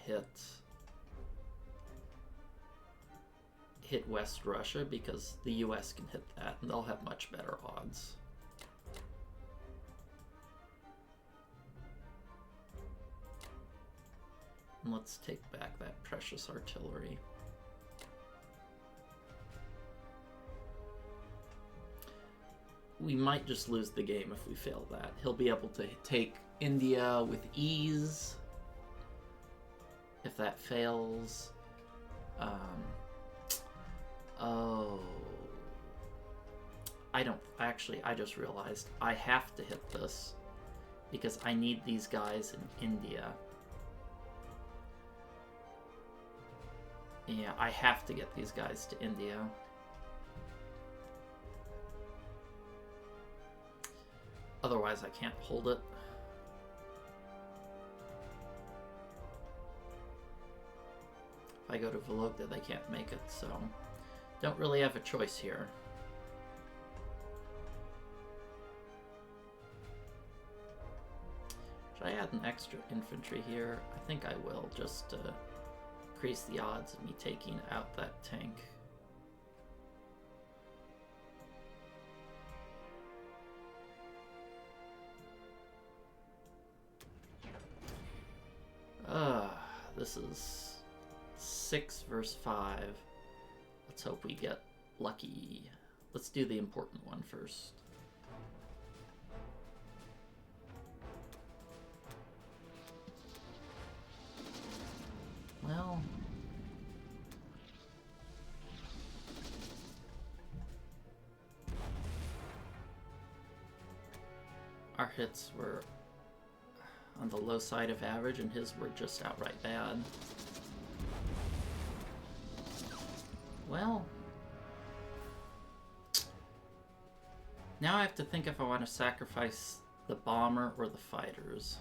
hit West Russia because the US can hit that and they'll have much better odds. And let's take back that precious artillery. We might just lose the game if we fail that. He'll be able to take India with ease if that fails. Oh. I just realized I have to hit this because I need these guys in India. Yeah, I have to get these guys to India. Otherwise, I can't hold it. If I go to Vologda, they can't make it, so don't really have a choice here. Should I add an extra infantry here? I think I will, just to increase the odds of me taking out that tank. This is 6 versus 5. Let's hope we get lucky. Let's do the important one first. Well, our hits were on the low side of average, and his were just outright bad. Well, now I have to think if I want to sacrifice the bomber or the fighters.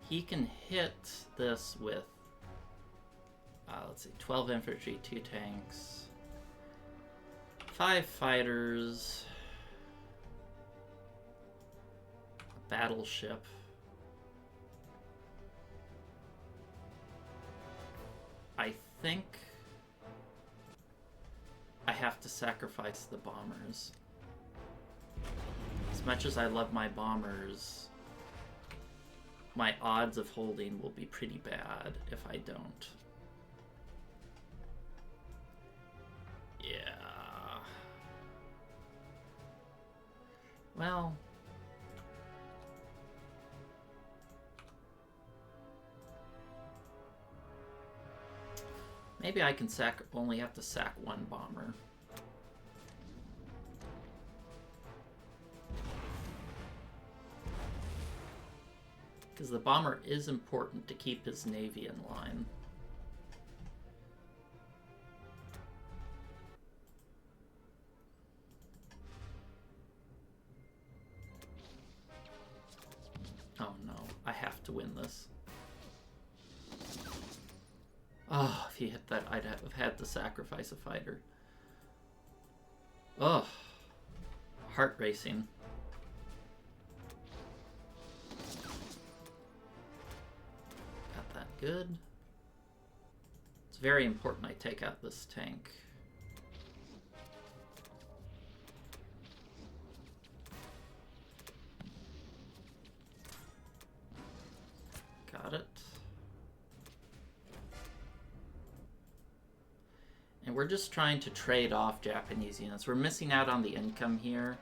He can hit this with, let's see, 12 infantry, 2 tanks, 5 fighters, a battleship. I think I have to sacrifice the bombers. As much as I love my bombers, my odds of holding will be pretty bad if I don't. Yeah. Well, maybe I can only have to sack 1 bomber. Because the bomber is important to keep his navy in line. Oh no, I have to win this. Oh, if he hit that, I'd have had to sacrifice a fighter. Oh, heart racing. Got that good. It's very important I take out this tank. Got it. And we're just trying to trade off Japanese units. We're missing out on the income here,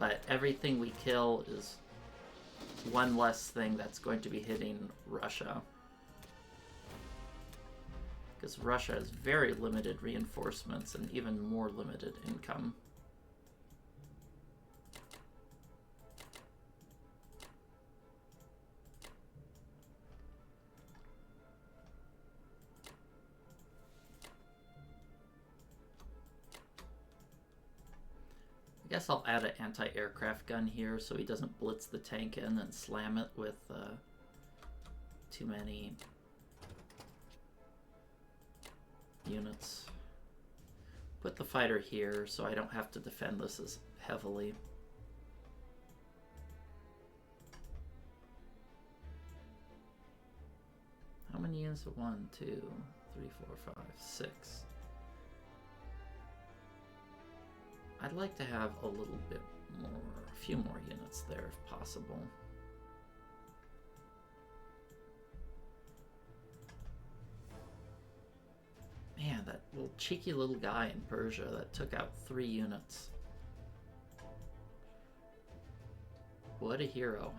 But everything we kill is one less thing that's going to be hitting Russia. Because Russia has very limited reinforcements and even more limited income. I guess I'll add an anti-aircraft gun here so he doesn't blitz the tank in and slam it with too many units. Put the fighter here so I don't have to defend this as heavily. How many units? 1, 2, 3, 4, 5, 6. I'd like to have a little bit more, a few more units there if possible. Man, that little cheeky little guy in Persia that took out 3 units. What a hero.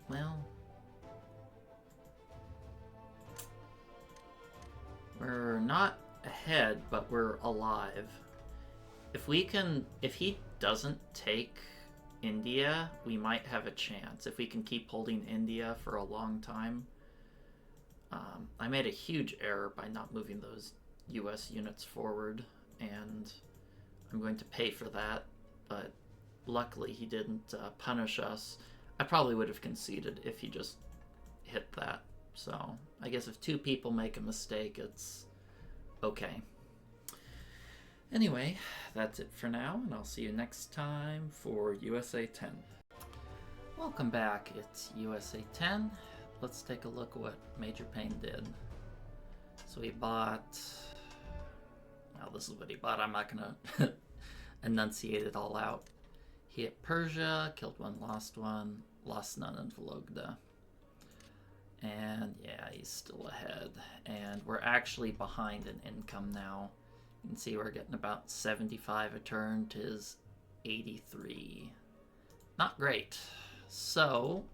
Well, we're not ahead, but we're alive. If he doesn't take India, we might have a chance. If we can keep holding India for a long time. I made a huge error by not moving those US units forward, and I'm going to pay for that, but luckily he didn't punish us. I probably would have conceded if he just hit that. So I guess if 2 people make a mistake, it's okay. Anyway, that's it for now, and I'll see you next time for USA 10. Welcome back, it's USA 10. Let's take a look at what Major Payne did. So he bought... Well, this is what he bought. I'm not going to enunciate it all out. He hit Persia, killed 1, lost none in Vologda. And yeah, he's still ahead. And we're actually behind in income now. You can see we're getting about 75 a turn to his 83. Not great. So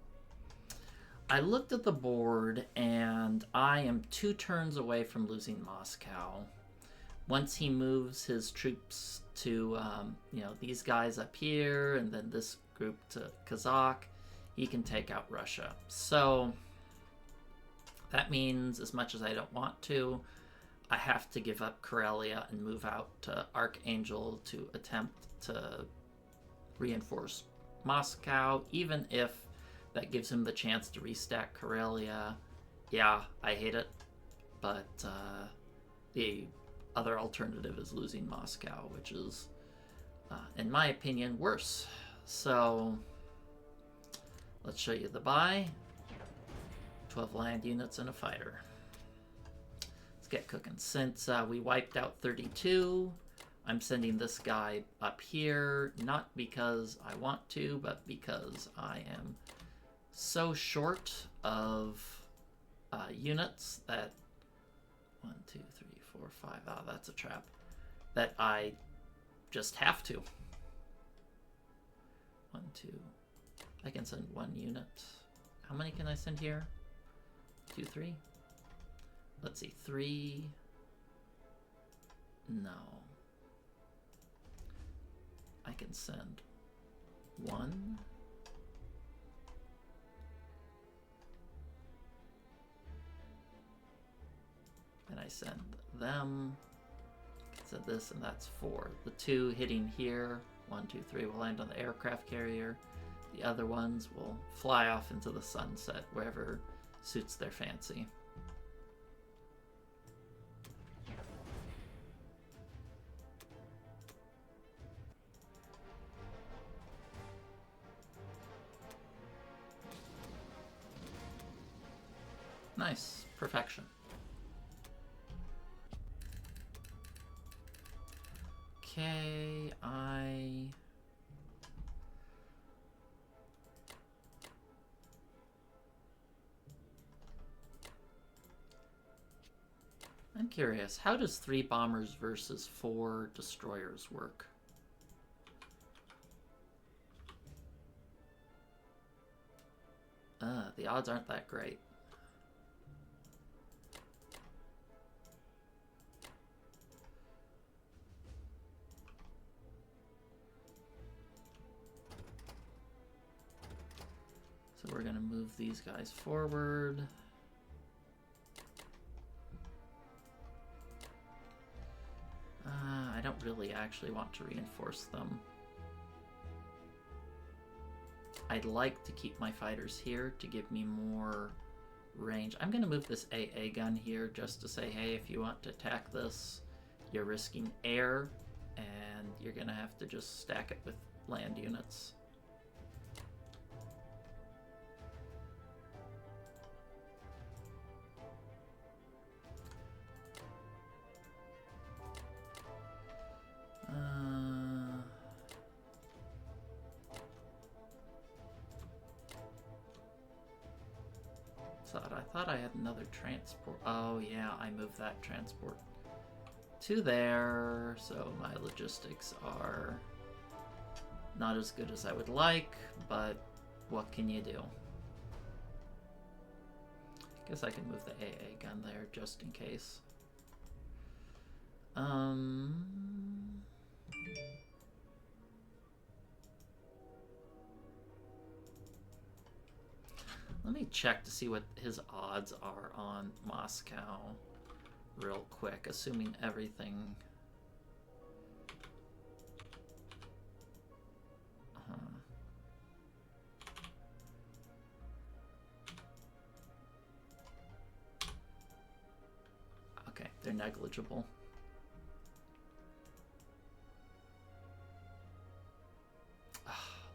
I looked at the board and I am 2 turns away from losing Moscow. Once he moves his troops to, these guys up here and then this group to Kazakh, he can take out Russia. So that means, as much as I don't want to, I have to give up Karelia and move out to Archangel to attempt to reinforce Moscow, even if that gives him the chance to restack Karelia. Yeah, I hate it, but the other alternative is losing Moscow, which is, in my opinion, worse. So let's show you the buy. 12 land units and a fighter. Let's get cooking. Since we wiped out 32, I'm sending this guy up here, not because I want to, but because I am so short of units that 1, 2, 3, 4, 5. Oh, that's a trap. That I just have to. 1, 2. I can send 1 unit. How many can I send here? 2, 3. Let's see. 3. No. I can send 1. And I send them. I can send this, and that's 4. The 2 hitting here, 1, 2, 3, will land on the aircraft carrier. The other ones will fly off into the sunset, wherever suits their fancy. Nice. Perfection. Okay, I'm curious, how does 3 bombers versus 4 destroyers work? The odds aren't that great. So we're going to move these guys forward. I don't really actually want to reinforce them. I'd like to keep my fighters here to give me more range. I'm going to move this AA gun here just to say, hey, if you want to attack this, you're risking air, and you're going to have to just stack it with land units. I thought I had another transport. Oh yeah, I moved that transport to there, so my logistics are not as good as I would like, but what can you do? Guess I can move the AA gun there just in case. Let me check to see what his odds are on Moscow real quick, assuming everything... Okay, they're negligible.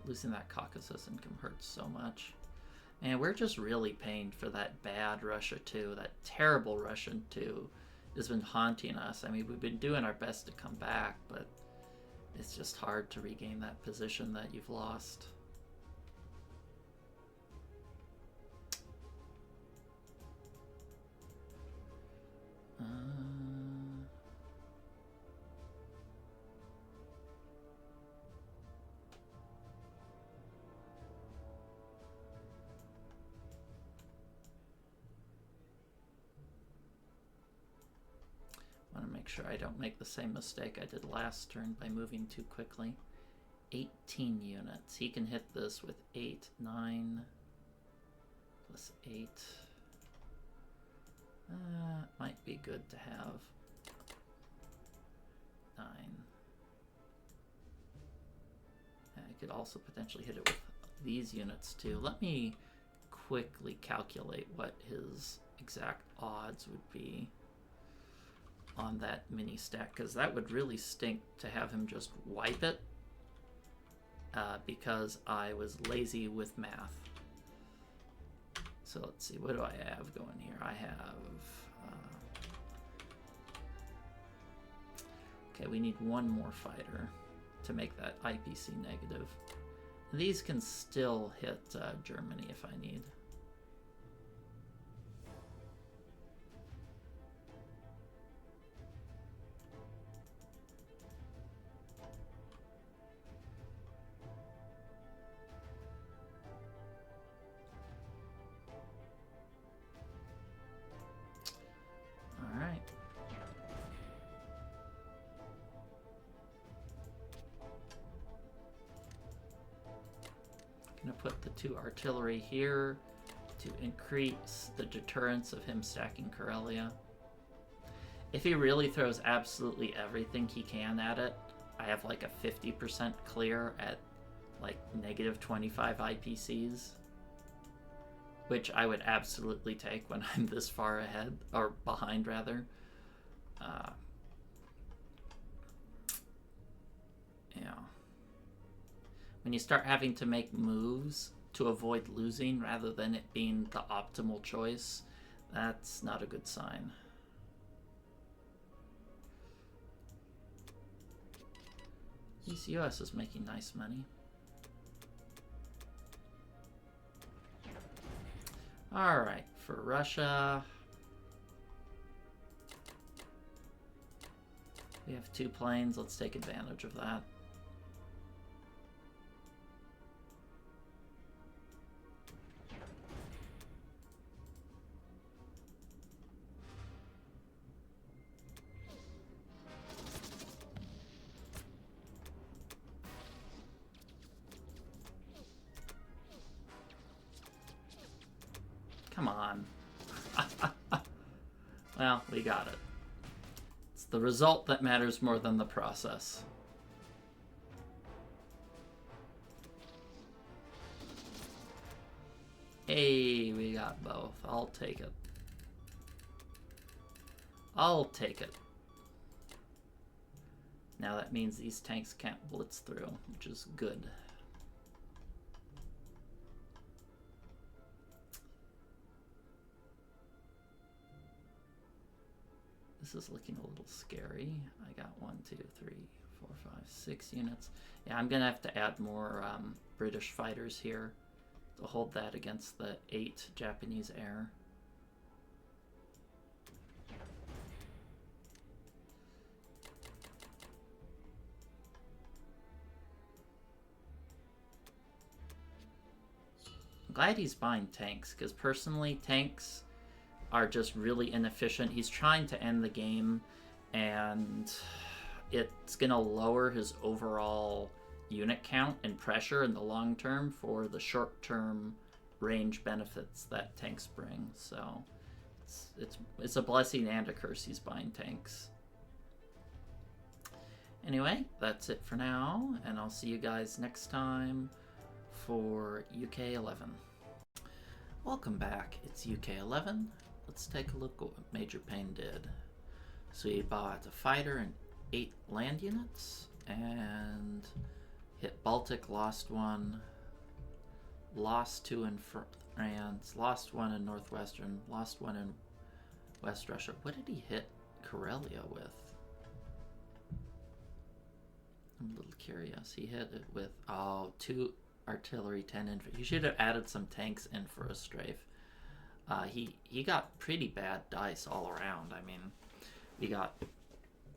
Losing that Caucasus income hurts so much. And we're just really paying for that bad Russia 2, that terrible Russian 2 has been haunting us. I mean, we've been doing our best to come back, but it's just hard to regain that position that you've lost. Sure I don't make the same mistake I did last turn by moving too quickly. 18 units. He can hit this with 8, 9, plus 8. Might be good to have 9. I could also potentially hit it with these units too. Let me quickly calculate what his exact odds would be on that mini stack, because that would really stink to have him just wipe it because I was lazy with math. So let's see, what do I have going here? I have okay, we need one more fighter to make that IPC negative. These can still hit Germany if I need. Put the 2 artillery here to increase the deterrence of him stacking Karelia. If he really throws absolutely everything he can at it, I have like a 50% clear at like negative 25 IPCs, which I would absolutely take when I'm this far ahead, or behind rather. Yeah. When you start having to make moves to avoid losing rather than it being the optimal choice, that's not a good sign. At least US is making nice money. Alright, for Russia, we have 2 planes. Let's take advantage of that. Come on. Well, we got it. It's the result that matters more than the process. Hey, we got both. I'll take it. I'll take it. Now that means these tanks can't blitz through, which is good. This is looking a little scary. I got 1, 2, 3, 4, 5, 6 units. Yeah, I'm gonna have to add more British fighters here to hold that against the 8 Japanese air. I'm glad he's buying tanks, because personally, tanks are just really inefficient. He's trying to end the game, and it's going to lower his overall unit count and pressure in the long term for the short term range benefits that tanks bring. So it's a blessing and a curse he's buying tanks. Anyway, that's it for now, and I'll see you guys next time for UK 11. Welcome back. It's UK 11. Let's take a look at what Major Payne did. So he bought a fighter and 8 land units, and hit Baltic, lost 1, lost 2 in France, lost 1 in Northwestern, lost 1 in West Russia. What did he hit Karelia with? I'm a little curious. He hit it with, 2 artillery, 10 infantry. He should have added some tanks in for a strafe. He got pretty bad dice all around. I mean, he got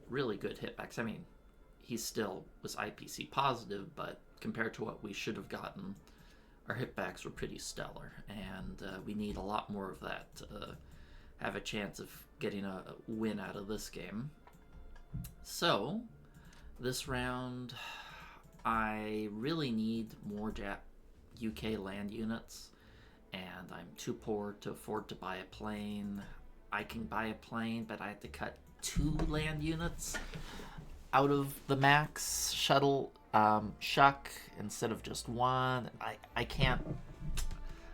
really good hitbacks. I mean, he still was IPC positive, but compared to what we should have gotten, our hitbacks were pretty stellar, and we need a lot more of that to have a chance of getting a win out of this game. So, this round, I really need more UK land units, and I'm too poor to afford to buy a plane. I can buy a plane, but I have to cut 2 land units out of the max shuttle shuck instead of just 1. I can't.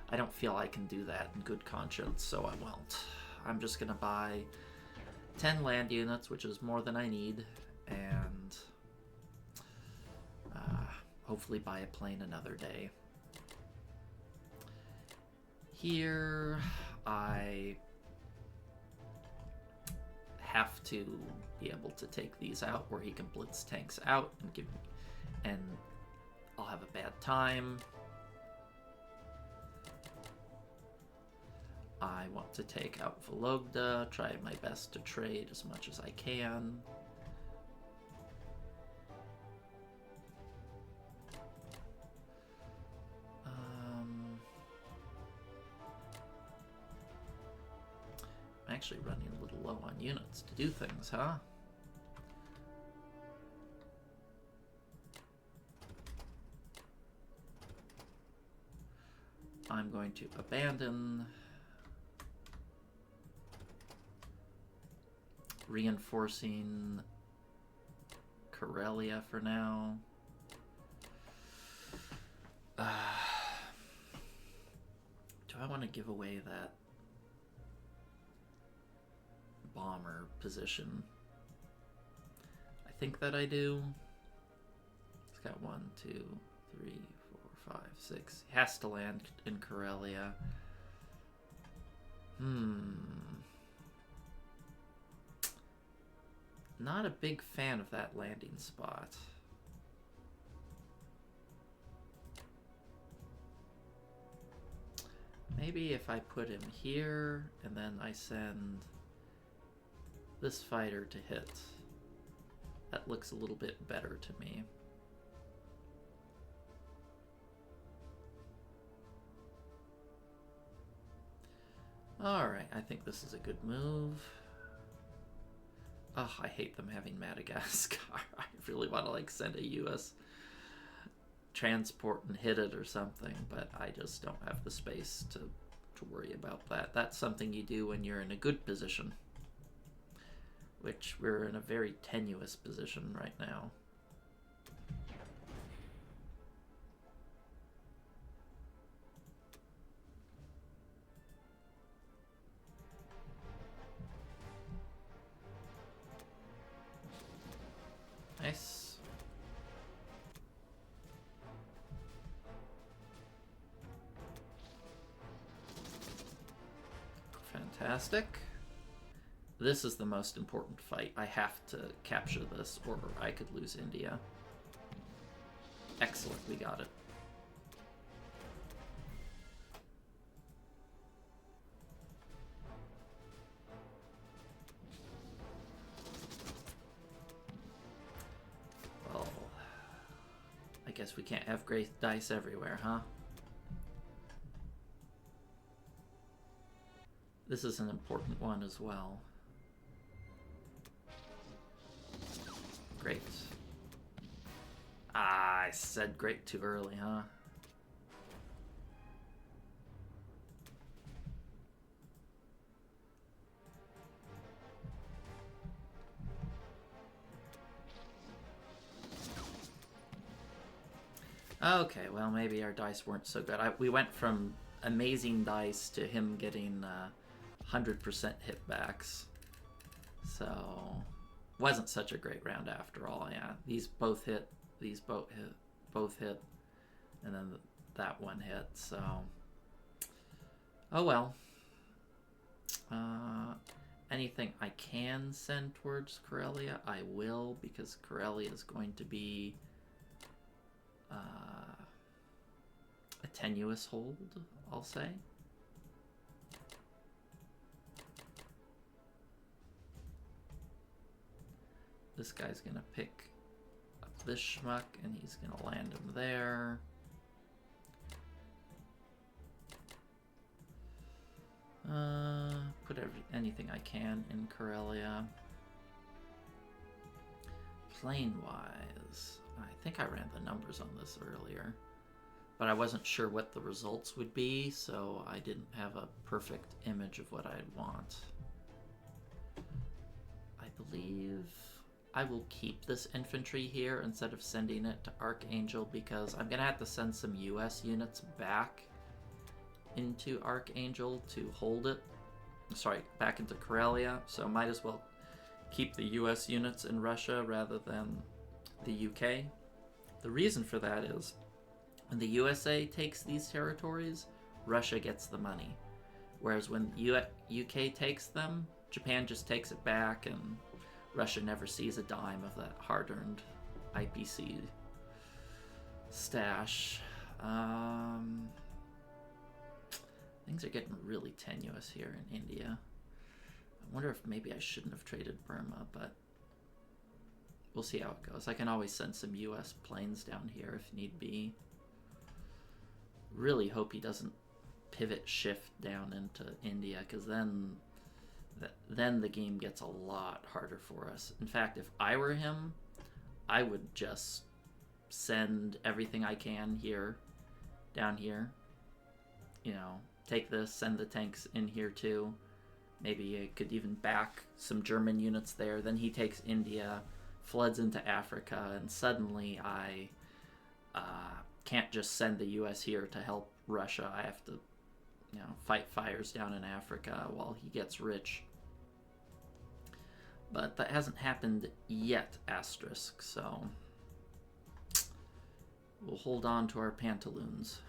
I don't feel I can do that in good conscience, so I won't. I'm just gonna buy 10 land units, which is more than I need, and hopefully buy a plane another day. Here, I have to be able to take these out where he can blitz tanks out and I'll have a bad time. I want to take out Vologda, try my best to trade as much as I can. I'm actually running a little low on units to do things, huh? I'm going to abandon reinforcing Karelia for now. Do I want to give away that bomber position? I think that I do. It's got 1, 2, 3, 4, 5, 6. He has to land in Karelia. Not a big fan of that landing spot. Maybe if I put him here, and then I send this fighter to hit. That looks a little bit better to me. Alright, I think this is a good move. Oh, I hate them having Madagascar. I really want to like send a US transport and hit it or something, but I just don't have the space to worry about that. That's something you do when you're in a good position, which we're in a very tenuous position right now. Nice. Fantastic. This is the most important fight. I have to capture this or I could lose India. Excellent, we got it. Well, I guess we can't have great dice everywhere, huh? This is an important one as well. Great. Ah, I said great too early, huh? Okay, well, maybe our dice weren't so good. We went from amazing dice to him getting 100% hitbacks. So, wasn't such a great round after all, yeah. These both hit, both hit, and then that one hit, so... Oh well. Anything I can send towards Karelia, I will, because Karelia is going to be a tenuous hold, I'll say. This guy's gonna pick up this schmuck, and he's gonna land him there. Put anything I can in Karelia. Plane-wise, I think I ran the numbers on this earlier, but I wasn't sure what the results would be, so I didn't have a perfect image of what I'd want. I believe I will keep this infantry here instead of sending it to Archangel, because I'm gonna have to send some US units back into Archangel to hold it. Sorry, back into Karelia, so might as well keep the US units in Russia rather than the UK. The reason for that is when the USA takes these territories, Russia gets the money. Whereas when UK takes them, Japan just takes it back and Russia never sees a dime of that hard-earned IPC stash. Things are getting really tenuous here in India. I wonder if maybe I shouldn't have traded Burma, but we'll see how it goes. I can always send some US planes down here if need be. Really hope he doesn't pivot shift down into India, because then the game gets a lot harder for us. In fact, if I were him, I would just send everything I can here, down here. You know, take this, send the tanks in here too. Maybe I could even back some German units there. Then he takes India, floods into Africa, and suddenly I can't just send the US here to help Russia. I have to, you know, fight fires down in Africa while he gets rich. But that hasn't happened yet, asterisk, so we'll hold on to our pantaloons.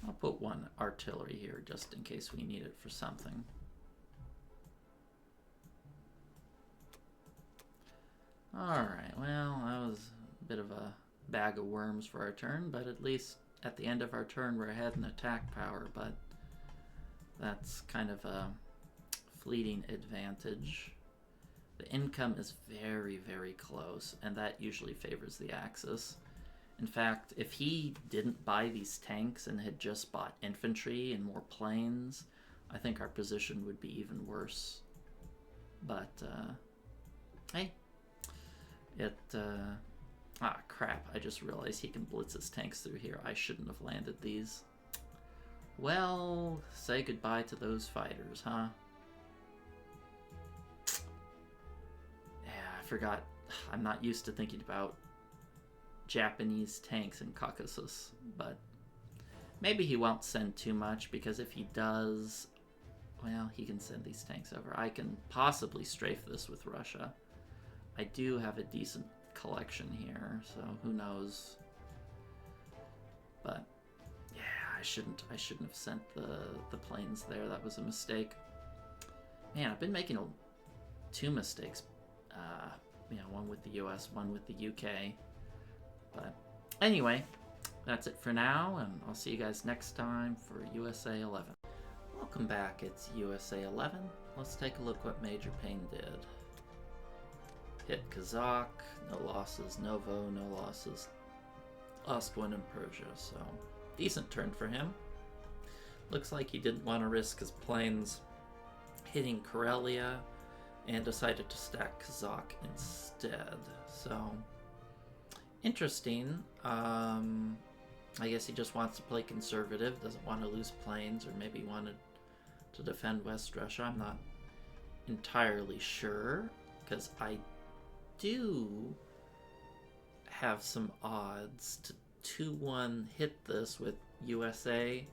I'll put one artillery here just in case we need it for something. Alright, well, that was a bit of a bag of worms for our turn, but at least at the end of our turn we're ahead in attack power, but that's kind of a fleeting advantage. The income is very, very close, and that usually favors the Axis. In fact, if he didn't buy these tanks and had just bought infantry and more planes, I think our position would be even worse. But, hey. Crap, I just realized he can blitz his tanks through here. I shouldn't have landed these. Well, say goodbye to those fighters, huh? Yeah, I forgot. I'm not used to thinking about Japanese tanks in Caucasus, but maybe he won't send too much, because if he does, well, he can send these tanks over. I can possibly strafe this with Russia. I do have a decent collection here, so who knows. But yeah, I shouldn't have sent the planes there. That was a mistake. Man, I've been making two mistakes. One with the US, one with the UK. But anyway, that's it for now, and I'll see you guys next time for USA 11. Welcome back, it's USA 11. Let's take a look what Major Payne did. Hit Kazakh, no losses, Novo, no losses. Lost one in Persia, so decent turn for him. Looks like he didn't want to risk his planes hitting Karelia and decided to stack Kazakh instead. So, interesting. I guess he just wants to play conservative, doesn't want to lose planes, or maybe wanted to defend West Russia. I'm not entirely sure, because I do have some odds to 2-1 hit this with USA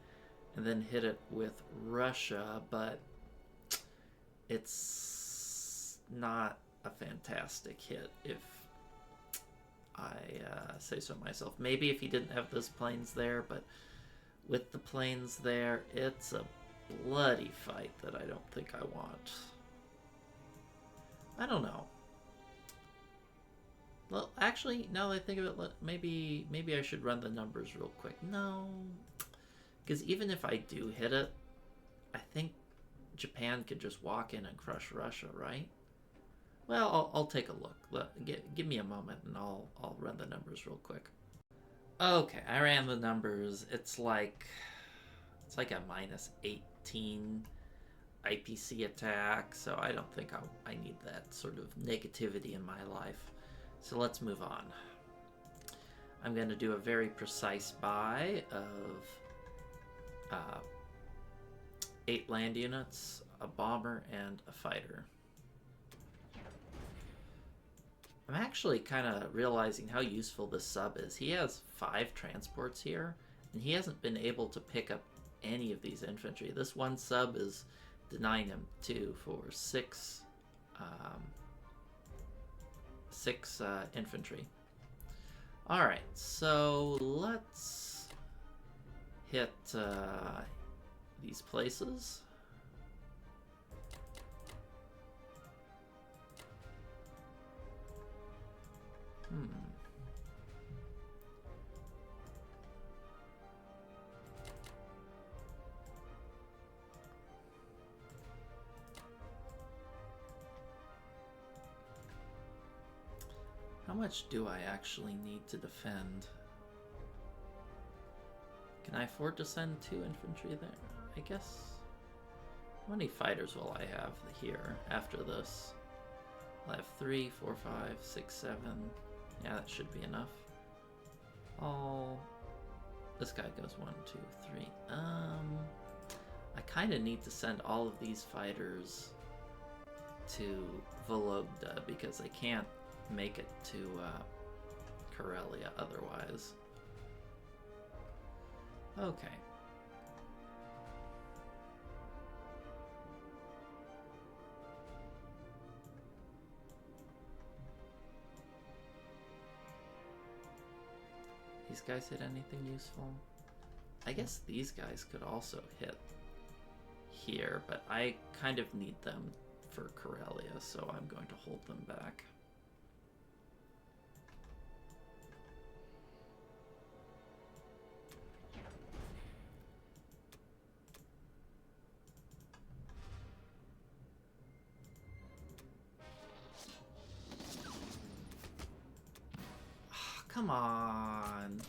and then hit it with Russia, but it's not a fantastic hit if I say so myself. Maybe if he didn't have those planes there, but with the planes there, it's a bloody fight that I don't think I want. I don't know. Well, actually, now that I think of it, maybe I should run the numbers real quick. No, because even if I do hit it, I think Japan could just walk in and crush Russia, right? Well, I'll take a look. Give me a moment, and I'll run the numbers real quick. Okay, I ran the numbers. It's like a -18 IPC attack, so I don't think I need that sort of negativity in my life. So let's move on. I'm going to do a very precise buy of 8 land units, a bomber, and a fighter. I'm actually kind of realizing how useful this sub is. He has 5 transports here, and he hasn't been able to pick up any of these infantry. This one sub is denying him 2 for 6 infantry. Alright, so let's hit these places. How much do I actually need to defend? Can I afford to send 2 infantry there? I guess. How many fighters will I have here after this? I'll have 3, 4, 5, 6, 7. Yeah, that should be enough. This guy goes 1, 2, 3. I kind of need to send all of these fighters to Vologda because I can't make it to Karelia otherwise. Okay. These guys hit anything useful? I guess these guys could also hit here, but I kind of need them for Karelia, so I'm going to hold them back. Come on.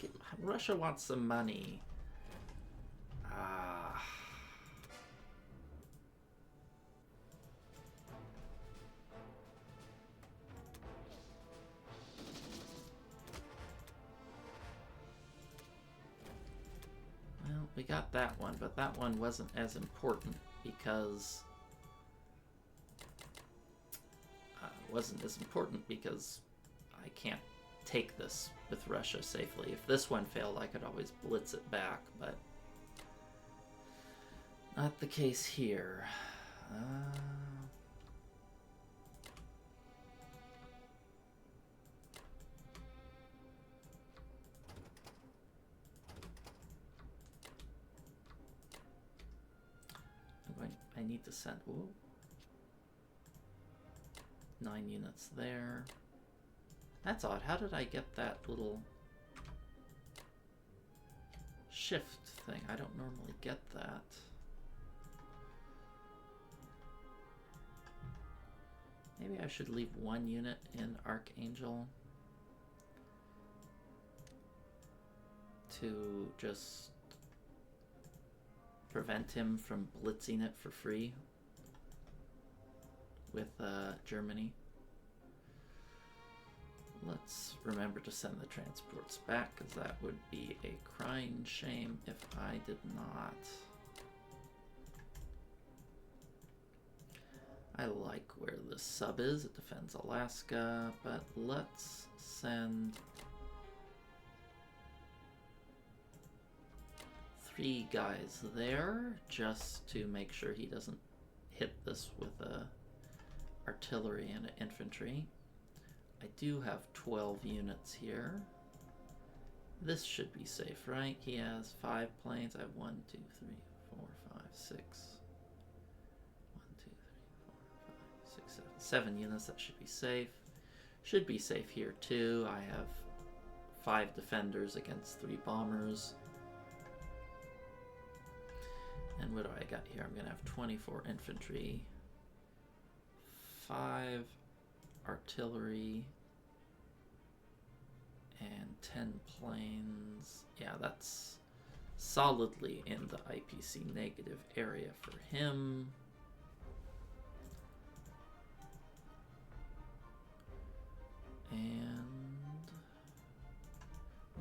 Russia wants some money. Well, we got that one, but that one wasn't as important because... I can't take this with Russia safely. If this one failed, I could always blitz it back, but not the case here. I need to send 9 units there. That's odd. How did I get that little shift thing? I don't normally get that. Maybe I should leave 1 unit in Archangel to just prevent him from blitzing it for free with Germany. Let's remember to send the transports back, because that would be a crying shame if I did not. I like where the sub is. It defends Alaska, but let's send 3 guys there just to make sure he doesn't hit this with artillery and infantry. I do have 12 units here. This should be safe, right? He has 5 planes. I have 1, 2, 3, 4, 5, 6. 1, 2, 3, 4, 5, 6, 7. 7 units. That should be safe. Should be safe here too. I have 5 defenders against 3 bombers. And what do I got here? I'm going to have 24 infantry, 5 artillery, and 10 planes. Yeah, that's solidly in the IPC negative area for him. And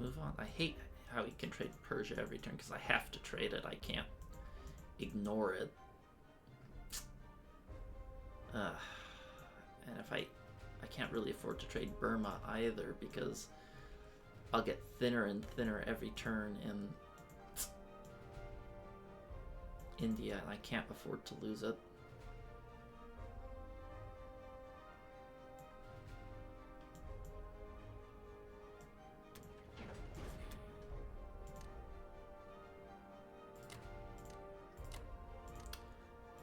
move on. I hate how he can trade Persia every turn because I have to trade it. I can't ignore it. And if I can't really afford to trade Burma either, because I'll get thinner and thinner every turn in India, and I can't afford to lose it.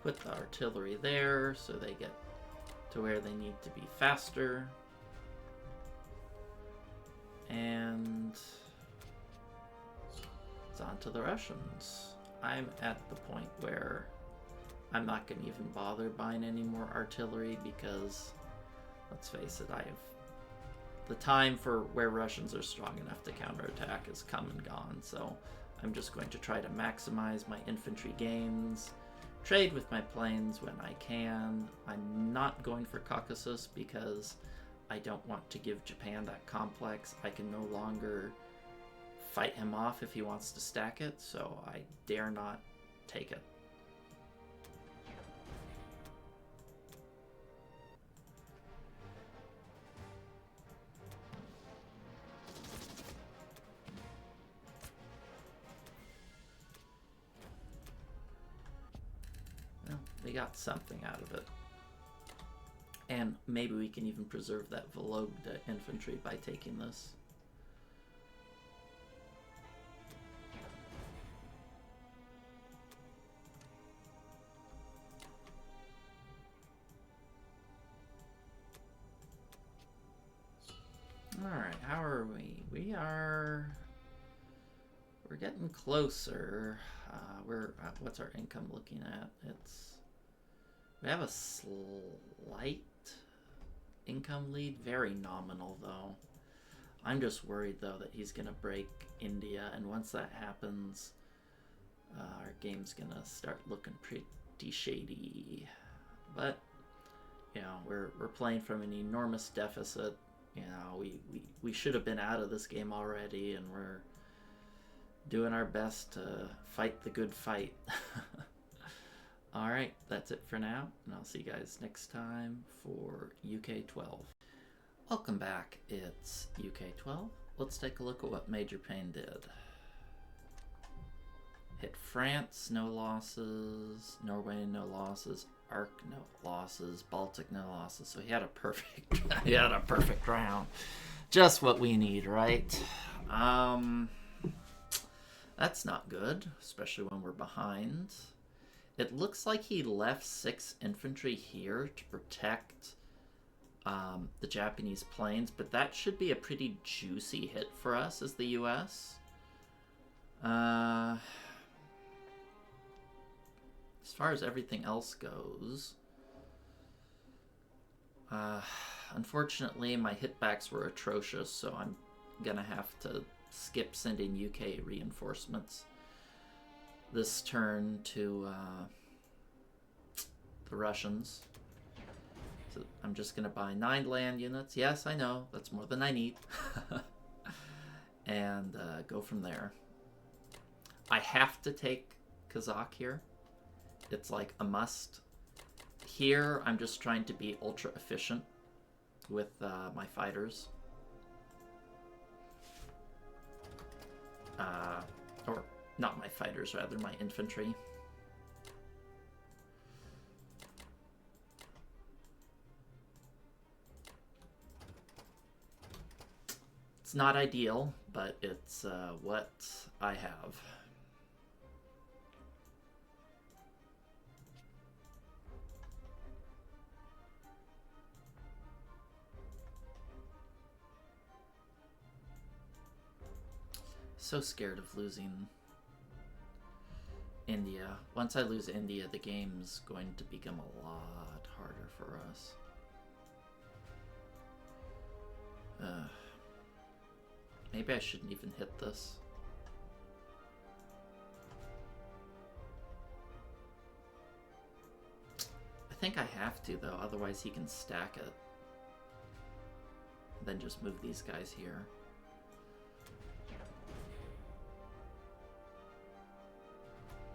Put the artillery there so they get to where they need to be faster. And it's on to the Russians. I'm at the point where I'm not going to even bother buying any more artillery because, let's face it, the time for where Russians are strong enough to counterattack has come and gone. So I'm just going to try to maximize my infantry gains. Trade with my planes when I can. I'm not going for Caucasus because I don't want to give Japan that complex. I can no longer fight him off if he wants to stack it, so I dare not take it. They got something out of it. And maybe we can even preserve that Vologda infantry by taking this. are we? We're getting closer. What's our income looking at? We have a slight income lead, very nominal though. I'm just worried though that he's gonna break India, and once that happens, our game's gonna start looking pretty shady. But you know, we're playing from an enormous deficit. You know, we should have been out of this game already, and we're doing our best to fight the good fight. Alright, that's it for now, and I'll see you guys next time for UK 12. Welcome back, it's UK 12. Let's take a look at what Major Payne did. Hit France, no losses. Norway, no losses. Arc, no losses. Baltic, no losses. So he had a perfect round. Just what we need, right? That's not good, especially when we're behind. It looks like he left 6 infantry here to protect the Japanese planes, but that should be a pretty juicy hit for us as the US. As far as everything else goes, unfortunately my hitbacks were atrocious, so I'm gonna have to skip sending UK reinforcements this turn to the Russians. So I'm just gonna buy 9 land units. Yes, I know, that's more than I need. And go from there. I have to take Kazakh here. It's like a must. Here, I'm just trying to be ultra efficient with my fighters. Or not my fighters, rather my infantry. It's not ideal, but it's what I have. So scared of losing India. Once I lose India, the game's going to become a lot harder for us. Maybe I shouldn't even hit this. I think I have to, though, otherwise he can stack it. Then just move these guys here.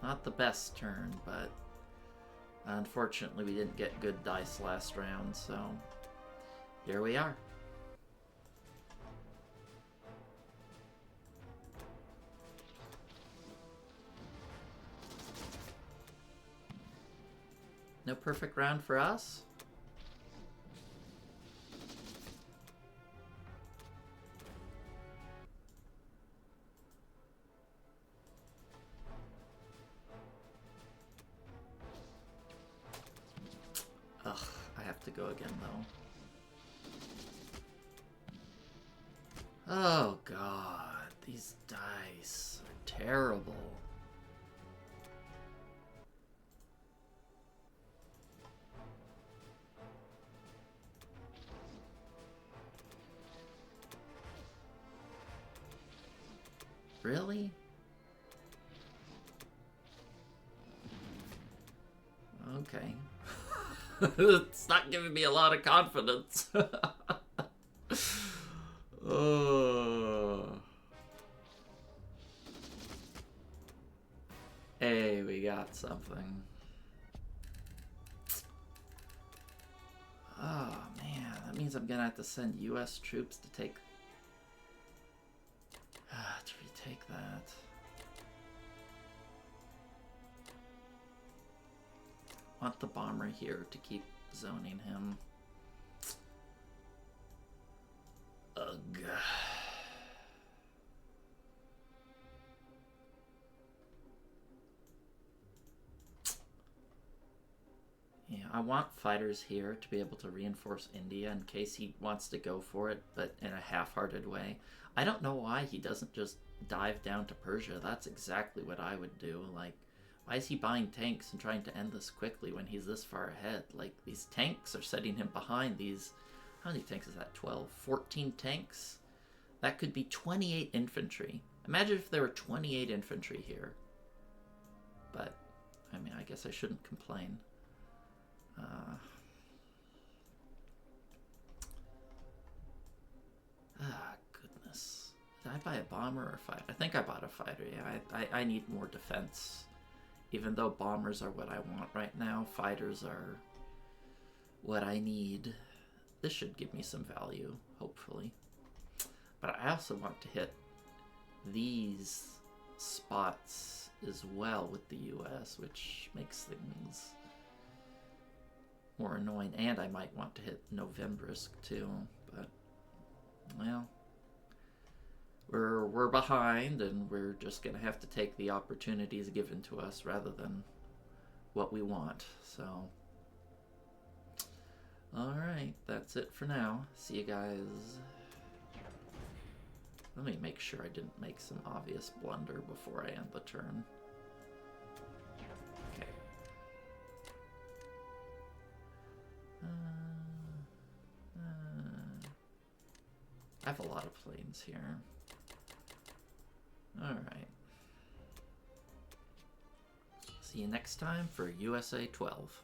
Not the best turn, but unfortunately we didn't get good dice last round, so here we are. No perfect round for us. Ugh, I have to go again though. Oh god, these dice are terrible. Really? Okay. It's not giving me a lot of confidence. Oh. Hey, we got something. Oh man, that means I'm gonna have to send US troops to take to retake that. Want the bomber here to keep zoning him. Ugh. Yeah, I want fighters here to be able to reinforce India in case he wants to go for it, but in a half-hearted way. I don't know why he doesn't just dive down to Persia. That's exactly what I would do. Like, why is he buying tanks and trying to end this quickly when he's this far ahead? Like, these tanks are setting him behind these... How many tanks is that? 12? 14 tanks? That could be 28 infantry. Imagine if there were 28 infantry here. But, I mean, I guess I shouldn't complain. Goodness. Did I buy a bomber or a fighter? I think I bought a fighter. Yeah, I need more defense. Even though bombers are what I want right now, fighters are what I need. This should give me some value, hopefully. But I also want to hit these spots as well with the US, which makes things more annoying. And I might want to hit Novembrisk too, but, well, we're behind, and we're just gonna have to take the opportunities given to us rather than what we want. So, alright, that's it for now. See you guys. Let me make sure I didn't make some obvious blunder before I end the turn. Okay. I have a lot of planes here. Alright. See you next time for USA 12.